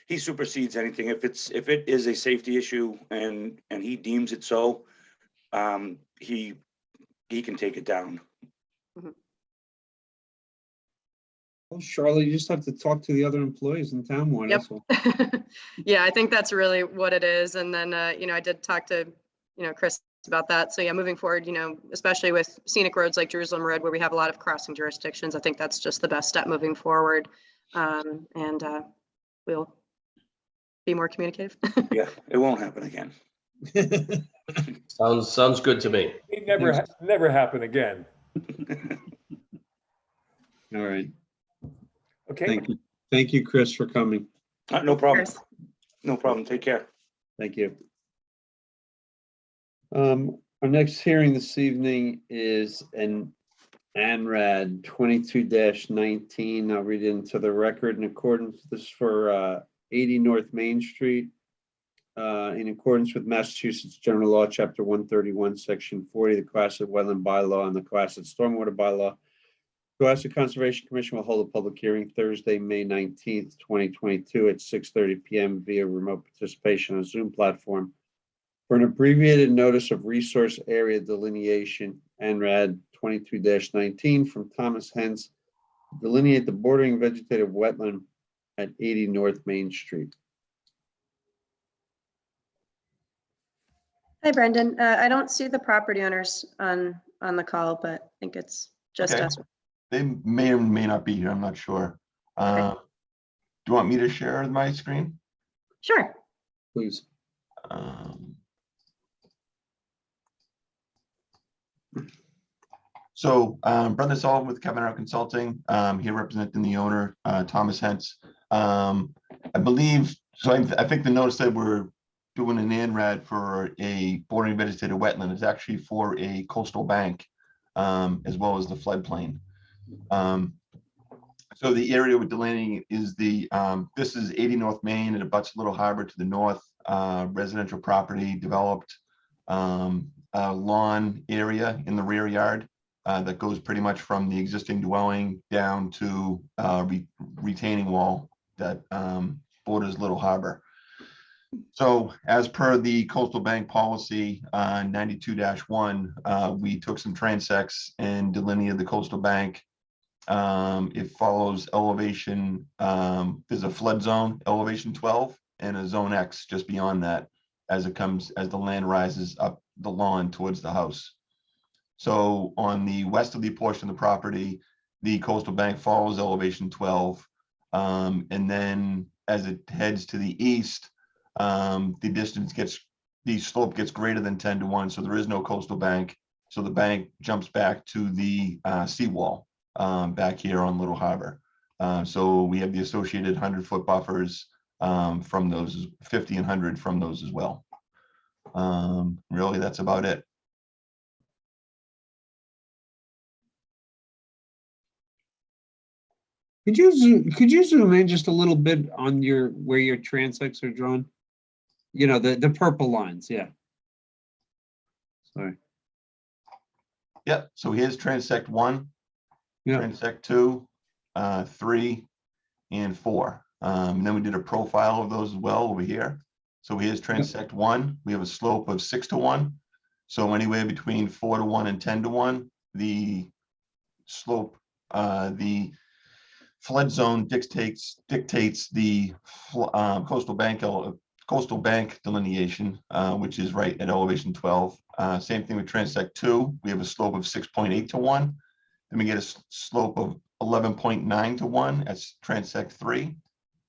He supersedes anything. If it is a safety issue and he deems it so, he can take it down. Well, Charlotte, you just have to talk to the other employees in town more. Yep. That's all. Yeah, I think that's really what it is. And then, I did talk to, Chris about that. So yeah, moving forward, especially with scenic roads like Jerusalem Road, where we have a lot of crossing jurisdictions, I think that's just the best step moving forward. And we'll be more communicative. Yeah, it won't happen again. Sounds good to me. It never happen again. All right. Okay. Thank you. Thank you, Chris, for coming. No problem. No problem. Take care. Thank you. Our next hearing this evening is an ANRAD 22-19. I'll read it into the record in accordance. This is for 80 North Main Street. In accordance with Massachusetts General Law, Chapter 131, Section 40, the Cohasset Wetland Bylaw and the Cohasset Stormwater Bylaw, Cohasset Conservation Commission will hold a public hearing Thursday, May 19th, 2022 at 6:30 p.m. via remote participation on Zoom platform for an abbreviated notice of resource area delineation, ANRAD 22-19, from Thomas Hens, to delineate the bordering vegetative wetland at 80 North Main Street. Hi, Brendan. I don't see the property owners on the call, but I think it's just Okay. us. They may or may not be here, I'm not sure. Do you want me to share my screen? Sure. Please. So Brendan Sullivan with Kevin Arrow Consulting, here representing the owner, Thomas Hentz. I believe, so I think the notice that we're doing an ANRAD for a bordering vegetated wetland is actually for a coastal bank, as well as the floodplain. So the area with delineating is this is 80 North Main. It abuts Little Harbor to the north, residential property developed, a lawn area in the rear yard that goes pretty much from the existing dwelling down to retaining wall that borders Little Harbor. So as per the coastal bank policy 92-1, we took some transects and delineated the coastal bank. It follows elevation. There's a flood zone, elevation 12, and a zone X just beyond that as the land rises up the lawn towards the house. So on the westerly portion of the property, the coastal bank follows elevation 12. And then as it heads to the east, the slope gets greater than 10-1. So there is no coastal bank. So the bank jumps back to the seawall back here on Little Harbor. So we have the associated 100-foot buffers from those, 50 and 100 from those as well. Really, that's about it. Could you zoom in just a little bit on where your transects are drawn? You know, the purple lines, yeah. Sorry. Yeah, so here's transect 1, Yeah. transect 2, 3, and 4. And then we did a profile of those as well over here. So here's transect 1. We have a slope of 6-1. So anywhere between 4-1 and 10-1, the slope, the flood zone dictates the coastal bank delineation, which is right at elevation 12. Same thing with transect 2. We have a slope of 6.8-1. Then we get a slope of 11.9-1 at transect 3.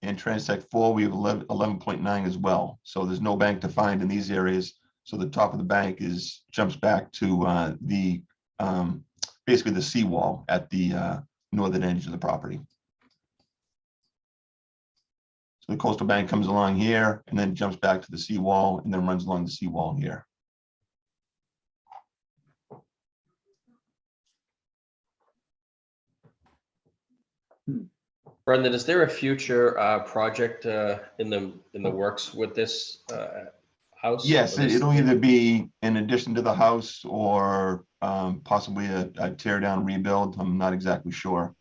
And transect 4, we have 11.9 as well. So there's no bank defined in these areas. So the top of the bank jumps back to basically the seawall at the northern edge of the property. So the coastal bank comes along here and then jumps back to the seawall and then runs along the seawall here. Brendan, is there a future project in the works with this house? Yes, or this- it'll either be in addition to the house or possibly a tear down rebuild. I'm not exactly sure.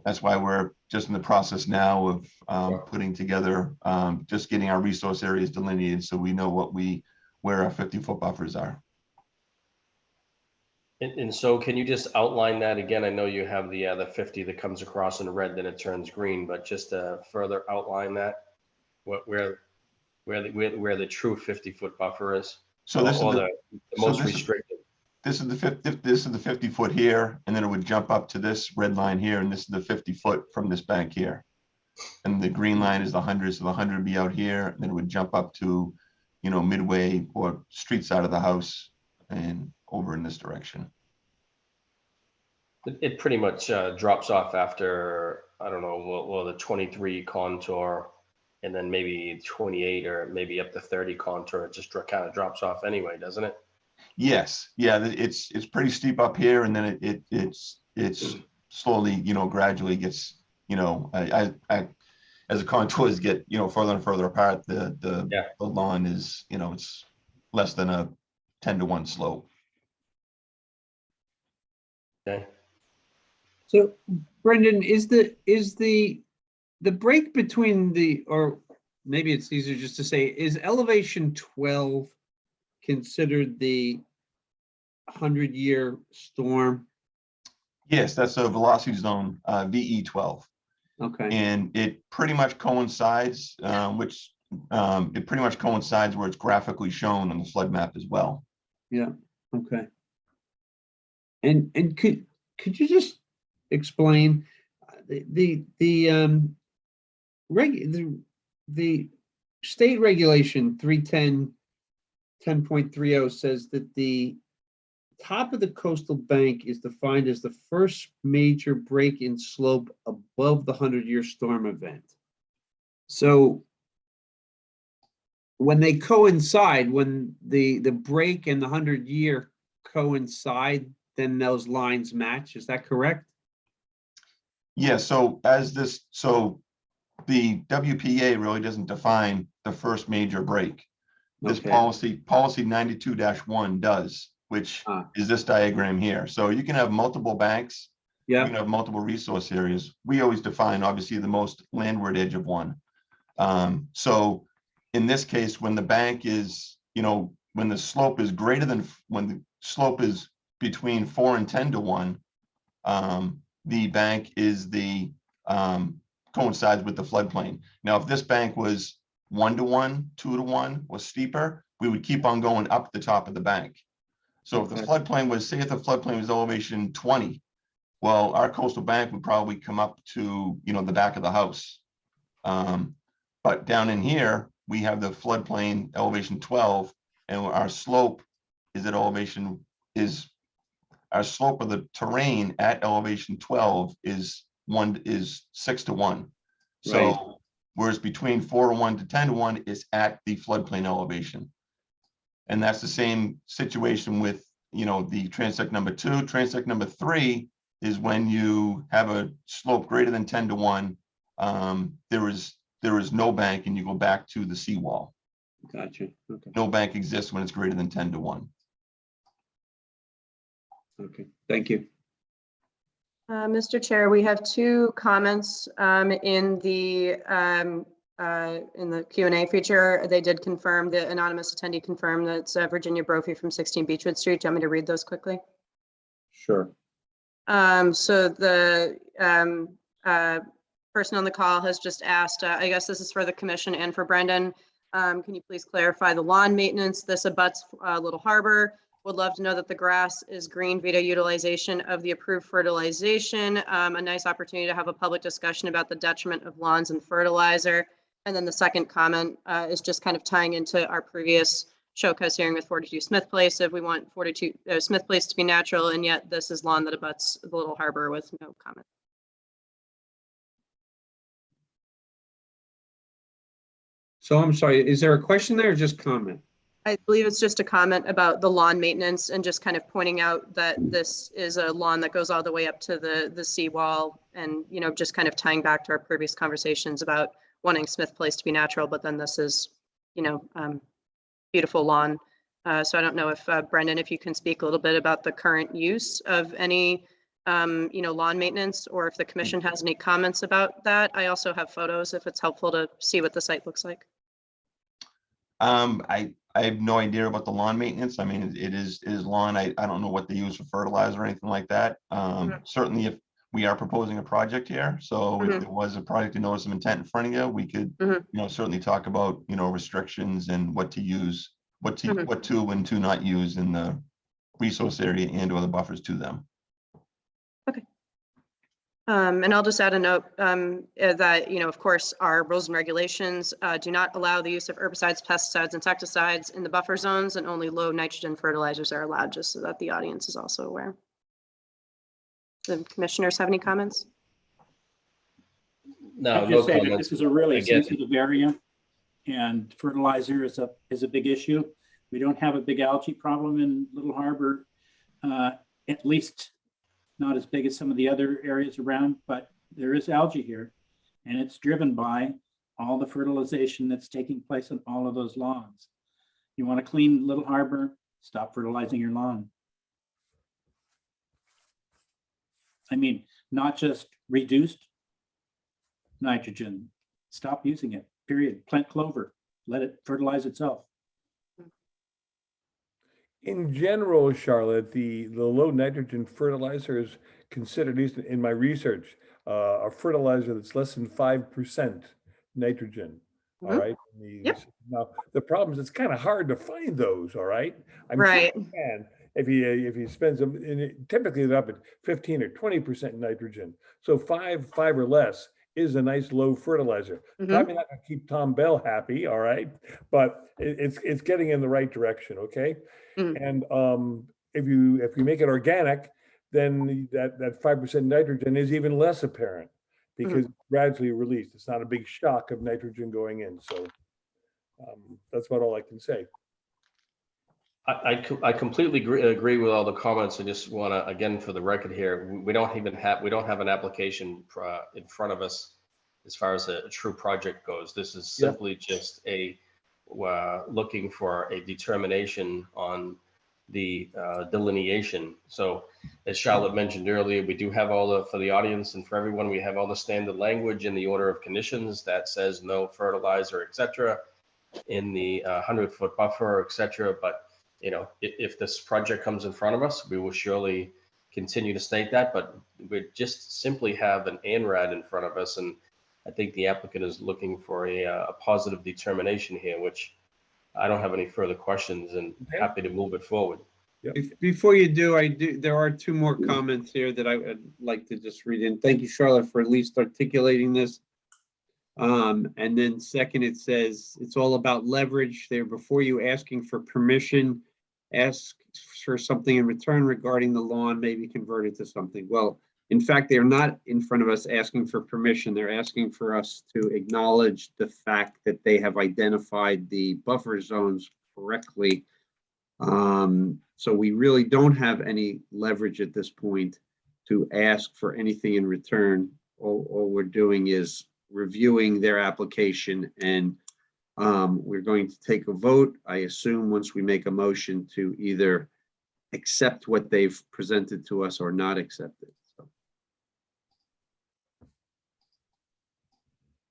That's why we're just in the process now of putting together, just getting our resource areas delineated so we know where our 50-foot buffers are. And so can you just outline that again? I know you have the 50 that comes across in red, then it turns green, but just to further outline that, where the true 50-foot buffer is? So this is the most restricted. This is the 50-foot here, and then it would jump up to this red line here, and this is the 50-foot from this bank here. And the green line is the 100, so the 100 would be out here, and then it would jump up to, midway or street side of the house and over in this direction. It pretty much drops off after, I don't know, well, the 23 contour, and then maybe 28 or maybe up to 30 contour. It just kind of drops off anyway, doesn't it? Yes, yeah, it's pretty steep up here, and then it's slowly, gradually gets, as the contours get, further and further apart, the lawn is, it's less than a 10-1 slope. Okay. So Brendan, is the break between or maybe it's easier just to say, is elevation 12 considered the 100-year storm? Yes, that's a velocity zone, VE12. Okay. And it pretty much coincides, which it pretty much coincides where it's graphically shown on the flood map as well. Yeah, okay. And could you just explain the state regulation 310.10.30 says that the top of the coastal bank is defined as the first major break in slope above the 100-year storm event. So when they coincide, when the break and the 100-year coincide, then those lines match. Is that correct? Yeah, so the WPA really doesn't define the first major break. This Okay. policy 92-1 does, which is this diagram here. So you can have multiple banks, you can have multiple resource areas. We always define obviously the most landward edge of one. So in this case, when the bank is, when the slope is greater than, when the slope is between 4 and 10 to 1, the bank is the coincides with the floodplain. Now, if this bank was 1 to 1, 2 to 1, or steeper, we would keep on going up the top of the bank. So if the floodplain was, say if the floodplain was elevation 20, well, our coastal bank would probably come up to, the back of the house. But down in here, we have the floodplain elevation 12, and our slope is at elevation, our slope of the terrain at elevation 12 is 6 to 1. So Right. whereas between 4 to 1 to 10 to 1 is at the floodplain elevation. And that's the same situation with, the transect number 2. Transect number 3 is when you have a slope greater than 10 to 1. There is no bank, and you go back to the seawall. Gotcha. Okay. No bank exists when it's greater than 10 to 1. Okay. Thank you. Mr. Chair, we have 2 comments in the Q&A feature. They did confirm, the anonymous attendee confirmed that it's Virginia Brophy from 16 Beechwood Street. Do you want me to read those quickly? Sure. So the person on the call has just asked, I guess this is for the commission and for Brendan. Can you please clarify the lawn maintenance? This abuts Little Harbor. Would love to know that the grass is green via utilization of the approved fertilization. A nice opportunity to have a public discussion about the detriment of lawns and fertilizer. And then the second comment is just kind of tying into our previous showcase hearing with 42 Smith Place. If we want 42 Smith Place to be natural, and yet this is lawn that abuts the Little Harbor with no comment. So I'm sorry, is there a question there or just comment? I believe it's just a comment about the lawn maintenance and just kind of pointing out that this is a lawn that goes all the way up to the seawall, and, just kind of tying back to our previous conversations about wanting Smith Place to be natural, but then this is, beautiful lawn. So I don't know if Brendan, if you can speak a little bit about the current use of any, lawn maintenance, or if the commission has any comments about that. I also have photos if it's helpful to see what the site looks like. I have no idea about the lawn maintenance. I mean, it is lawn. I don't know what they use for fertilizer or anything like that. Certainly if we are proposing a project here, so if there was a project to notice of intent in front of you, we could, certainly talk about, restrictions and what to use, what to and to not use in the resource area and or the buffers to them. Okay. And I'll just add a note that, of course, our rules and regulations do not allow the use of herbicides, pesticides, insecticides in the buffer zones, and only low nitrogen fertilizers are allowed, just so that the audience is also aware. The commissioners have any comments? No, I'd no just say that comments. this is a really Again, sensitive area, and fertilizer is a big issue. We don't have a big algae problem in Little Harbor, at least not as big as some of the other areas around, but there is algae here, and it's driven by all the fertilization that's taking place on all of those lawns. You want to clean Little Harbor, stop fertilizing your lawn. I mean, not just reduced nitrogen, stop using it, period. Plant clover, let it fertilize itself. In general, Charlotte, the low nitrogen fertilizer is considered, at least in my research, a fertilizer that's less than 5% nitrogen. all Mhm. right? in these. Yep. Now, the problem is it's kind of hard to find those, all right? I'm sure Right. you can, if you spend some, and typically they're up at 15 or 20% nitrogen. So five or less is a nice low fertilizer. Mhm. Probably not gonna keep Tom Bell happy, all right? But it's getting in the right direction, okay? Mm. And if you make it organic, then that 5% nitrogen is even less apparent because it's gradually released. It's not a big shock of nitrogen going in. So that's about all I can say. I completely agree with all the comments. I just want to, again, for the record here, we don't have an application in front of us as far as a true project goes. This is Yep. simply just looking for a determination on the delineation. So as Charlotte mentioned earlier, we do have for the audience and for everyone, we have all the standard language in the order of conditions that says no fertilizer, et cetera, in the 100-foot buffer, et cetera. But if this project comes in front of us, we will surely continue to state that, but we just simply have an ANRAD in front of us. And I think the applicant is looking for a positive determination here, which I don't have any further questions and happy to move it forward. Before you do, there are two more comments here that I would like to just read in. Thank you, Charlotte, for at least articulating this. And then second, it says, it's all about leverage there. Before you asking for permission, ask for something in return regarding the lawn, maybe convert it to something. Well, in fact, they're not in front of us asking for permission. They're asking for us to acknowledge the fact that they have identified the buffer zones correctly. So we really don't have any leverage at this point to ask for anything in return. All we're doing is reviewing their application, and we're going to take a vote, I assume, once we make a motion to either accept what they've presented to us or not accept it. So.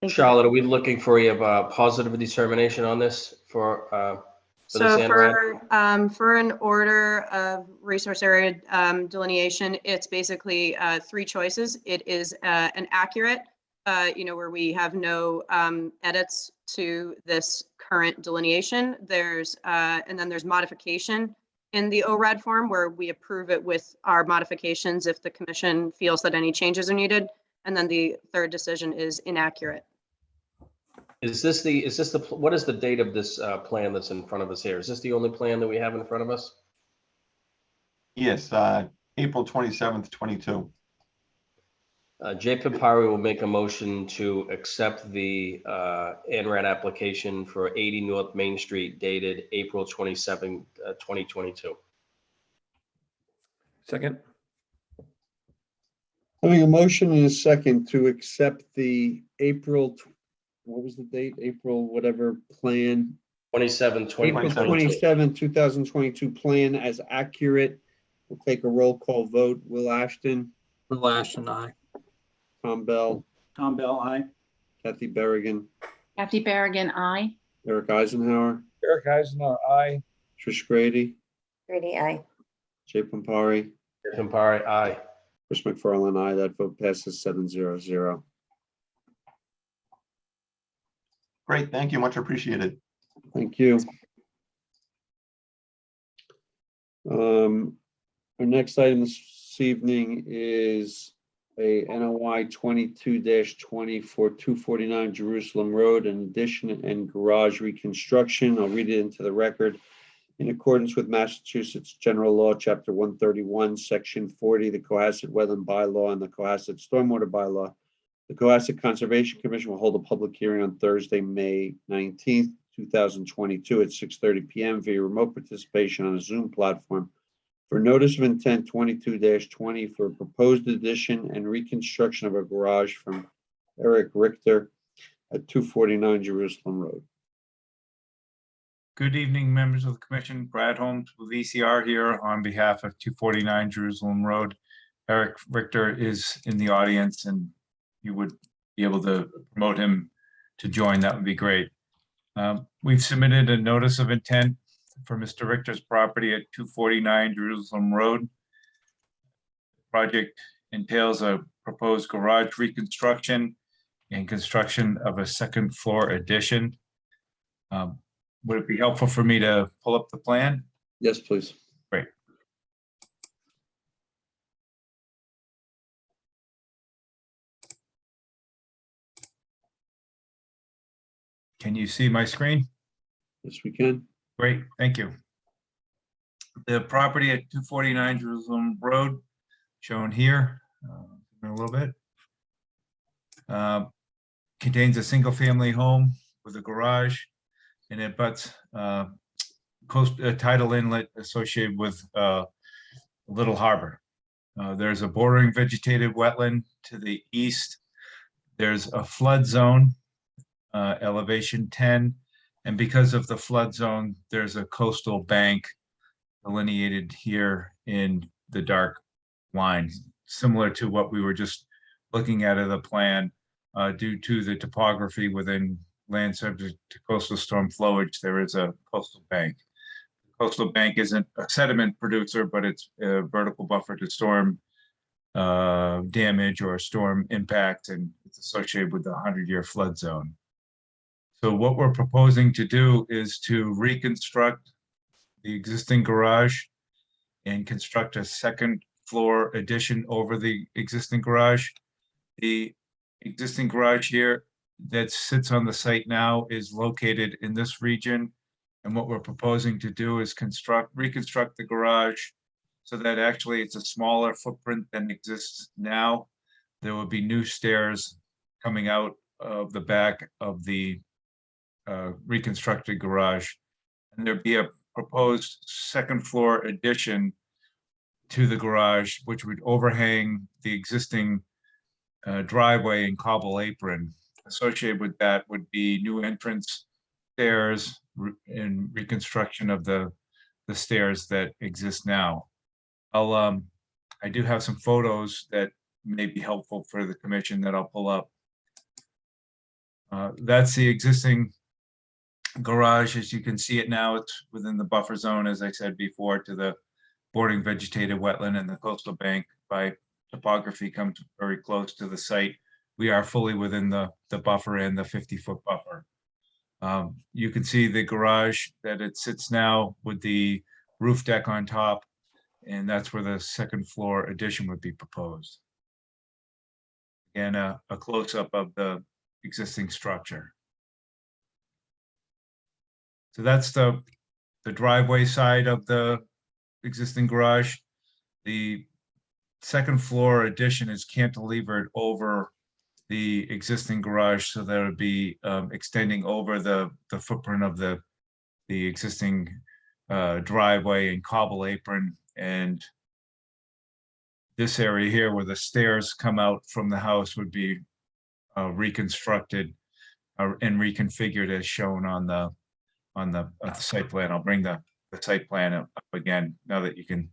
Charlotte, are we looking for a positive determination on this for this ANRAD? For an order of resource area delineation, it's basically three choices. It is an accurate, where we have no edits to this current delineation. And then there's modification in the ORAD form where we approve it with our modifications if the commission feels that any changes are needed. And then the third decision is inaccurate. What is the date of this plan that's in front of us here? Is this the only plan that we have in front of us? Yes, April 27th, 22. Jay Pimpari will make a motion to accept the ANRAD application for 80 North Main Street dated April 27, 2022. Second. Having a motion and a second to accept the what was the date? April, whatever plan. 27, April 27, 2022 plan as accurate. We'll take a roll call vote. Will Ashton. Will Ashton, aye. Tom Bell. Tom Bell, aye. Kathy Berrigan. Kathy Berrigan, aye. Eric Eisenhower. Eric Eisenhower, aye. Trish Grady. Grady, aye. Jay Pimpari. Jay Pimpari, aye. Chris McFarland, aye. That vote passes 7-0-0. Great, thank you, much appreciated. Thank you. Our next item this evening is a NOI 22-20 for 249 Jerusalem Road, an addition and garage reconstruction. I'll read it into the record. In accordance with Massachusetts General Law, Chapter 131, Section 40, the Cohasset Wetland Bylaw and the Cohasset Stormwater Bylaw, the Cohasset Conservation Commission will hold a public hearing on Thursday, May 19th, 2022 at 6:30 p.m. via remote participation on a Zoom platform for notice of intent 22-20 for a proposed addition and reconstruction of a garage from Eric Richter at 249 Jerusalem Road. Good evening, members of the commission. Brad Holmes with VCR here on behalf of 249 Jerusalem Road. Eric Richter is in the audience, and you would be able to promote him to join. That would be great. We've submitted a notice of intent for Mr. Richter's property at 249 Jerusalem Road. Project entails a proposed garage reconstruction and construction of a second floor addition. Would it be helpful for me to pull up the plan? Yes, please. Great. Can you see my screen? Yes, we can. Great, thank you. The property at 249 Jerusalem Road, shown here in a little bit, contains a single-family home with a garage, and it butts tidal inlet associated with Little Harbor. There's a bordering vegetated wetland to the east. There's a flood zone, elevation 10, and because of the flood zone, there's a coastal bank delineated here in the dark line, similar to what we were just looking at in the plan. Due to the topography within land subject to coastal storm flowage, there is a coastal bank. The coastal bank isn't a sediment producer, but it's a vertical buffer to storm damage or storm impact, and it's associated with the 100-year flood zone. So what we're proposing to do is to reconstruct the existing garage and construct a second floor addition over the existing garage. The existing garage here that sits on the site now is located in this region. And what we're proposing to do is reconstruct the garage so that actually it's a smaller footprint than exists now. There will be new stairs coming out of the back of the reconstructed garage. And there'd be a proposed second floor addition to the garage, which would overhang the existing driveway and cobble apron. Associated with that would be new entrance stairs and reconstruction of the stairs that exist now. I do have some photos that may be helpful for the commission that I'll pull up. That's the existing garage. As you can see it now, it's within the buffer zone, as I said before, to the bordering vegetated wetland, and the coastal bank by topography comes very close to the site. We are fully within the buffer and the 50-foot buffer. You can see the garage that it sits now with the roof deck on top, and that's where the second floor addition would be proposed. Again, a close-up of the existing structure. So that's the driveway side of the existing garage. The second floor addition is cantilevered over the existing garage, so that would be extending over the footprint of the existing driveway and cobble apron, and this area here where the stairs come out from the house would be reconstructed and reconfigured as shown on the site plan. I'll bring the site plan up again now that you can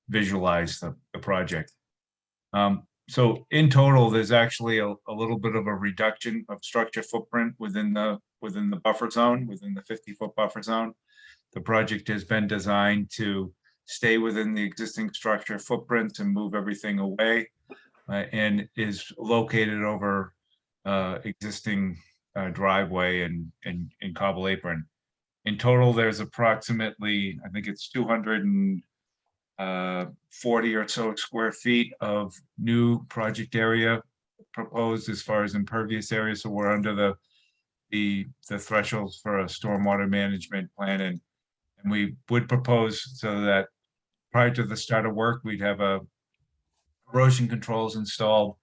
visualize the project. So in total, there's actually a little bit of a reduction of structure footprint within the buffer zone, within the 50-foot buffer zone. The project has been designed to stay within the existing structure footprint and move everything away, and is located over existing driveway and cobble apron. In total, there's approximately, I think it's 240 or so square feet of new project area proposed as far as impervious area. So we're under the thresholds for a stormwater management plan, and we would propose so that prior to the start of work, we'd have erosion controls installed,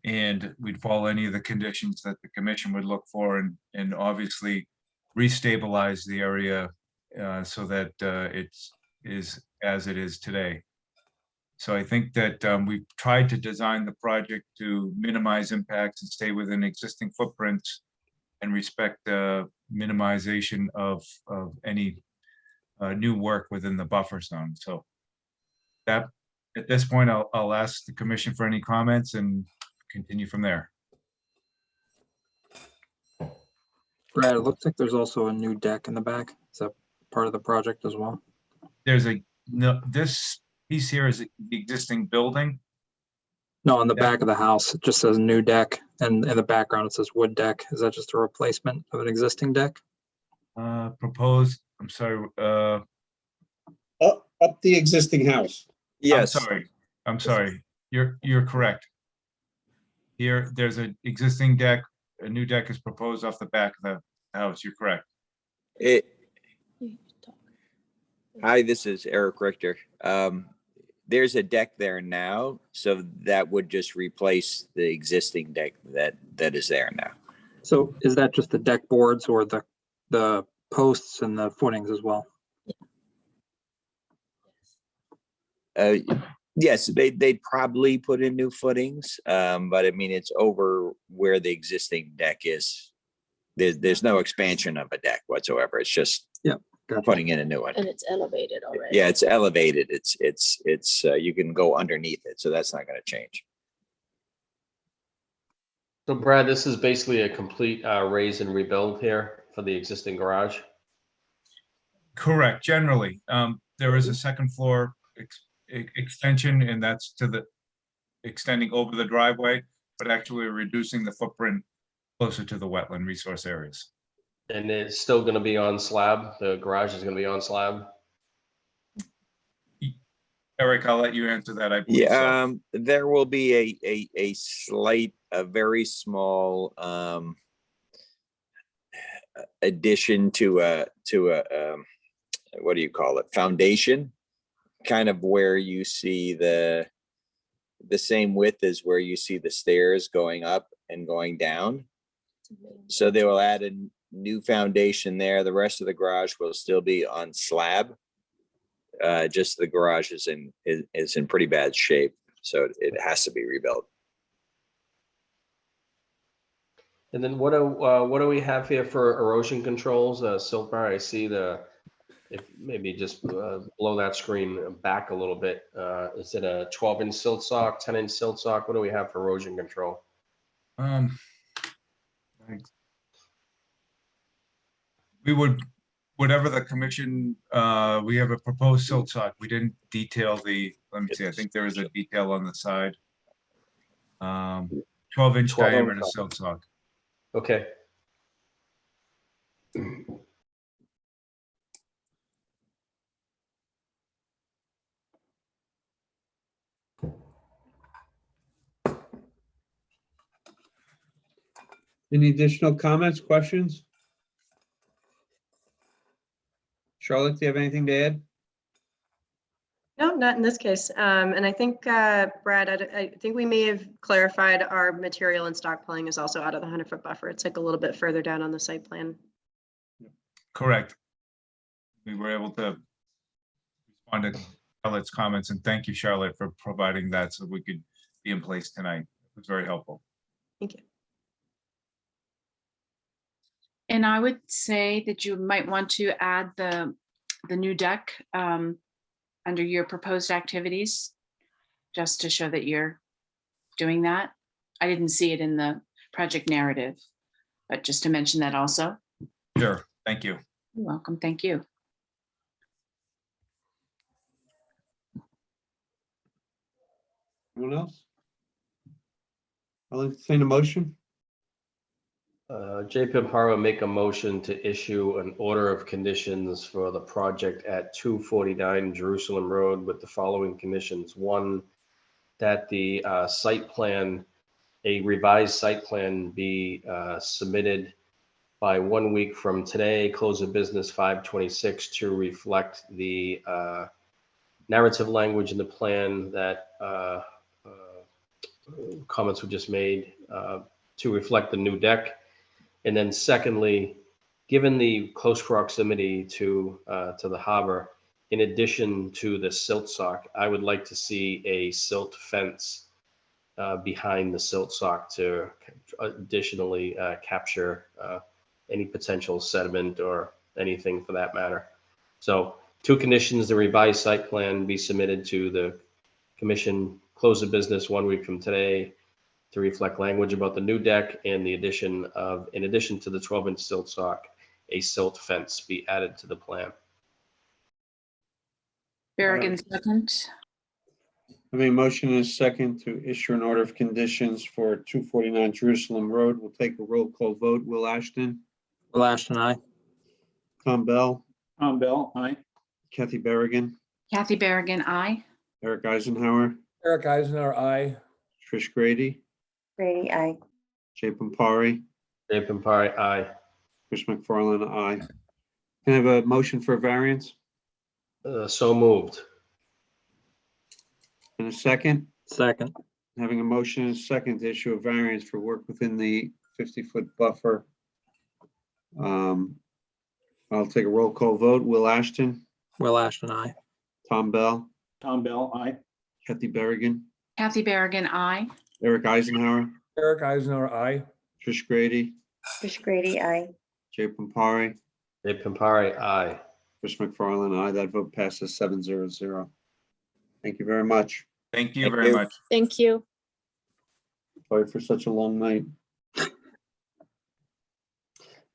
and we'd follow any of the conditions that the commission would look for, and obviously restabilize the area so that it is as it is today. So I think that we've tried to design the project to minimize impacts and stay within existing footprints and respect the minimization of any new work within the buffer zone. So that at this point, I'll ask the commission for any comments and continue from there. Brad, it looks like there's also a new deck in the back. Is that part of the project as well? There's no, this piece here is the existing building. No, on the Yeah. back of the house, it just says new deck, and in the background, it says wood deck. Is that just a replacement of an existing deck? Proposed, I'm sorry, Up the existing house. I'm sorry. You're correct. Here, there's an existing deck, a new deck is proposed off the back of the house. You're correct. Hi, this is Eric Richter. There's a deck there now, so that would just replace the existing deck that is there now. So is that just the deck boards or the posts and the footings as well? Yes, they'd probably put in new footings, but I mean, it's over where the existing deck is. There's no expansion of a deck whatsoever. It's just putting in a new one. And it's elevated already. Yeah, it's elevated. It's you can go underneath it, so that's not going to change. So Brad, this is basically a complete raise and rebuild here for the existing garage. Correct, generally. There is a second floor extension, and that's to the extending over the driveway, but actually reducing the footprint closer to the wetland resource areas. And it's still going to be on slab. The garage is going to be on slab. Eric, I'll let you answer that. I believe so. Yeah, there will be a slight, a very small addition to a what do you call it? Foundation, kind of where you see the same width as where you see the stairs going up and going down. So they will add a new foundation there. The rest of the garage will still be on slab. Just the garage is in pretty bad shape, so it has to be rebuilt. And then what do we have here for erosion controls? Silt bar, I see if maybe just blow that screen back a little bit. Is it a 12-inch silt sock, 10-inch silt sock? What do we have for erosion control? We would, whatever the commission, we have a proposed silt sock. We didn't detail let me see, I think there is a detail on the side. 12-inch diameter silt sock. Okay. Any additional comments, questions? Charlotte, do you have anything to add? No, not in this case. And I think, Brad, I think we may have clarified our material and stockpiling is also out of the 100-foot buffer. It's like a little bit further down on the site plan. Correct. We were able to respond to Charlotte's comments, and thank you, Charlotte, for providing that so we could be in place tonight. It was very helpful. Thank you. And I would say that you might want to add the new deck under your proposed activities, just to show that you're doing that. I didn't see it in the project narrative, but just to mention that also. Sure, thank you. You're welcome, thank you. Anyone else? I'll entertain a motion. J. Pimparo make a motion to issue an order of conditions for the project at 249 Jerusalem Road with the following conditions. One, that the site plan, a revised site plan be submitted by 1 week from today, close of business 5/26, to reflect the narrative language in the plan that comments were just made, to reflect the new deck. And then secondly, given the close proximity to the harbor, in addition to the silt sock, I would like to see a silt fence behind the silt sock to additionally capture any potential sediment or anything for that matter. So 2 conditions: the revised site plan be submitted to the commission, close of business 1 week from today, to reflect language about the new deck, and the addition of, in addition to the 12-inch silt sock, a silt fence be added to the plan. Berrigan, second. Having a motion and a second to issue an order of conditions for 249 Jerusalem Road. We'll take a roll call vote. Will Ashton, Will Ashton, aye. Tom Bell, Tom Bell, aye. Kathy Berrigan, Kathy Berrigan, aye. Eric Eisenhower, Eric Eisenhower, aye. Trish Grady, Grady, aye. Jay Pampari, Dave Campari, aye. Chris McFarland, aye. Can I have a motion for a variance So moved. and a second? Second. Having a motion and a second to issue a variance for work within the 50-foot buffer. I'll take a roll call vote. Will Ashton, Will Ashton, aye. Tom Bell, Tom Bell, aye. Kathy Berrigan, Kathy Berrigan, aye. Eric Eisenhower, Eric Eisenhower, aye. Trish Grady, Trish Grady, aye. Jay Pampari, Dave Campari, aye. Chris McFarland, aye. That vote passes 7-0. Thank you very much. Thank you Thank very you. much. Thank you. Sorry for such a long night.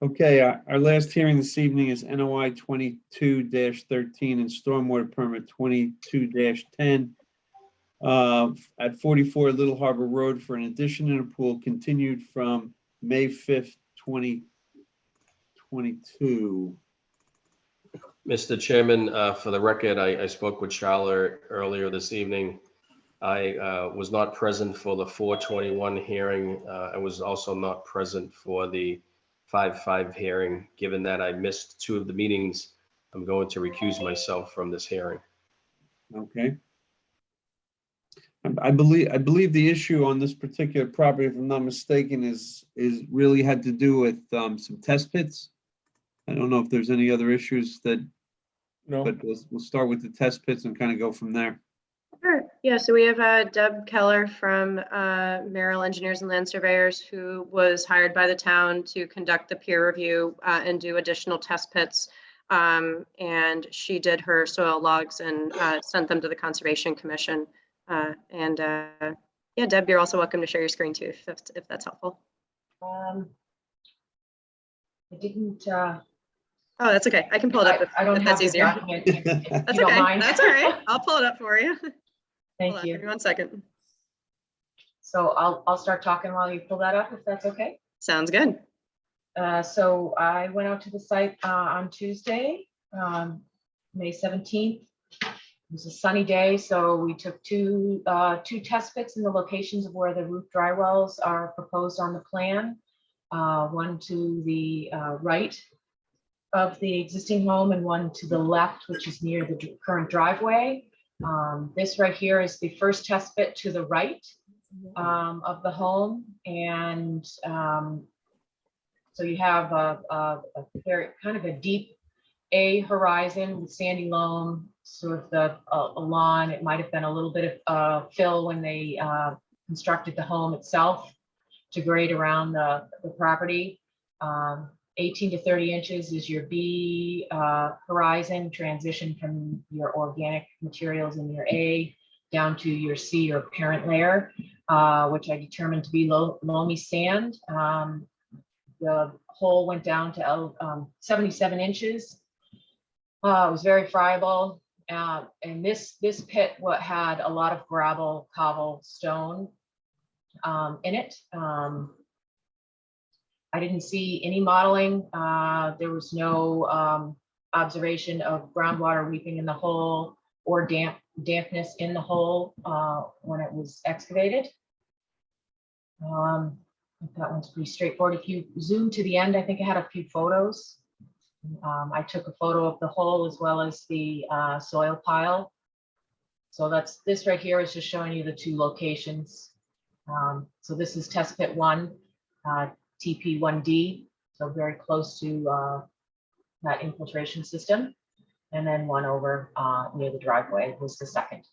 Okay, our last hearing this evening is NOI 22-13 and Stormwater Permit 22-10 at 44 Little Harbor Road for an addition and a pool continued from May 5th, 2022. Mr. Chairman, for the record, I spoke with Charlotte earlier this evening. I was not present for the 421 hearing. I was also not present for the 5-5 hearing. Given that I missed 2 of the meetings, I'm going to recuse myself from this hearing. Okay. I believe the issue on this particular property, if I'm not mistaken, is really had to do with some test pits. I don't know if there's any other issues that, No. but we'll start with the test pits and kind of go from there. Sure. Yeah, so we have Deb Keller from Merrill Engineers and Land Surveyors, who was hired by the town to conduct the peer review and do additional test pits. And she did her soil logs and sent them to the Conservation Commission. Yeah, Deb, you're also welcome to share your screen too, if that's helpful. I didn't, Oh, that's okay. I can pull it up I don't if have that's the easier. document. If That's you don't okay. mind. That's all right. I'll pull it up for you. Thank Hold on, you. give me 1 second. So I'll start talking while you pull that up, if that's okay. Sounds good. So I went out to the site on Tuesday, May 17th. It was a sunny day, so we took two test pits in the locations of where the roof dry wells are proposed on the plan. One to the right of the existing home and one to the left, which is near the current driveway. This right here is the first test pit to the right of the home. And so you have a very kind of a deep A horizon with sandy loam, sort of the a lawn. It might have been a little bit of fill when they constructed the home itself to grade around the property. 18 to 30 inches is your B horizon, transition from your organic materials in your A down to your C or parent layer, which I determined to be loamy sand. The hole went down to 77 inches. It was very friable. And this pit had a lot of gravel, cobble, stone in it. I didn't see any modeling. There was no observation of groundwater weeping in the hole or dampness in the hole when it was excavated. That one's pretty straightforward. If you zoom to the end, I think I had a few photos. I took a photo of the hole as well as the soil pile. So this right here is just showing you the two locations. So this is test pit 1, TP1D, so very close to that infiltration system. And then one over near the driveway was the second.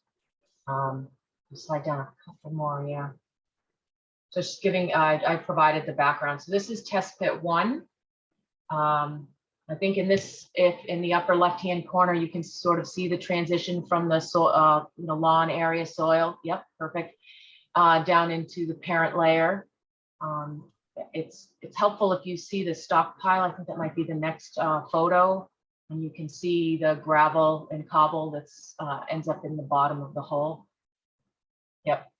Slide down a couple more, yeah. So just giving, I provided the background. So this is test pit 1. I think in the upper left-hand corner, you can sort of see the transition from the lawn area soil. Yep, perfect. Down into the parent layer. It's helpful if you see the stockpile. I think that might be the next photo, and you can see the gravel and cobble that's ends up in the bottom of the hole. Yep.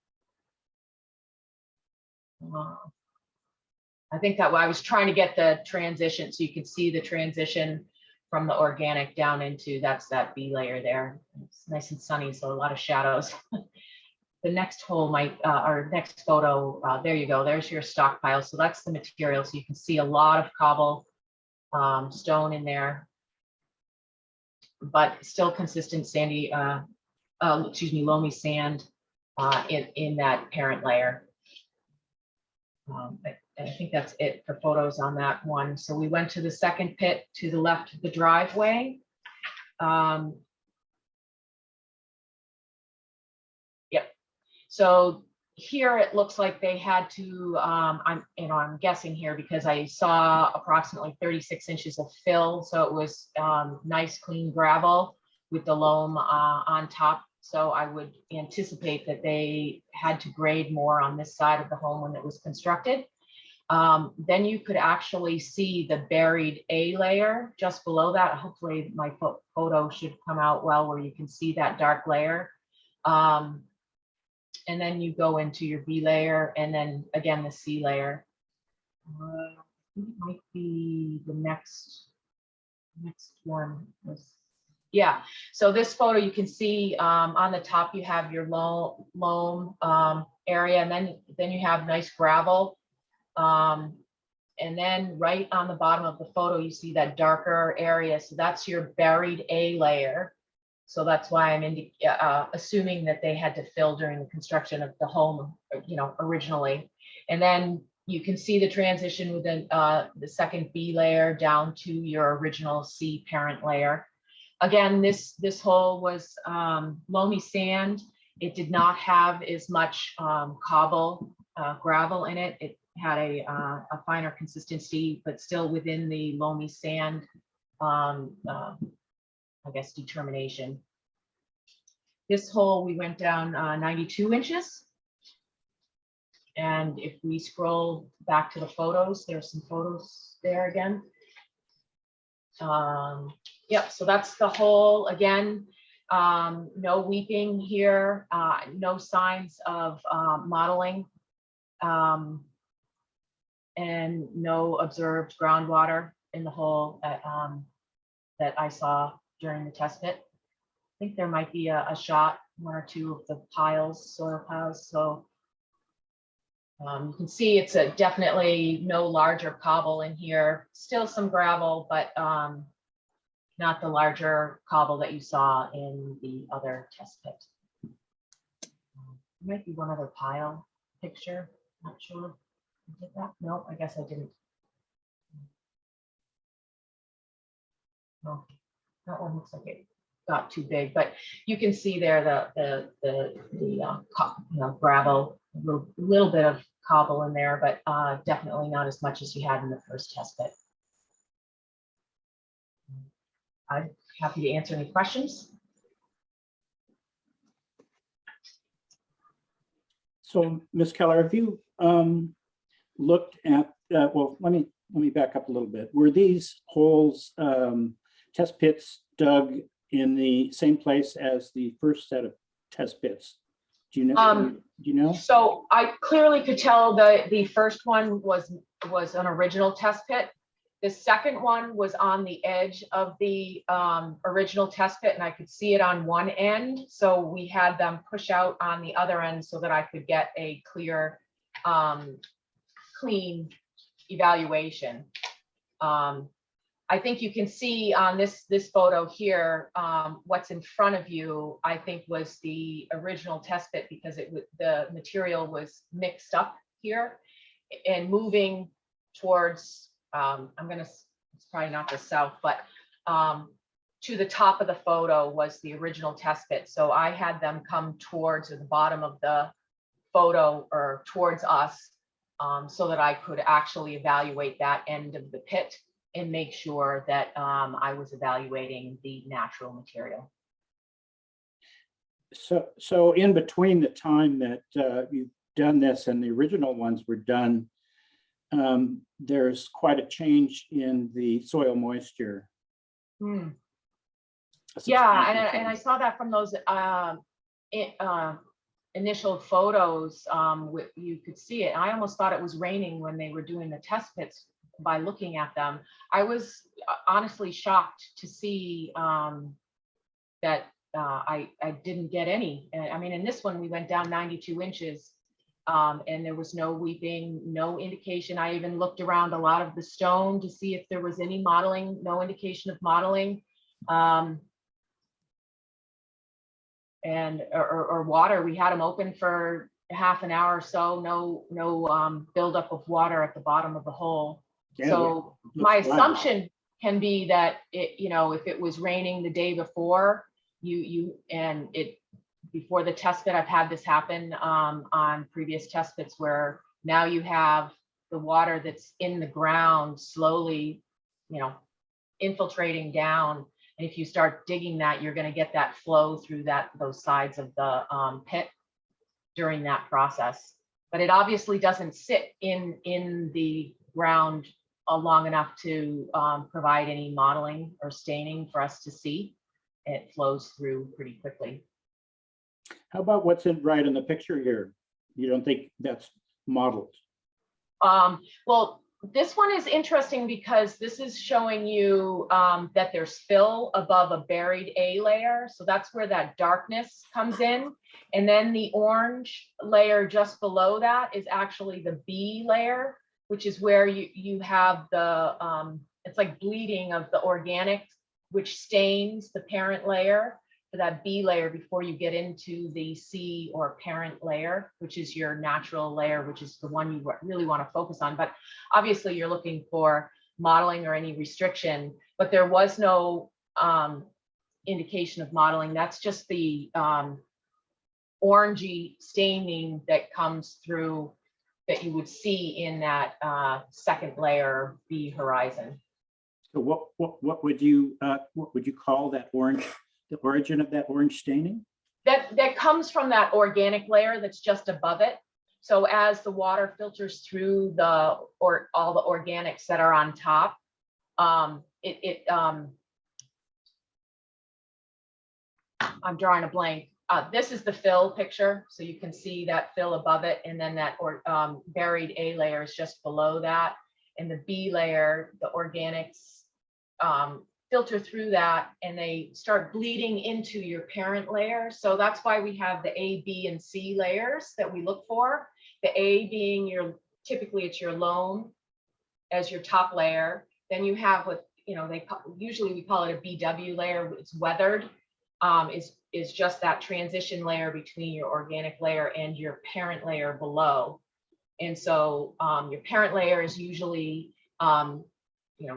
I think that I was trying to get the transition so you could see the transition from the organic down into that B layer there. It's nice and sunny, so a lot of shadows. The next hole might, our next photo, there you go, there's your stockpile. So that's the material. So you can see a lot of cobble stone in there, but still consistent sandy, excuse me, loamy sand in that parent layer. I think that's it for photos on that one. So we went to the second pit to the left of the driveway. Yep. So here it looks like they had to, I'm guessing here because I saw approximately 36 inches of fill. So it was nice clean gravel with the loam on top. So I would anticipate that they had to grade more on this side of the home when it was constructed. Then you could actually see the buried A layer just below that. Hopefully my photo should come out well where you can see that dark layer. And then you go into your B layer and then again the C layer. I think it might be the next one. Yeah, so this photo you can see on the top you have your loam area, and then you have nice gravel. And then right on the bottom of the photo you see that darker area, so that's your buried A layer. So that's why I'm assuming that they had to fill during the construction of the home, originally. And then you can see the transition within the second B layer down to your original C parent layer. Again, this hole was loamy sand. It did not have as much cobble gravel in it. It had a finer consistency, but still within the loamy sand, I guess, determination. This hole we went down 92 inches. And if we scroll back to the photos, there's some photos there again. Yep, so that's the hole again. No weeping here, no signs of modeling, and no observed groundwater in the hole that I saw during the test pit. I think there might be a shot, one or two of the piles, soil piles. So you can see it's definitely no larger cobble in here. Still some gravel, but not the larger cobble that you saw in the other test pit. There might be one other pile picture, not sure. Did that? No, I guess I didn't. No, that one looks like it got too big, but you can see there the gravel, a little bit of cobble in there, but definitely not as much as you had in the first test pit. I'm happy to answer any questions. So, Ms. Keller, have you looked at, well, let me back up a little bit. Were these holes, test pits dug in the same place as the first set of test pits? Do you know? Do you know? So I clearly could tell the first one was an original test pit. The second one was on the edge of the original test pit, and I could see it on one end. So we had them push out on the other end so that I could get a clear, clean evaluation. I think you can see on this photo here, what's in front of you, I think was the original test pit because the material was mixed up here and moving towards, it's probably not the south, but to the top of the photo was the original test pit. So I had them come towards the bottom of the photo or towards us so that I could actually evaluate that end of the pit and make sure that I was evaluating the natural material. So in between the time that you've done this and the original ones were done, there's quite a change in the soil moisture. Yeah, and I saw that from those initial photos, you could see it. I almost thought it was raining when they were doing the test pits by looking at them. I was honestly shocked to see that I didn't get any. I mean, in this one, we went down 92 inches and there was no weeping, no indication. I even looked around a lot of the stone to see if there was any mottling, no indication of mottling. Or water. We had them open for half an hour or so, no buildup of water at the bottom of the hole. Yeah, So it my looks fine. assumption can be that it, if it was raining the day before, before the test pit, I've had this happen on previous test pits where now you have the water that's in the ground slowly, infiltrating down. And if you start digging that, you're going to get that flow through those sides of the pit during that process. But it obviously doesn't sit in the ground long enough to provide any mottling or staining for us to see. It flows through pretty quickly. How about what's right in the picture here? You don't think that's modeled? Well, this one is interesting because this is showing you that there's fill above a buried A layer. So that's where that darkness comes in. And then the orange layer just below that is actually the B layer, which is where you have the, it's like bleeding of the organic, which stains the parent layer for that B layer before you get into the C or parent layer, which is your natural layer, which is the one you really want to focus on. But obviously you're looking for mottling or any restriction, but there was no indication of mottling. That's just the orangey staining that comes through that you would see in that second layer B horizon. So what would you call that orange? The origin of that orange staining? That comes from that organic layer that's just above it. So as the water filters through all the organics that are on top, I'm drawing a blank. This is the fill picture, so you can see that fill above it, and then that buried A layer is just below that, and the B layer, the organics filter through that and they start bleeding into your parent layer. So that's why we have the A, B, and C layers that we look for. The A being typically it's your loam as your top layer. Then you have what, usually we call it a BW layer. It's weathered, is just that transition layer between your organic layer and your parent layer below. And so your parent layer is usually,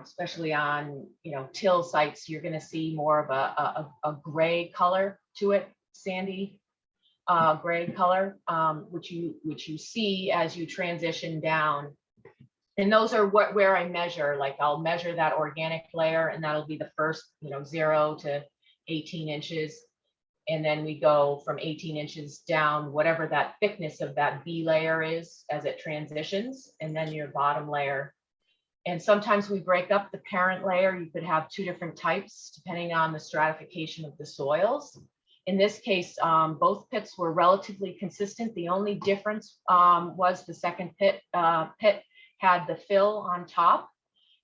especially on, till sites, you're going to see more of a gray color to it, sandy gray color, which you see as you transition down. And those are where I measure, like I'll measure that organic layer, and that'll be the first, 0 to 18 inches. And then we go from 18 inches down, whatever that thickness of that B layer is as it transitions, and then your bottom layer. And sometimes we break up the parent layer. You could have 2 different types depending on the stratification of the soils. In this case, both pits were relatively consistent. The only difference was the second pit had the fill on top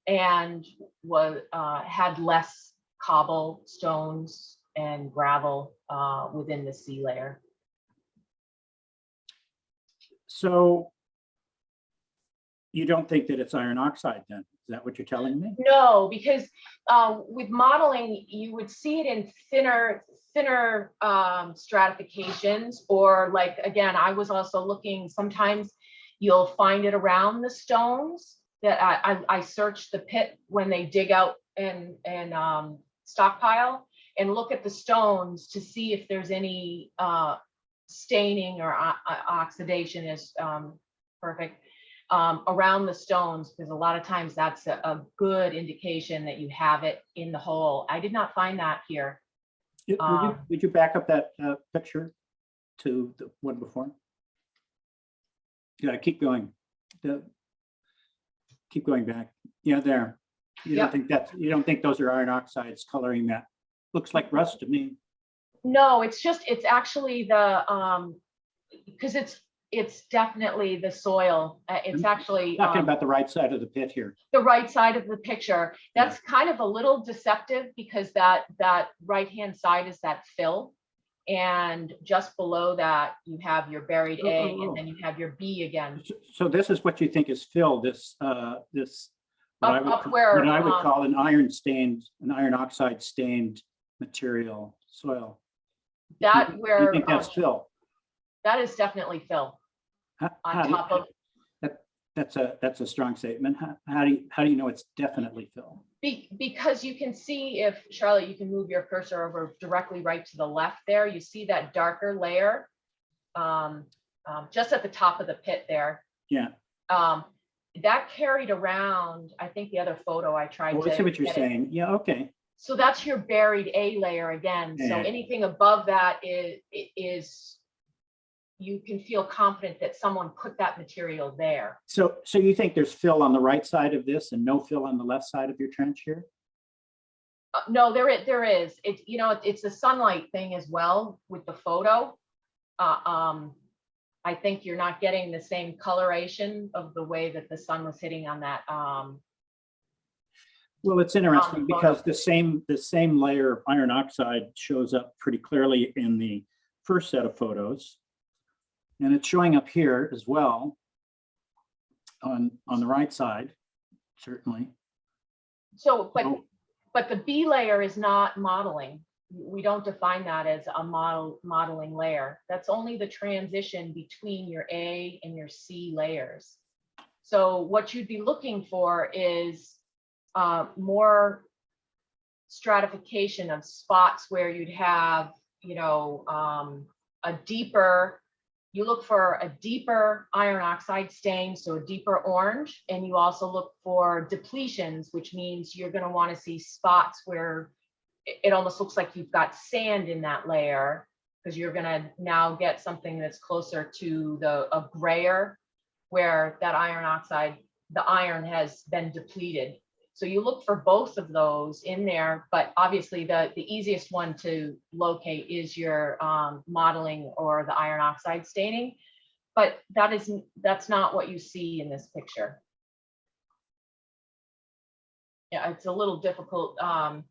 and had less cobble, stones, and gravel within the C layer. So you don't think that it's iron oxide then? Is that what you're telling me? No, because with modeling, you would see it in thinner stratifications, or like, again, I was also looking, sometimes you'll find it around the stones that I search the pit when they dig out and stockpile and look at the stones to see if there's any staining or oxidation is perfect. Around the stones, because a lot of times that's a good indication that you have it in the hole. I did not find that here. Would you back up that picture to the one before? Yeah, keep going. Keep going back. Yeah, there. You don't think those are iron oxides coloring that? Looks like rust to me. No, it's actually the because it's definitely the soil. It's actually Talking about the right side of the pit here. the right side of the picture. That's kind of a little deceptive because that right-hand side is that fill. And just below that, you have your buried A, and then you have your B again. So this is what you think is fill, this what I would Up where, what I would call an iron oxide stained material soil. That You where, think that's fill? that is definitely fill. On top of, That's a strong statement. How do you know it's definitely fill? because you can see, if Charlotte, you can move your cursor over directly right to the left there, you see that darker layer just at the top of the pit there. Yeah. That carried around, I think the other photo I tried Oh, to. I see what you're get it. saying. Yeah, okay. So that's your buried A layer again. So Yeah. anything above that is you can feel confident that someone put that material there. So you think there's fill on the right side of this and no fill on the left side of your trench here? No, there is. It's, you know, it's a sunlight thing as well with the photo. I think you're not getting the same coloration of the way that the sun was hitting on that. Well, it's interesting because the same layer of iron oxide shows up pretty clearly in the first set of photos. And it's showing up here as well on the right side, certainly. So, but the B layer is not modeling. We don't define that as a modeling layer. That's only the transition between your A and your C layers. So what you'd be looking for is more stratification of spots where you'd have, you know, a deeper, you look for a deeper iron oxide stain, so a deeper orange, and you also look for depletions, which means you're going to want to see spots where it almost looks like you've got sand in that layer, because you're going to now get something that's closer to a grayer, where that iron oxide, the iron has been depleted. So you look for both of those in there, but obviously the easiest one to locate is your modeling or the iron oxide staining, but that's not what you see in this picture. Yeah, it's a little difficult to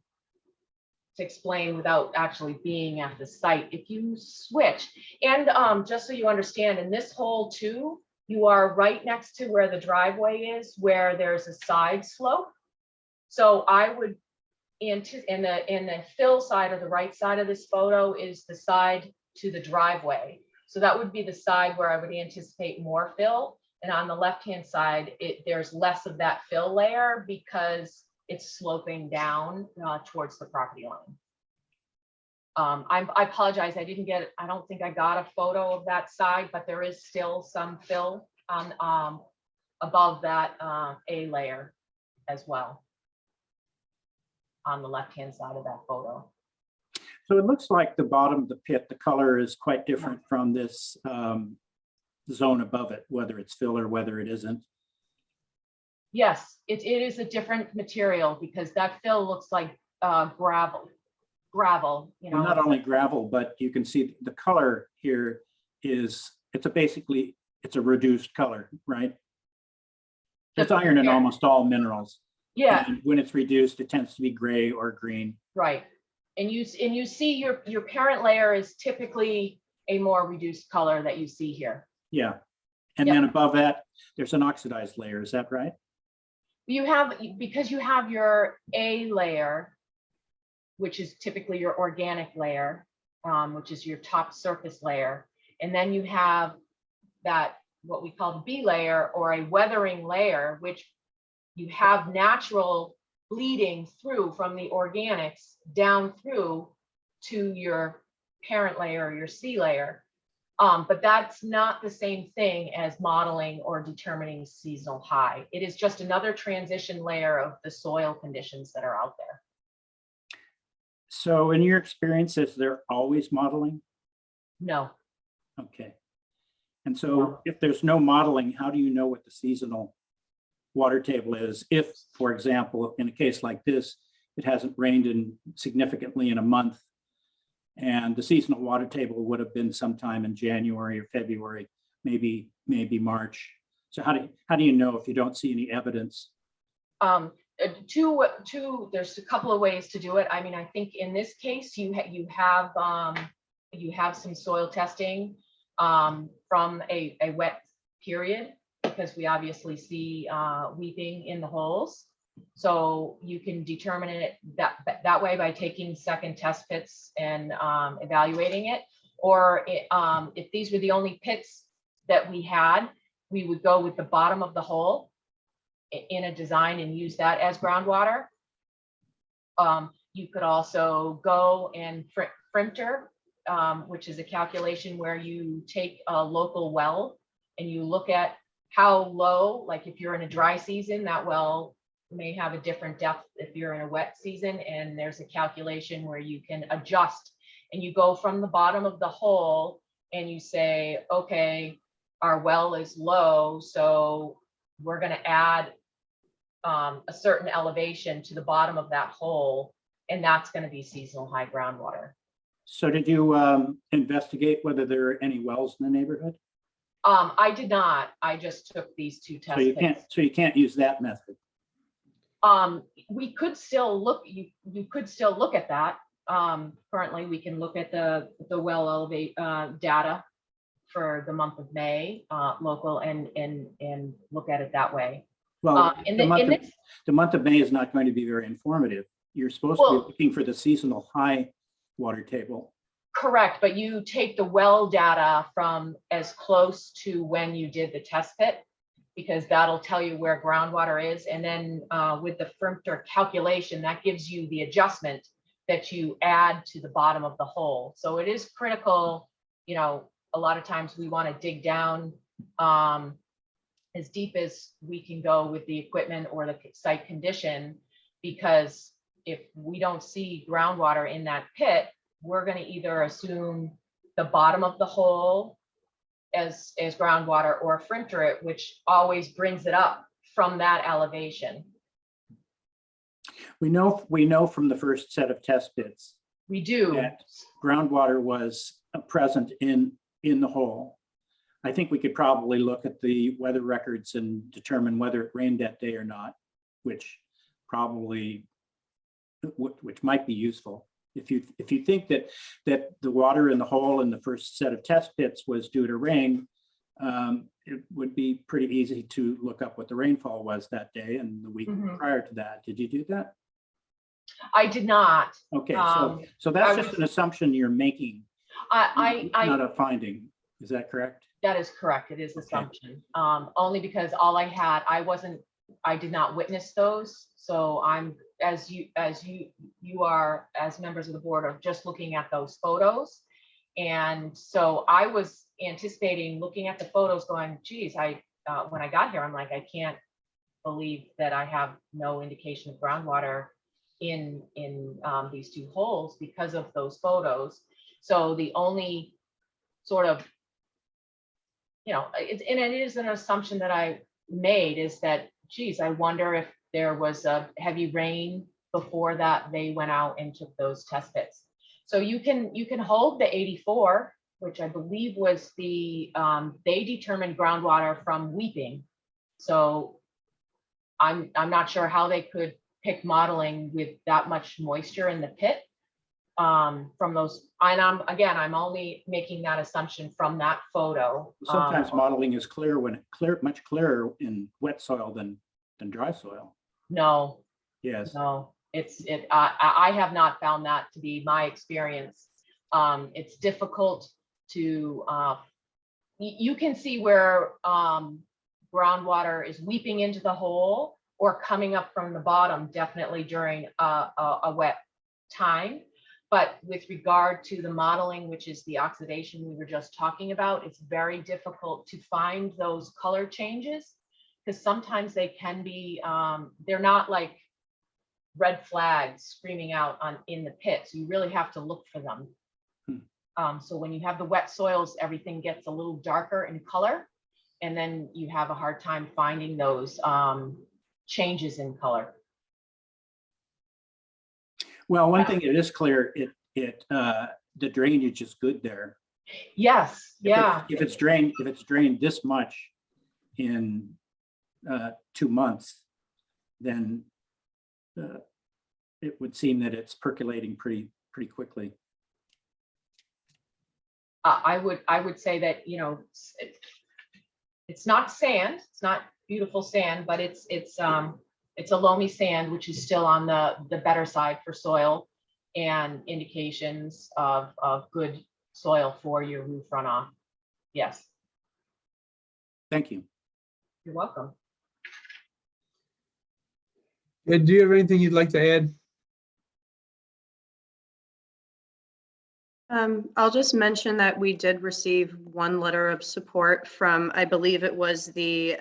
explain without actually being at the site. If you switch, and just so you understand, in this hole too, you are right next to where the driveway is, where there's a side slope. So I would, in the fill side or the right side of this photo is the side to the driveway. So that would be the side where I would anticipate more fill. And on the left-hand side, there's less of that fill layer because it's sloping down towards the property line. I apologize, I don't think I got a photo of that side, but there is still some fill on above that A layer as well, on the left-hand side of that photo. So it looks like the bottom of the pit, the color is quite different from this zone above it, whether it's fill or whether it isn't. Yes, it is a different material because that fill looks like gravel, you know. Well, not only gravel, but you can see the color here is, it's a reduced color, right? It's iron in almost all minerals. Yeah. And when it's reduced, it tends to be gray or green. Right. And you see your parent layer is typically a more reduced color that you see here. Yeah. And then above that, there's an oxidized layer. Is that right? Because you have your A layer, which is typically your organic layer, which is your top surface layer. And then you have that, what we call the B layer, or a weathering layer, which you have natural bleeding through from the organics down through to your parent layer or your C layer. But that's not the same thing as modeling or determining seasonal high. It is just another transition layer of the soil conditions that are out there. So in your experience, is there always modeling? No. Okay. And so if there's no modeling, how do you know what the seasonal water table is? If, for example, in a case like this, it hasn't rained significantly in a month, And the seasonal water table would have been sometime in January or February, maybe March. So how do you know if you don't see any evidence? There's a couple of ways to do it. I mean, I think in this case, you have some soil testing from a wet period, because we obviously see weeping in the holes. So you can determine it that way by taking second test pits and evaluating it. Or if these were the only pits that we had, we would go with the bottom of the hole in a design and use that as groundwater. You could also go and Frimter, which is a calculation where you take a local well and you look at how low, like if you're in a dry season, that well may have a different depth if you're in a wet season, and there's a calculation where you can adjust, and you go from the bottom of the hole and you say, okay, our well is low, so we're going to add a certain elevation to the bottom of that hole, and that's going to be seasonal high groundwater. So did you investigate whether there are any wells in the neighborhood? I did not. I just took these two test pits. So you can't use that method. We could still look. You could still look at that. Currently, we can look at the well elevate data for the month of May, local, and look at it that way. Well, the month of May is not going to be very informative. You're supposed to be looking for the seasonal high water table. Correct, but you take the well data from as close to when you did the test pit, because that'll tell you where groundwater is. And then with the Frimter calculation, that gives you the adjustment that you add to the bottom of the hole. So it is critical, you know, a lot of times we want to dig down as deep as we can go with the equipment or the site condition, because if we don't see groundwater in that pit, we're going to either assume the bottom of the hole as groundwater, or Frimter it, which always brings it up from that elevation. We know from the first set of test pits. We do. That groundwater was present in the hole. I think we could probably look at the weather records and determine whether it rained that day or not, which might be useful. If you think that the water in the hole in the first set of test pits was due to rain, it would be pretty easy to look up what the rainfall was that day and the week prior to that. Did you do that? I did not. Okay, so that's just an assumption you're making, not a finding. Is that correct? That is correct. It is assumption. Only because all I had, I did not witness those. So I'm, as you are, as members of the board, are just looking at those photos. And so I was anticipating looking at the photos going, geez, when I got here, I'm like, I can't believe that I have no indication of groundwater in these two holes because of those photos. So the only sort of, you know, it is an assumption that I made, is that, geez, I wonder if there was a heavy rain before that they went out and took those test pits. So you can hold the 84, which I believe was the, they determined groundwater from weeping. So I'm not sure how they could pick modeling with that much moisture in the pit from those. And I'm only making that assumption from that photo. Sometimes modeling is clear when much clearer in wet soil than dry soil. No. Yes. No, I have not found that to be my experience. It's difficult to, you can see where groundwater is weeping into the hole or coming up from the bottom, definitely during a wet time. But with regard to the modeling, which is the oxidation we were just talking about, it's very difficult to find those color changes, because sometimes they can be, they're not like red flags screaming out in the pit. So you really have to look for them. So when you have the wet soils, everything gets a little darker in color, and then you have a hard time finding those changes in color. Well, one thing it is clear, the drainage is good there. Yes, If it's- yeah. If it's drained this much in 2 months, then it would seem that it's percolating pretty quickly. I would say that, it's not sand, it's not beautiful sand, but it's a loamy sand, which is still on the better side for soil and indications of good soil for your roof runoff. Yes, Thank you. you're welcome. Ed, do you have anything you'd like to add? I'll just mention that we did receive one letter of support from, I believe it was the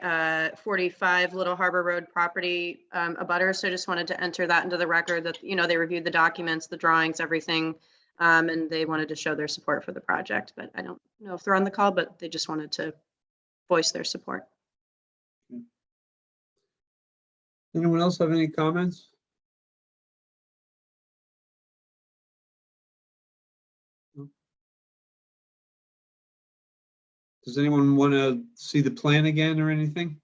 45 Little Harbor Road property abutter. So I just wanted to enter that into the record that, they reviewed the documents, the drawings, everything, and they wanted to show their support for the project. But I don't know if they're on the call, but they just wanted to voice their support. Anyone else have any comments? Does anyone want to see the plan again or anything?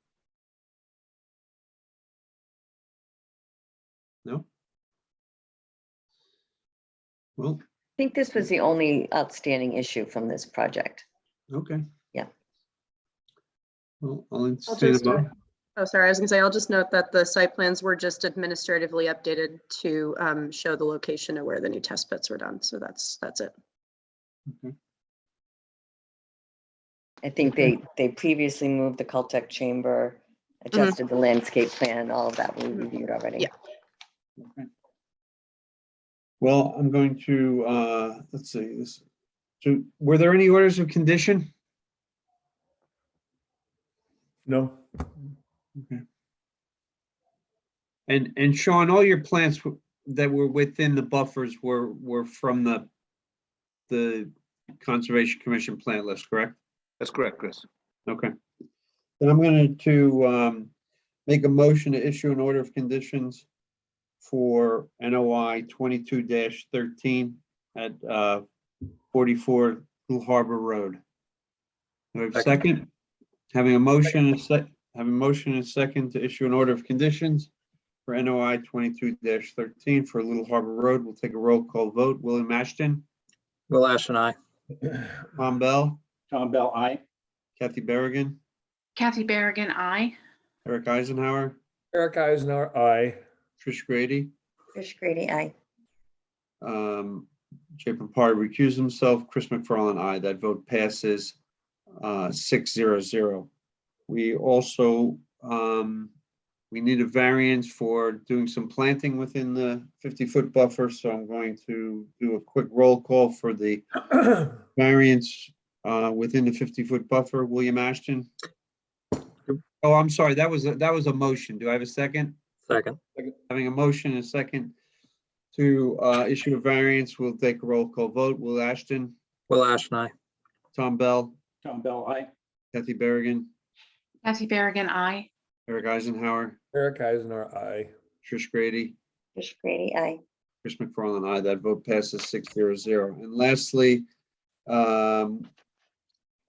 No? Well, I think this was the only outstanding issue from this project. okay. Yeah. Well, I'll entertain a vote. Oh, sorry, I was gonna say, I'll just note that the site plans were just administratively updated to show the location of where the new test pits were done. So that's it. Okay. I think they previously moved the Caltech chamber, adjusted the landscape plan, all of that we reviewed already. Yeah. Okay. Well, I'm going to, let's see this. So were there any orders of condition? No. Okay. And Sean, all your plants that were within the buffers were from the Conservation Commission plant list, correct? That's correct, Chris. Okay. Then I'm going to make a motion to issue an order of conditions for NOI 22-13 at 44 Little Harbor Road. Do I have a second? Having a motion and a second to issue an order of conditions for NOI 22-13 for Little Harbor Road. We'll take a roll call vote. William Ashton, Will Ashton, aye. Tom Bell, Tom Bell, aye. Kathy Berrigan, Kathy Berrigan, aye. Eric Eisenhower, Eric Eisner, aye. Trish Grady. Trish Grady, aye. Jay Pampari recused himself. Chris McFarland, aye. That vote passes 6-0-0. We also we need a variance for doing some planting within the 50-foot buffer. So I'm going to do a quick roll call for the variance within the 50-foot buffer. William Ashton. Oh, I'm sorry. That was a motion. Do I have a second? Second. Having a motion and a second to issue a variance, we'll take a roll call vote. Will Ashton, Will Ashton, aye. Tom Bell, Tom Bell, aye. Kathy Berrigan, Kathy Berrigan, aye. Eric Eisenhower, Eric Eisner, aye. Trish Grady, Trish Grady, aye. Chris McFarland, aye. That vote passes 6-0-0. And lastly, I'll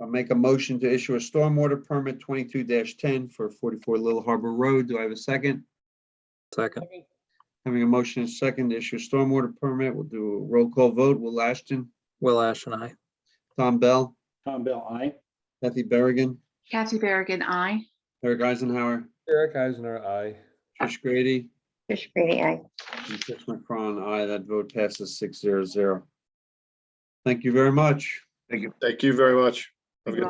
make a motion to issue a stormwater permit 22-10 for 44 Little Harbor Road. Do I have a second? Second. Having a motion and a second to issue a stormwater permit, we'll do a roll call vote. Will Ashton, Will Ashton, aye. Tom Bell, Tom Bell, aye. Kathy Berrigan, Kathy Berrigan, aye. Eric Eisenhower, Eric Eisner, aye. Trish Grady, Trish Grady, aye. and Chris McFarland, aye. That vote passes 6-0-0. Thank you very much. Thank you. Thank you very much. Have a good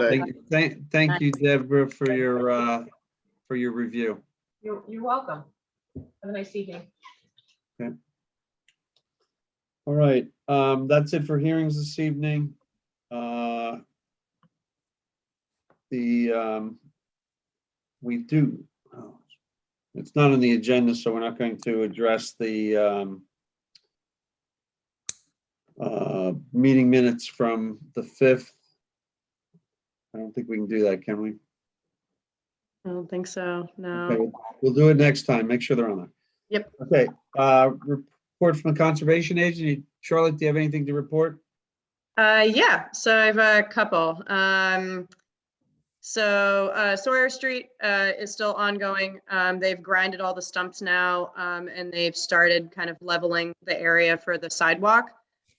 day. Thank you, Deborah, for your review. You're welcome. Have a nice evening. Okay. All right, that's it for hearings this evening. We do, it's not on the agenda, so we're not going to address the meeting minutes from the 5th. I don't think we can do that, can we? I don't think so, no. Okay, we'll do it next time. Make sure they're on there. Yep. Okay, report from the conservation agency. Charlotte, do you have anything to report? Yeah, so I have a couple. Sawyer Street is still ongoing. They've grinded all the stumps now, and they've started kind of leveling the area for the sidewalk.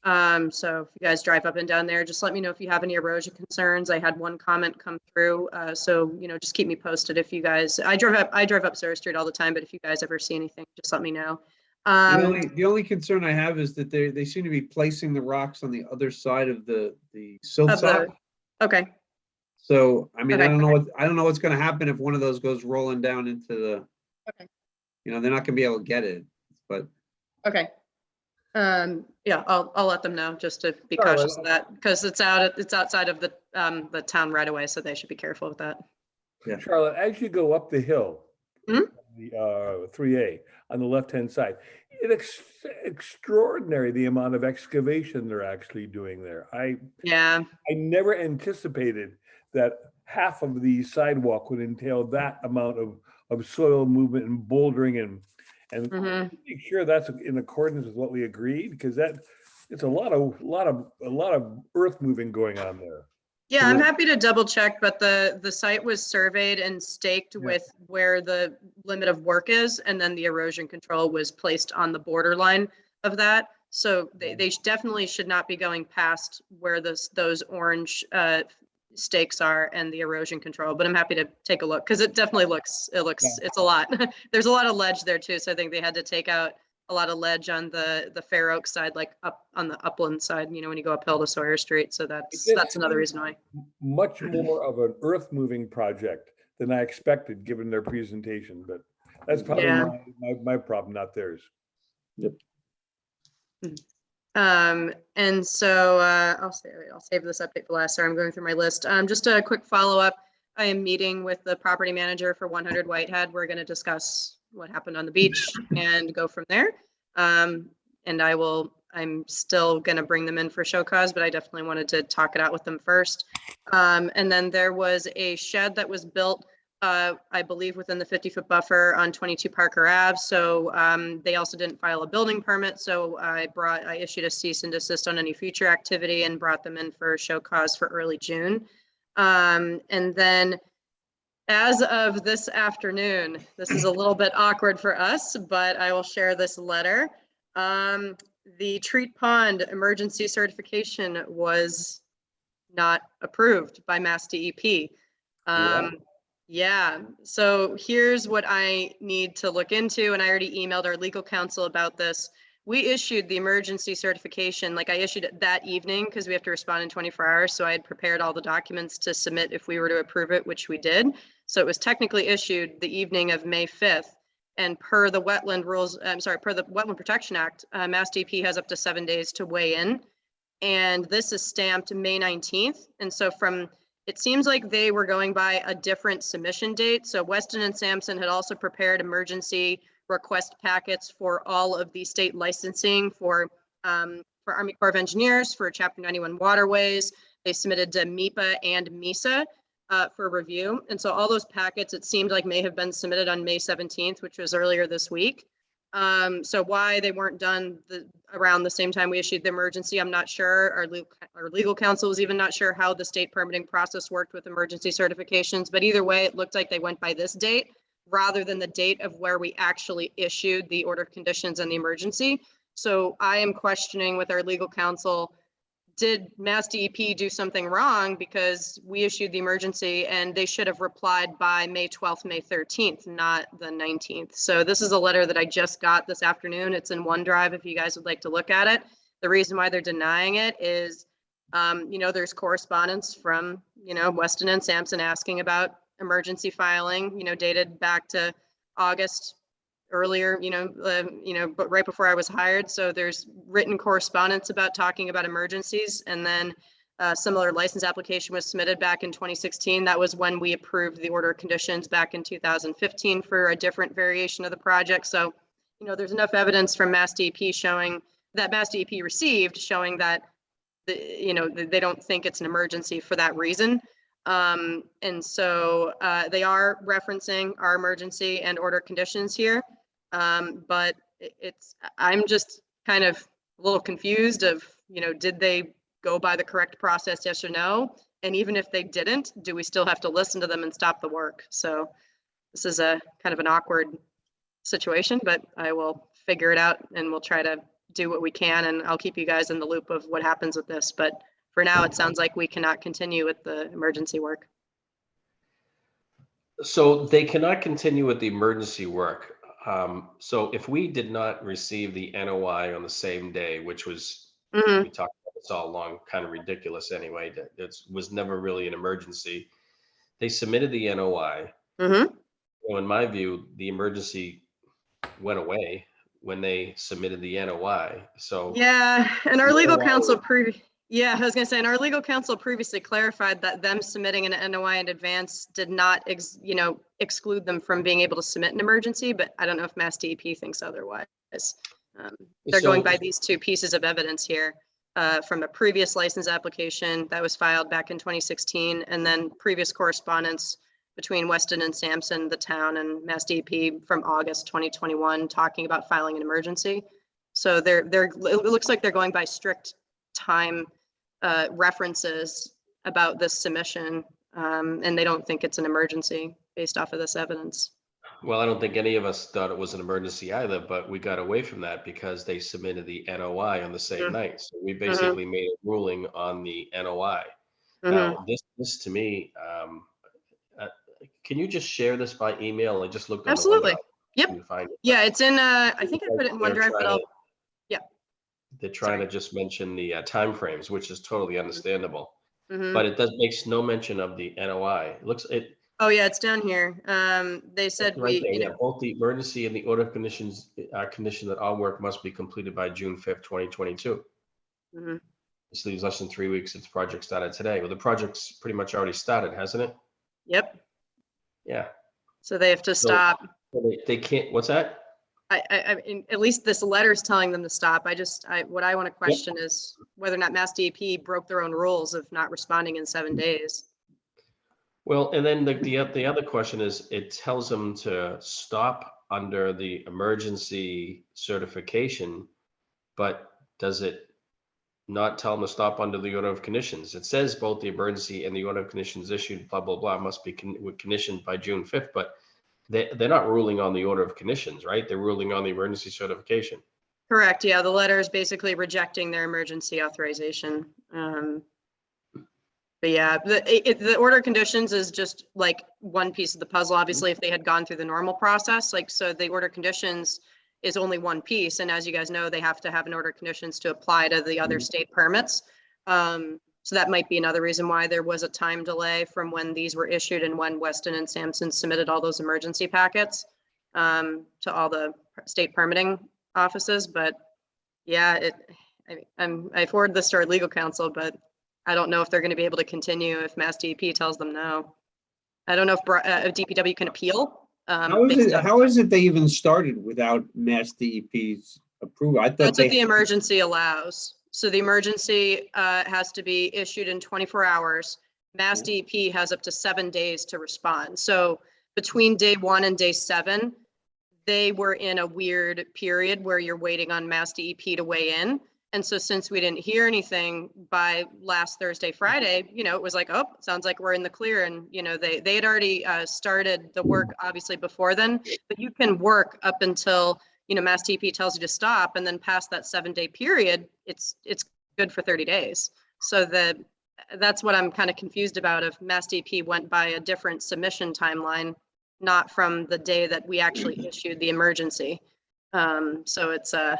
So if you guys drive up and down there, just let me know if you have any erosion concerns. I had one comment come through, so just keep me posted if you guys. I drive up Sawyer Street all the time, but if you guys ever see anything, just let me know. The only concern I have is that they seem to be placing the rocks on the other side of the silt Of the- sock. Okay. So, I mean, Okay. I don't know what's gonna happen if one of those goes rolling down into the, Okay. they're not gonna be able to get it, but. Okay. Yeah, I'll let them know just to be All right. cautious of that because it's outside of the town right away, so they should be careful with that. Yeah. Charlotte, as you go up the hill, Mhm. the 3A on the left-hand side, it's extraordinary the amount of excavation they're actually doing there. Yeah. I never anticipated that half of the sidewalk would entail that amount of soil movement and bouldering and make sure that's in accordance with what we agreed, because it's a lot of earth moving going on there. Yeah, I'm happy to double check, but the site was surveyed and staked with where the limit of work is, and then the erosion control was placed on the borderline of that. So they definitely should not be going past where those orange stakes are and the erosion control. But I'm happy to take a look because it definitely looks it's a lot. There's a lot of ledge there too, so I think they had to take out a lot of ledge on the Fair Oak side, like up on the upland side, when you go uphill to Sawyer Street. So that's another reason why. Much more of an earth moving project than I expected, given their presentation, but that's probably my problem, not theirs. Yep. And so I'll save this update for last. Sorry, I'm going through my list. Just a quick follow-up. I am meeting with the property manager for 100 Whitehead. We're going to discuss what happened on the beach and go from there. And I'm still going to bring them in for show cause, but I definitely wanted to talk it out with them first. And then there was a shed that was built, I believe, within the 50-foot buffer on 22 Parker Ave. So they also didn't file a building permit. So I issued a cease and desist on any future activity and brought them in for show cause for early June. And then as of this afternoon, this is a little bit awkward for us, but I will share this letter. The Treat Pond emergency certification was not approved by Mass DEP. Yeah, so here's what I need to look into, and I already emailed our legal counsel about this. We issued the emergency certification, like I issued it that evening because we have to respond in 24 hours. So I had prepared all the documents to submit if we were to approve it, which we did. So it was technically issued the evening of May 5th. And per the wetland rules, per the Wetland Protection Act, Mass DEP has up to 7 days to weigh in. And this is stamped May 19th. And so it seems like they were going by a different submission date. So Weston and Sampson had also prepared emergency request packets for all of the state licensing for Army Corps of Engineers, for Chapter 91 waterways. They submitted to MEPA and MESA for review. And so all those packets, it seemed like may have been submitted on May 17th, which was earlier this week. So why they weren't done around the same time we issued the emergency, I'm not sure. Our legal counsel was even not sure how the state permitting process worked with emergency certifications. But either way, it looked like they went by this date rather than the date of where we actually issued the order of conditions and the emergency. So I am questioning with our legal counsel, did Mass DEP do something wrong because we issued the emergency and they should have replied by May 12th, May 13th, not the 19th. So this is a letter that I just got this afternoon. It's in OneDrive if you guys would like to look at it. The reason why they're denying it is, there's correspondence from, Weston and Sampson asking about emergency filing, dated back to August earlier, but right before I was hired. So there's written correspondence about talking about emergencies. And then a similar license application was submitted back in 2016. That was when we approved the order of conditions back in 2015 for a different variation of the project. So, there's enough evidence from Mass DEP showing that Mass DEP received showing that, they don't think it's an emergency for that reason. And so they are referencing our emergency and order conditions here. But I'm just kind of a little confused of, did they go by the correct process, yes or no? And even if they didn't, do we still have to listen to them and stop the work? So this is a kind of an awkward situation, but I will figure it out and we'll try to do what we can, and I'll keep you guys in the loop of what happens with this. But for now, it sounds like we cannot continue with the emergency work. So they cannot continue with the emergency work. So if we did not receive the NOI on the same day, which was, we talked about this all along, kind of ridiculous anyway, that it was never really an emergency. They submitted the NOI. So in my view, the emergency went away when they submitted the NOI. So yeah, and our the legal NOI counsel yeah, I was gonna say, and our legal counsel previously clarified that them submitting an NOI in advance did not, exclude them from being able to submit an emergency, but I don't know if Mass DEP thinks otherwise. They're going by these two pieces of evidence here, from a previous license application that was filed back in 2016, and then previous correspondence between Weston and Sampson, the town, and Mass DEP from August 2021, talking about filing an emergency. So it looks like they're going by strict time references about this submission, and they don't think it's an emergency based off of this evidence. Well, I don't think any of us thought it was an emergency either, but we got away from that because they submitted the NOI on the same night. So we basically made a ruling on the NOI. Now, this to me, can you just share this by email? I just looked on Absolutely. the OneDrive. Yep. Couldn't find it. Yeah, it's in, I think I put it in OneDrive, but I'll, yeah. They're trying to just mention the timeframes, which is totally understandable. Mhm. But it makes no mention of the NOI. Oh yeah, it's down here. They said Right there, yeah, both the emergency and the order of conditions are conditioned that all work must be completed by June 5th, 2022. Mhm. This leaves less than 3 weeks since the project started today. Well, the project's pretty much already started, hasn't it? Yep. Yeah. So they have to stop. They can't, what's that? I mean, at least this letter is telling them to stop. What I want to question is whether or not Mass DEP broke their own rules of not responding in 7 days. Well, and then the other question is, it tells them to stop under the emergency certification, but does it not tell them to stop under the order of conditions? It says both the emergency and the order of conditions issued, blah, blah, blah, must be conditioned by June 5th, but they're not ruling on the order of conditions, right? They're ruling on the emergency certification. Correct. Yeah, the letter is basically rejecting their emergency authorization. But yeah, the order of conditions is just like one piece of the puzzle. Obviously, if they had gone through the normal process, so the order of conditions is only one piece. And as you guys know, they have to have an order of conditions to apply to the other state permits. So that might be another reason why there was a time delay from when these were issued and when Weston and Sampson submitted all those emergency packets to all the state permitting offices. But yeah, I forwarded this to our legal counsel, but I don't know if they're going to be able to continue if Mass DEP tells them no. I don't know if DPW can appeal. How is it they even started without Mass DEP's approval? I thought That's what the emergency allows. So the emergency has to be issued in 24 hours. Mass DEP has up to 7 days to respond. So between day 1 and day 7, they were in a weird period where you're waiting on Mass DEP to weigh in. And so since we didn't hear anything by last Thursday, Friday, it was like, oh, sounds like we're in the clear. And, they had already started the work obviously before then, but you can work up until, Mass DEP tells you to stop, and then past that 7-day period, it's good for 30 days. So that's what I'm kind of confused about, if Mass DEP went by a different submission timeline, not from the day that we actually issued the emergency. So it's a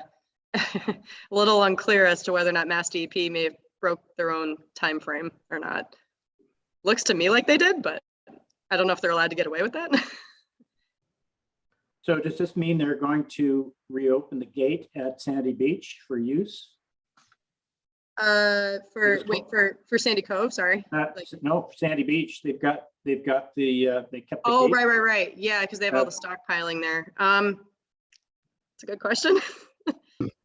little unclear as to whether or not Mass DEP may have broke their own time frame or not. Looks to me like they did, but I don't know if they're allowed to get away with that. So does this mean they're going to reopen the gate at Sandy Beach for use? For Sandy Cove, sorry. No, Sandy Beach. They've got they kept the Oh, gate. right. Yeah, because they have all the stockpiling there. It's a good question.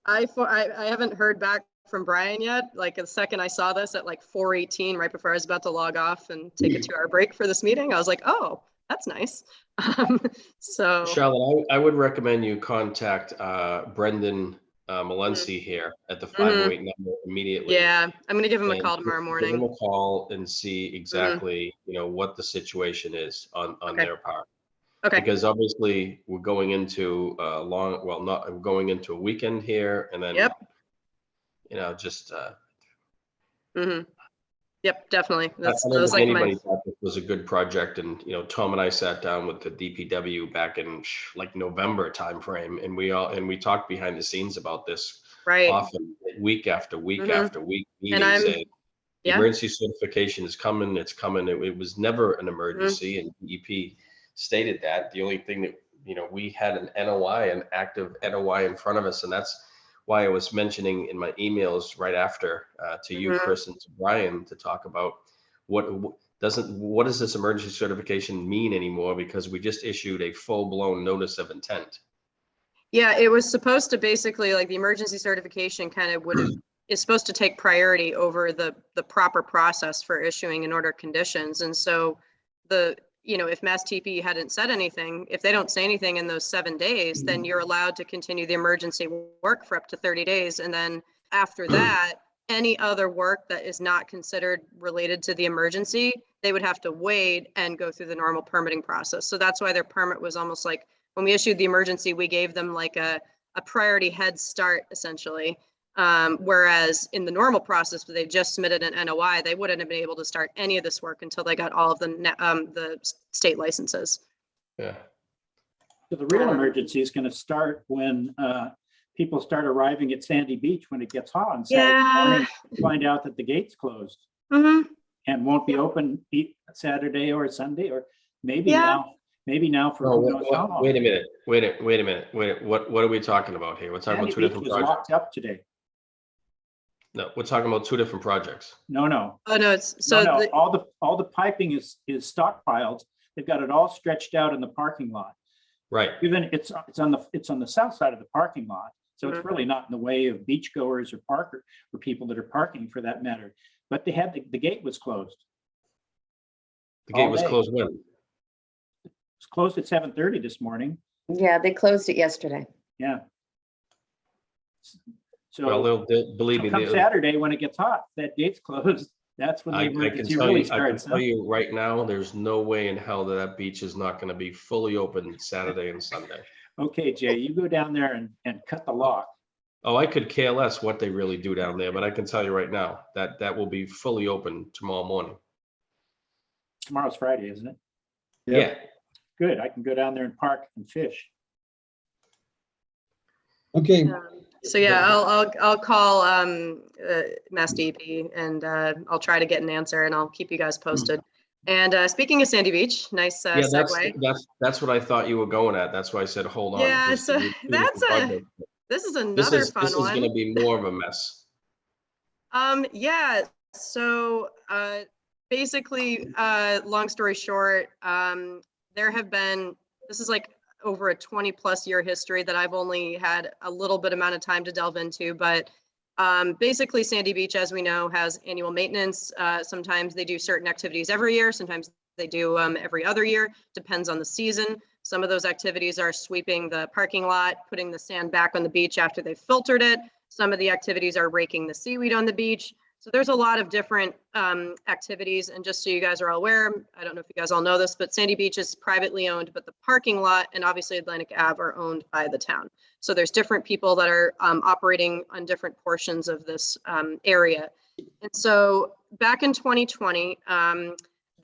I haven't heard back from Brian yet. Like the second I saw this at like 4:18, right before I was about to log off and take a 2-hour break for this meeting, I was like, oh, that's nice. So Charlotte, I would recommend you contact Brendan Malency here at the 508 number immediately. Yeah, I'm gonna give him a and call tomorrow Give them morning. a call and see exactly, what the situation is on Okay. their part. Okay. Because obviously we're going into we're going into a weekend here and then, Yep. just, Yep, definitely. I That don't was think like my, anybody thought this was a good project. And, Tom and I sat down with the DPW back in like November timeframe, and we talked behind the scenes about this right. often, week after week after week, And meetings saying, the yeah. emergency certification is coming, it's coming. It was never an emergency, and DEP stated that. The only thing that, we had an NOI, an active NOI in front of us, and that's why I was mentioning in my emails right after to you, Chris, and to Brian, to talk about what does this emergency certification mean anymore, because we just issued a full-blown notice of intent. Yeah, it was supposed to basically, like, the emergency certification kind of is supposed to take priority over the proper process for issuing an order of conditions. And so if Mass TP hadn't said anything, if they don't say anything in those 7 days, then you're allowed to continue the emergency work for up to 30 days. And then after that, any other work that is not considered related to the emergency, they would have to wait and go through the normal permitting process. So that's why their permit was almost like, when we issued the emergency, we gave them like a priority head start, essentially. Whereas in the normal process, where they just submitted an NOI, they wouldn't have been able to start any of this work until they got all of the state licenses. Yeah. So the real emergency is going to start when people start arriving at Sandy Beach when it gets hot on Saturday morning, find out that the gate's closed and won't be open Saturday or Sunday, or maybe now for who knows how long. Wait a minute. What are we talking about here? We're talking Sandy about two Beach different was projects. locked up today. No, we're talking about two different projects. No. Oh no, it's so no. All the piping is stockpiled. They've got it all stretched out in the parking lot. Right. Even it's on the south side of the parking lot, so it's really not in the way of beachgoers or people that are parking, for that matter. But they had the gate was closed. The gate was closed when? It was closed at 7:30 this morning. Yeah, they closed it yesterday. Yeah. So Well, they'll believe me. come Saturday when it gets hot, that gate's closed. That's when the I can emergency tell really you, starts. right now, there's no way in hell that beach is not going to be fully open Saturday and Sunday. Okay, Jay, you go down there and cut the lock. Oh, I could care less what they really do down there, but I can tell you right now that will be fully open tomorrow morning. Tomorrow's Friday, isn't it? Yeah. Good. I can go down there and park and fish. Okay. So yeah, I'll call Mass DEP and I'll try to get an answer, and I'll keep you guys posted. And speaking of Sandy Beach, nice segue. That's what I thought you were going at. That's why I said hold on. Yeah, so this is another fun one. This is going to be more of a mess. Yeah. So basically, long story short, this is like over a 20+ year history that I've only had a little bit amount of time to delve into, but basically Sandy Beach, as we know, has annual maintenance. Sometimes they do certain activities every year. Sometimes they do every other year, depends on the season. Some of those activities are sweeping the parking lot, putting the sand back on the beach after they've filtered it. Some of the activities are raking the seaweed on the beach. So there's a lot of different activities. And just so you guys are all aware, I don't know if you guys all know this, but Sandy Beach is privately owned, but the parking lot and obviously Atlantic Ave are owned by the town. So there's different people that are operating on different portions of this area. And so back in 2020,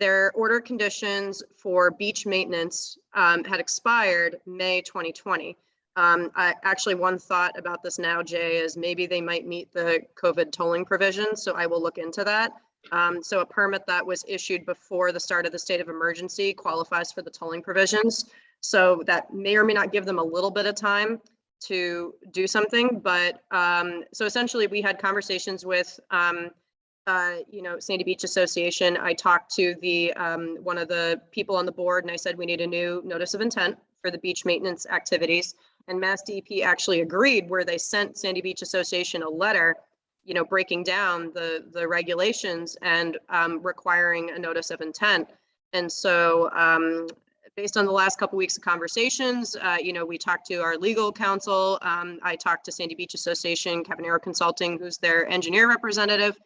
their order conditions for beach maintenance had expired May 2020. One thought about this now, Jay, is maybe they might meet the COVID tolling provisions. So I will look into that. So a permit that was issued before the start of the state of emergency qualifies for the tolling provisions. So that may or may not give them a little bit of time to do something. But so essentially we had conversations with, Sandy Beach Association. I talked to the one of the people on the board, and I said we need a new notice of intent for the beach maintenance activities. And Mass DEP actually agreed, where they sent Sandy Beach Association a letter, breaking down the regulations and requiring a notice of intent. And so based on the last couple weeks of conversations, we talked to our legal counsel. I talked to Sandy Beach Association, Cabanero Consulting, who's their engineer representative.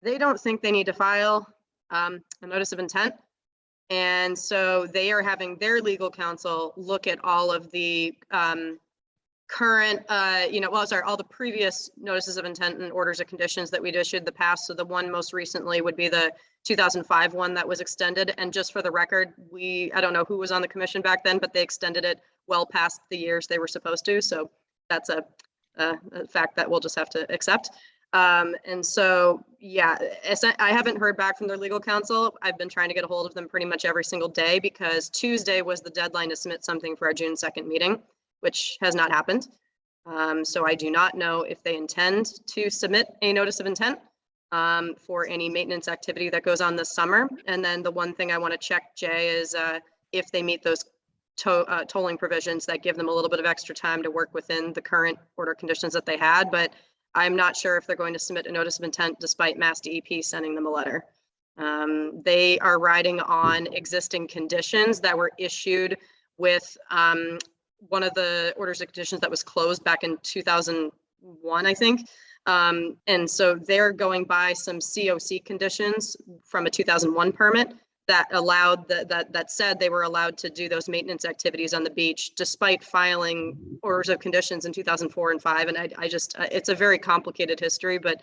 They don't think they need to file a notice of intent. And so they are having their legal counsel look at all of the current, all the previous notices of intent and orders of conditions that we'd issued in the past. So the one most recently would be the 2005 one that was extended. And just for the record, I don't know who was on the commission back then, but they extended it well past the years they were supposed to. So that's a fact that we'll just have to accept. And so, yeah, I haven't heard back from their legal counsel. I've been trying to get a hold of them pretty much every single day because Tuesday was the deadline to submit something for our June 2nd meeting, which has not happened. So I do not know if they intend to submit a notice of intent for any maintenance activity that goes on this summer. And then the one thing I want to check, Jay, is if they meet those tolling provisions that give them a little bit of extra time to work within the current order conditions that they had. But I'm not sure if they're going to submit a notice of intent despite Mass DEP sending them a letter. They are riding on existing conditions that were issued with one of the orders of conditions that was closed back in 2001, I think. And so they're going by some COC conditions from a 2001 permit that allowed that said they were allowed to do those maintenance activities on the beach despite filing orders of conditions in 2004 and 5. And I just, it's a very complicated history, but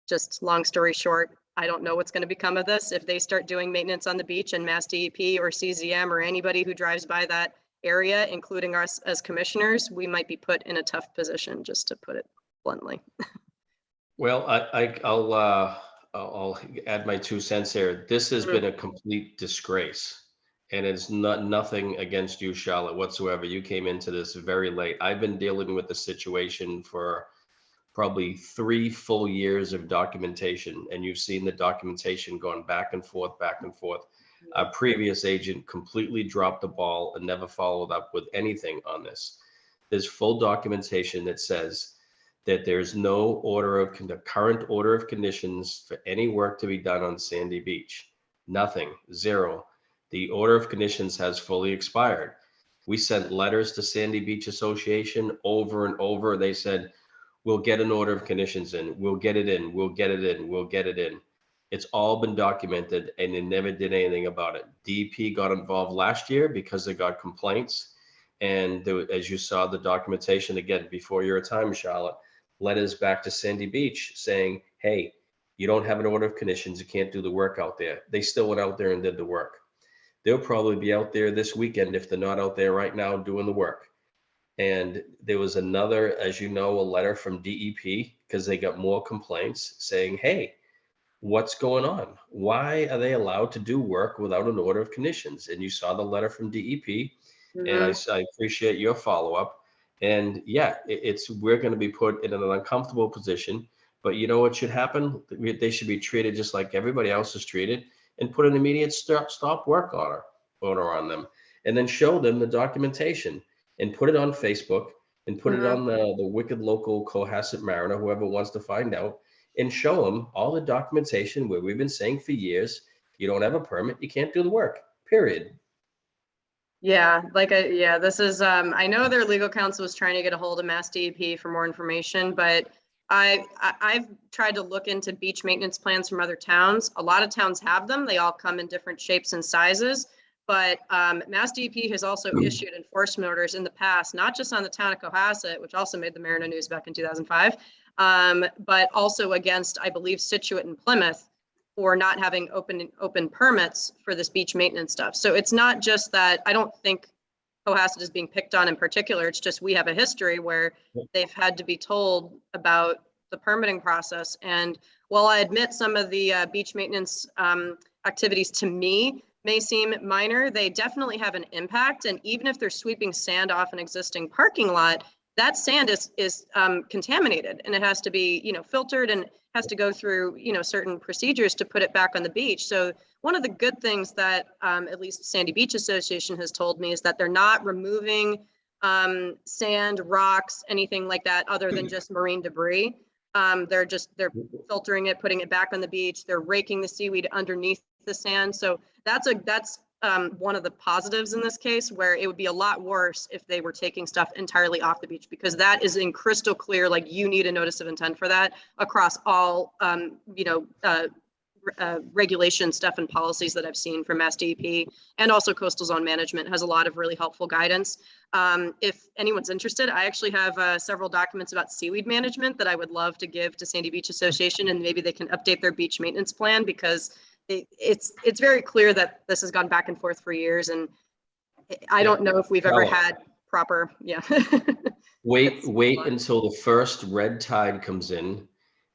just long story short, I don't know what's going to become of this. If they start doing maintenance on the beach and Mass DEP or CZM or anybody who drives by that area, including us as commissioners, we might be put in a tough position, just to put it bluntly. Well, I'll add my 2 cents here. This has been a complete disgrace, and it's nothing against you, Charlotte, whatsoever. You came into this very late. I've been dealing with the situation for probably 3 full years of documentation, and you've seen the documentation going back and forth, back and forth. Our previous agent completely dropped the ball and never followed up with anything on this. There's full documentation that says that there's no current order of conditions for any work to be done on Sandy Beach. Nothing, zero. The order of conditions has fully expired. We sent letters to Sandy Beach Association over and over. They said, we'll get an order of conditions in, we'll get it in, we'll get it in, we'll get it in. It's all been documented and they never did anything about it. DEP got involved last year because they got complaints. And as you saw the documentation, again, before your time, Charlotte, letters back to Sandy Beach saying, hey, you don't have an order of conditions, you can't do the work out there. They still went out there and did the work. They'll probably be out there this weekend if they're not out there right now doing the work. And there was another, as you know, a letter from DEP because they got more complaints saying, hey, what's going on? Why are they allowed to do work without an order of conditions? And you saw the letter from DEP, and I appreciate your follow-up. And yeah, we're going to be put in an uncomfortable position, but you know what should happen? They should be treated just like everybody else is treated and put an immediate stop work order on them, and then show them the documentation and put it on Facebook and put it on the wicked local Cohasset Mariner, whoever wants to find out, and show them all the documentation where we've been saying for years, you don't have a permit, you can't do the work, period. Yeah, this is, I know their legal counsel was trying to get a hold of Mass DEP for more information, but I've tried to look into beach maintenance plans from other towns. A lot of towns have them. They all come in different shapes and sizes, but Mass DEP has also issued enforcement orders in the past, not just on the town of Cohasset, which also made the Mariner News back in 2005, but also against, I believe, Situate and Plymouth, for not having open permits for this beach maintenance stuff. So it's not just that, I don't think Cohasset is being picked on in particular. It's just we have a history where they've had to be told about the permitting process. And while I admit some of the beach maintenance activities to me may seem minor, they definitely have an impact. And even if they're sweeping sand off an existing parking lot, that sand is contaminated, and it has to be, filtered, and has to go through, certain procedures to put it back on the beach. So one of the good things that at least Sandy Beach Association has told me is that they're not removing sand, rocks, anything like that, other than just marine debris. They're filtering it, putting it back on the beach. They're raking the seaweed underneath the sand. So that's one of the positives in this case, where it would be a lot worse if they were taking stuff entirely off the beach, because that is in crystal clear, like you need a notice of intent for that across all, regulation stuff and policies that I've seen from Mass DEP, and also Coastal Zone Management has a lot of really helpful guidance. If anyone's interested, I actually have several documents about seaweed management that I would love to give to Sandy Beach Association, and maybe they can update their beach maintenance plan, because it's very clear that this has gone back and forth for years, and I don't know if we've ever had proper, Wait until the first red tide comes in,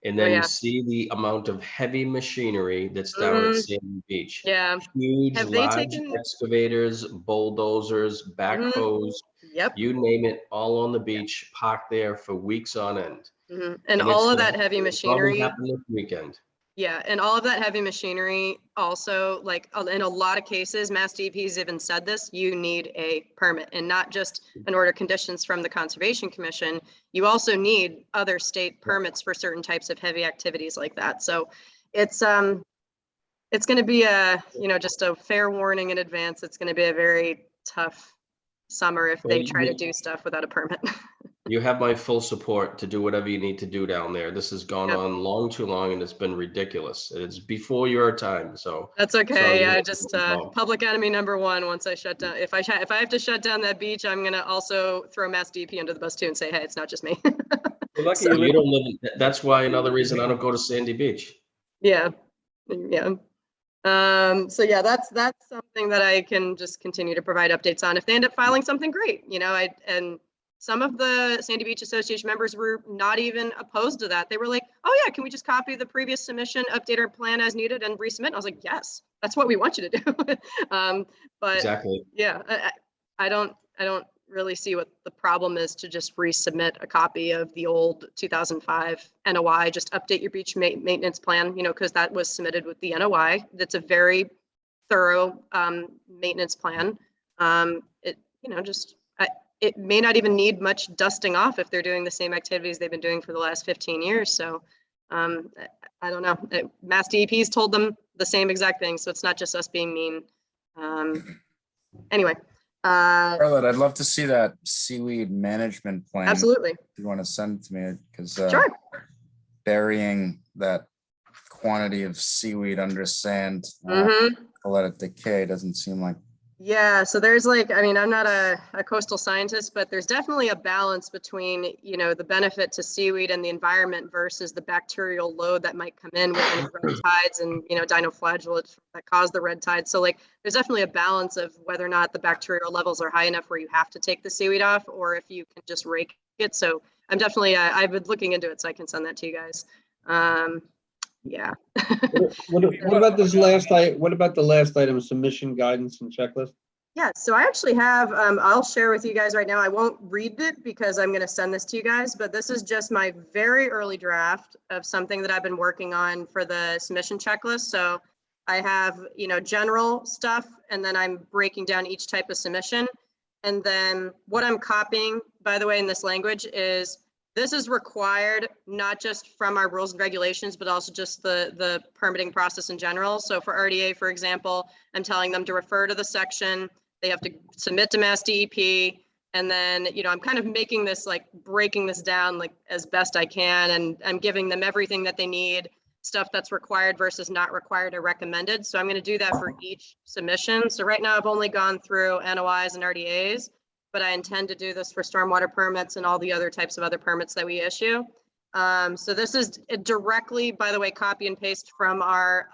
and then yeah. you see the amount of heavy machinery that's down at Sandy Beach. Yeah. Huge, Have they large taken- excavators, bulldozers, backhoes, Yep. you name it, all on the beach, parked there for weeks on end. And it's all of gonna that heavy probably machinery. happen this weekend. Yeah, and all of that heavy machinery also, like in a lot of cases, Mass DEP's even said this, you need a permit, and not just an order of conditions from the Conservation Commission. You also need other state permits for certain types of heavy activities like that. So it's going to be just a fair warning in advance. It's going to be a very tough summer if they try to do stuff without a permit. You have my full support to do whatever you need to do down there. This has gone on long too long, and it's been ridiculous. It's before your time, so. That's okay. sorry I you just have to go. public enemy number one. Once I shut down, if I have to shut down that beach, I'm gonna also throw Mass DEP under the bus too and say, hey, it's not just me. You're lucky So you live- you don't live, that's why another reason I don't go to Sandy Beach. Yeah. So yeah, that's something that I can just continue to provide updates on. If they end up filing something, great. And some of the Sandy Beach Association members were not even opposed to that. They were like, oh yeah, can we just copy the previous submission, update our plan as needed, and resubmit? And I was like, yes, that's what we want you to do. But Exactly. yeah, I don't really see what the problem is to just resubmit a copy of the old 2005 NOI, just update your beach maintenance plan, because that was submitted with the NOI. That's a very thorough maintenance plan. It may not even need much dusting off if they're doing the same activities they've been doing for the last 15 years. So I don't know. Mass DEP's told them the same exact thing. So it's not just us being mean. Anyway. Charlotte, I'd love to see that seaweed management plan. Absolutely. If you want to send it to me, because Sure. burying that quantity of seaweed under sand to let it decay doesn't seem like. Yeah, so there's I'm not a coastal scientist, but there's definitely a balance between, the benefit to seaweed and the environment versus the bacterial load that might come in with any red tides and, dinoflagellates that cause the red tide. So there's definitely a balance of whether or not the bacterial levels are high enough where you have to take the seaweed off, or if you can just rake it. So I'm definitely, I've been looking into it, so I can send that to you guys. Yeah. What about this last item? What about the last item, submission guidance and checklist? Yeah, so I actually have, I'll share with you guys right now. I won't read it because I'm going to send this to you guys, but this is just my very early draft of something that I've been working on for the submission checklist. So I have, general stuff, and then I'm breaking down each type of submission. And then what I'm copying, by the way, in this language is, this is required not just from our rules and regulations, but also just the permitting process in general. So for RDA, for example, I'm telling them to refer to the section. They have to submit to Mass DEP. And then, I'm kind of making this, breaking this down as best I can. And I'm giving them everything that they need, stuff that's required versus not required or recommended. So I'm going to do that for each submission. So right now I've only gone through NOIs and RDAs, but I intend to do this for stormwater permits and all the other types of other permits that we issue. So this is directly, by the way, copy and paste from our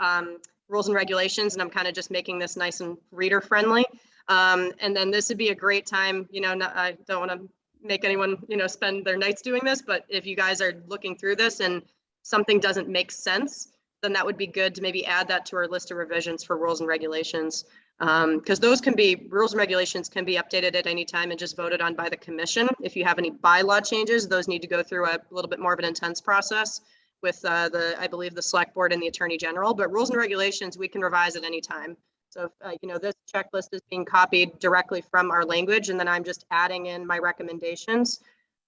rules and regulations, and I'm kind of just making this nice and reader friendly. And then this would be a great time, I don't want to make anyone, spend their nights doing this, but if you guys are looking through this and something doesn't make sense, then that would be good to maybe add that to our list of revisions for rules and regulations. Because those rules and regulations can be updated at any time and just voted on by the commission. If you have any bylaw changes, those need to go through a little bit more of an intense process with I believe the select board and the attorney general, but rules and regulations, we can revise at any time. So, this checklist is being copied directly from our language, and then I'm just adding in my recommendations.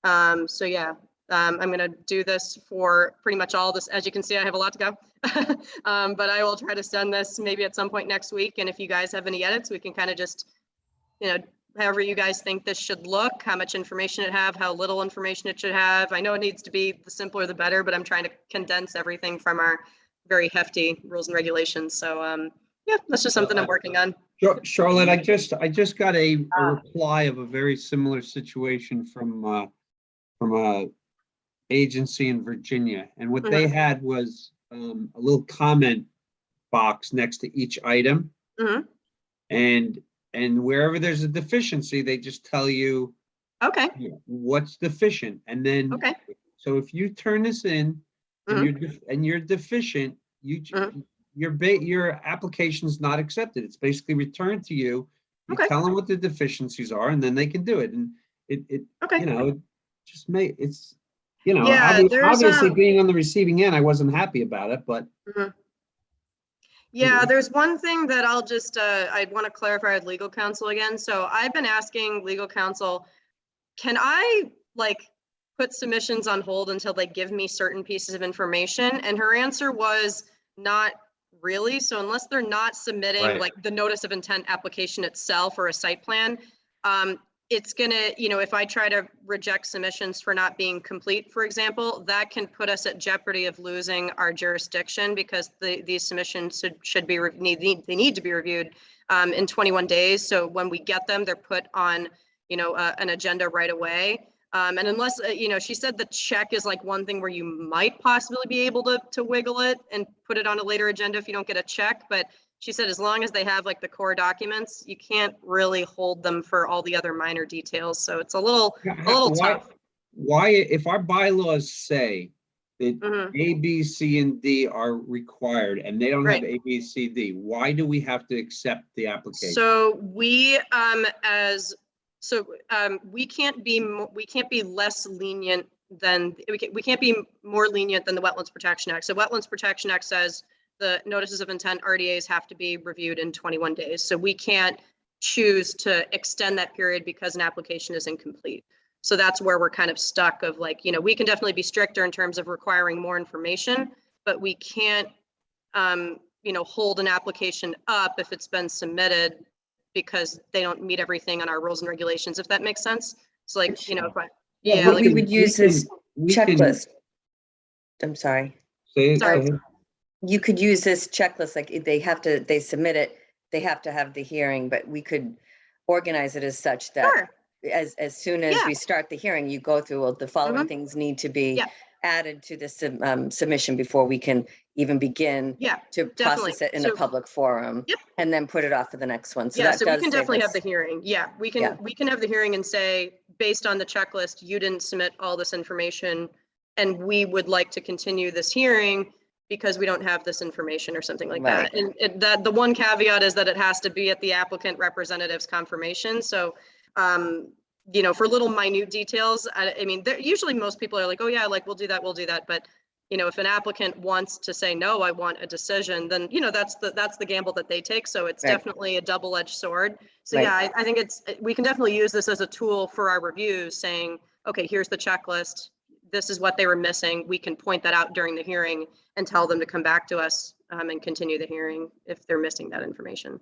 So yeah, I'm going to do this for pretty much all this. As you can see, I have a lot to go, but I will try to send this maybe at some point next week. And if you guys have any edits, we can kind of just, however you guys think this should look, how much information it have, how little information it should have. I know it needs to be the simpler, the better, but I'm trying to condense everything from our very hefty rules and regulations. So yeah, that's just something I'm working on. Charlotte, I just got a reply of a very similar situation from a agency in Virginia, and what they had was a little comment box next to each item, and wherever there's a deficiency, they just tell you what's deficient, and then so if you turn this in and you're deficient, your application's not accepted. It's basically returned to you. You tell them what the deficiencies are, and then they can do it. And it just it's obviously being on the receiving end, I wasn't happy about it, but yeah, there's one thing that I'll just I'd want to clarify with legal counsel again. So I've been asking legal counsel, can I put submissions on hold until they give me certain pieces of information? And her answer was not really. So unless they're not submitting the notice of intent application itself or a site plan, it's gonna, if I try to reject submissions for not being complete, for example, that can put us at jeopardy of losing our jurisdiction, because these submissions should be they need to be reviewed in 21 days. So when we get them, they're put on an agenda right away. And unless, she said the check is one thing where you might possibly be able to wiggle it and put it on a later agenda if you don't get a check. But she said, as long as they have the core documents, you can't really hold them for all the other minor details. So it's a little tough. Why, if our bylaws say that A, B, C, and D are required and they don't have A, B, C, D, why do we have to accept the application? So we, we can't be less lenient than, we can't be more lenient than the Wetlands Protection Act. So Wetlands Protection Act says the notices of intent RDAs have to be reviewed in 21 days. So we can't choose to extend that period because an application is incomplete. So that's where we're kind of stuck of we can definitely be stricter in terms of requiring more information, but we can't, hold an application up if it's been submitted because they don't meet everything on our rules and regulations, if that makes sense. It's we would use this checklist. I'm sorry. Sorry. You could use this checklist, they submit it, they have to have the hearing, but we could organize it as such that as soon as we start the hearing, you go through, well, the following things need to be added to the submission before we can even begin to process it in a public forum, and then put it off for the next one. So so we can definitely have the hearing. We can have the hearing and say, based on the checklist, you didn't submit all this information, and we would like to continue this hearing because we don't have this information or something like that. And that the one caveat is that it has to be at the applicant representative's confirmation. So, for little minute details, I mean, usually most people are oh yeah, we'll do that. But, if an applicant wants to say, no, I want a decision, then, that's the gamble that they take. So it's definitely a double-edged sword. So yeah, I think we can definitely use this as a tool for our reviews, saying, okay, here's the checklist. This is what they were missing. We can point that out during the hearing and tell them to come back to us and continue the hearing if they're missing that information.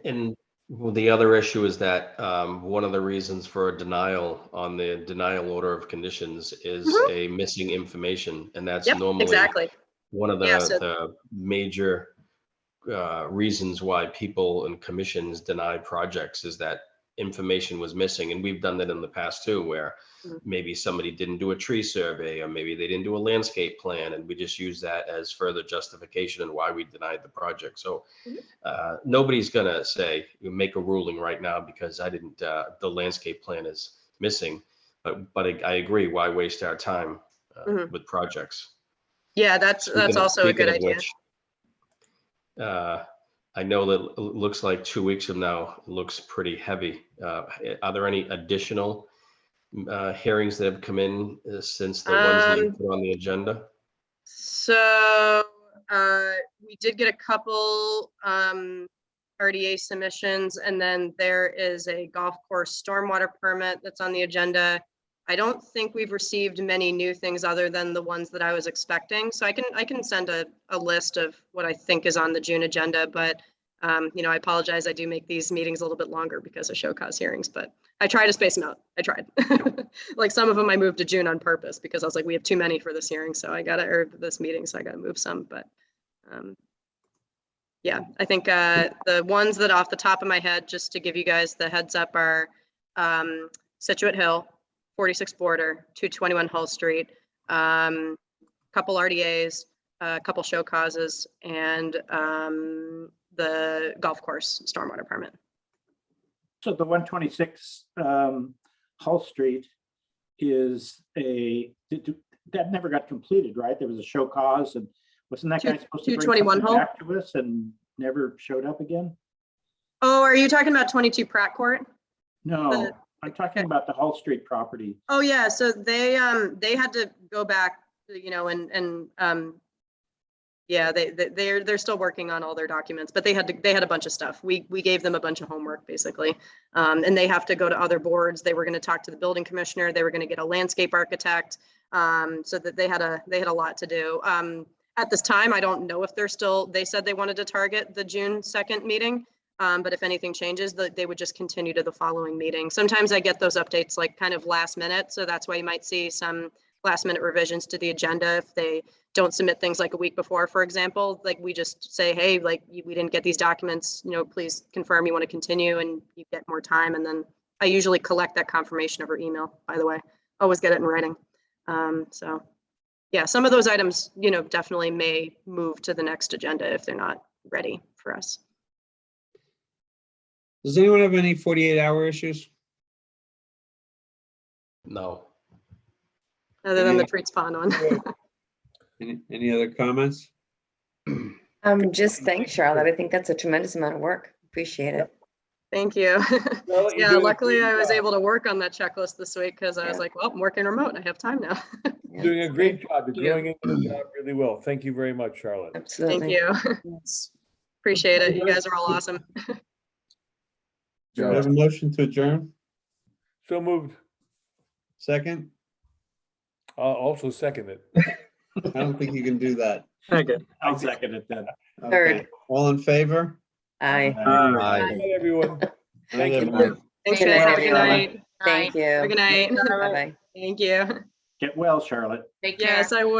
And well, the other issue is that one of the reasons for a denial on the denial order of conditions is a missing information. And that's normally one of the major reasons why people and commissions deny projects, is that information was missing. And we've done that in the past too, where maybe somebody didn't do a tree survey, or maybe they didn't do a landscape plan, and we just use that as further justification and why we denied the project. So nobody's gonna say, you make a ruling right now because I didn't, the landscape plan is missing. But I agree, why waste our time with projects? Yeah, that's also a good idea. I know that it looks like 2 weeks from now looks pretty heavy. Are there any additional hearings that have come in since the ones that you put on the agenda? So we did get a couple RDA submissions, and then there is a golf course stormwater permit that's on the agenda. I don't think we've received many new things other than the ones that I was expecting. So I can send a list of what I think is on the June agenda, but you know, I apologize. I do make these meetings a little bit longer because of show cause hearings, but I try to space them out. I tried. Like some of them I moved to June on purpose because I was like, we have too many for this hearing. So I gotta, or this meeting. So I gotta move some, but yeah, I think the ones that off the top of my head, just to give you guys the heads up, are Situate Hill, 46 Border, 221 Hull Street, couple RDAs, a couple show causes, and the golf course stormwater permit. So the 126 Hull Street is that never got completed, right? There was a show cause, and wasn't that guy supposed to bring 221 something Hull back to us and never showed up again? Oh, are you talking about 22 Pratt Court? No, I'm talking about the Hull Street property. Oh yeah, so they had to go back, you know, and yeah, they're still working on all their documents, but they had a bunch of stuff. We gave them a bunch of homework basically, and they have to go to other boards. They were going to talk to the building commissioner. They were going to get a landscape architect, so that they had a lot to do. At this time, I don't know if they said they wanted to target the June 2nd meeting. But if anything changes, they would just continue to the following meeting. Sometimes I get those updates like kind of last minute. So that's why you might see some last minute revisions to the agenda. If they don't submit things like a week before, for example, like we just say, hey, like we didn't get these documents, you know, please confirm you want to continue, and you get more time. And then I usually collect that confirmation over email, by the way, always get it in writing. So yeah, some of those items, you know, definitely may move to the next agenda if they're not ready for us. Does anyone have any 48-hour issues? No. Other than the treats pond one. Any other comments? Just thanks, Charlotte. I think that's a tremendous amount of work. Appreciate it. Thank you. Well, you're Yeah, doing a luckily great I was job. able to work on that checklist this week because I was like, well, I'm working remote. I have time now. You're doing a great job. You're you. growing into the job really well. Thank you very much, Charlotte. Absolutely. Thank you. Appreciate it. You guys are all awesome. Do I have a motion to adjourn? So moved. Second? Also second it. I don't think you can do that. Second. I'll second it then. Okay. Third. All in favor? Aye. Aye. Good night, everyone. Thank you. everyone. Thanks, Good guys. night, Have a good everyone. night. Thank you. Have a good night. Bye-bye. Thank you. Get well, Charlotte. Take care. Yes, I will.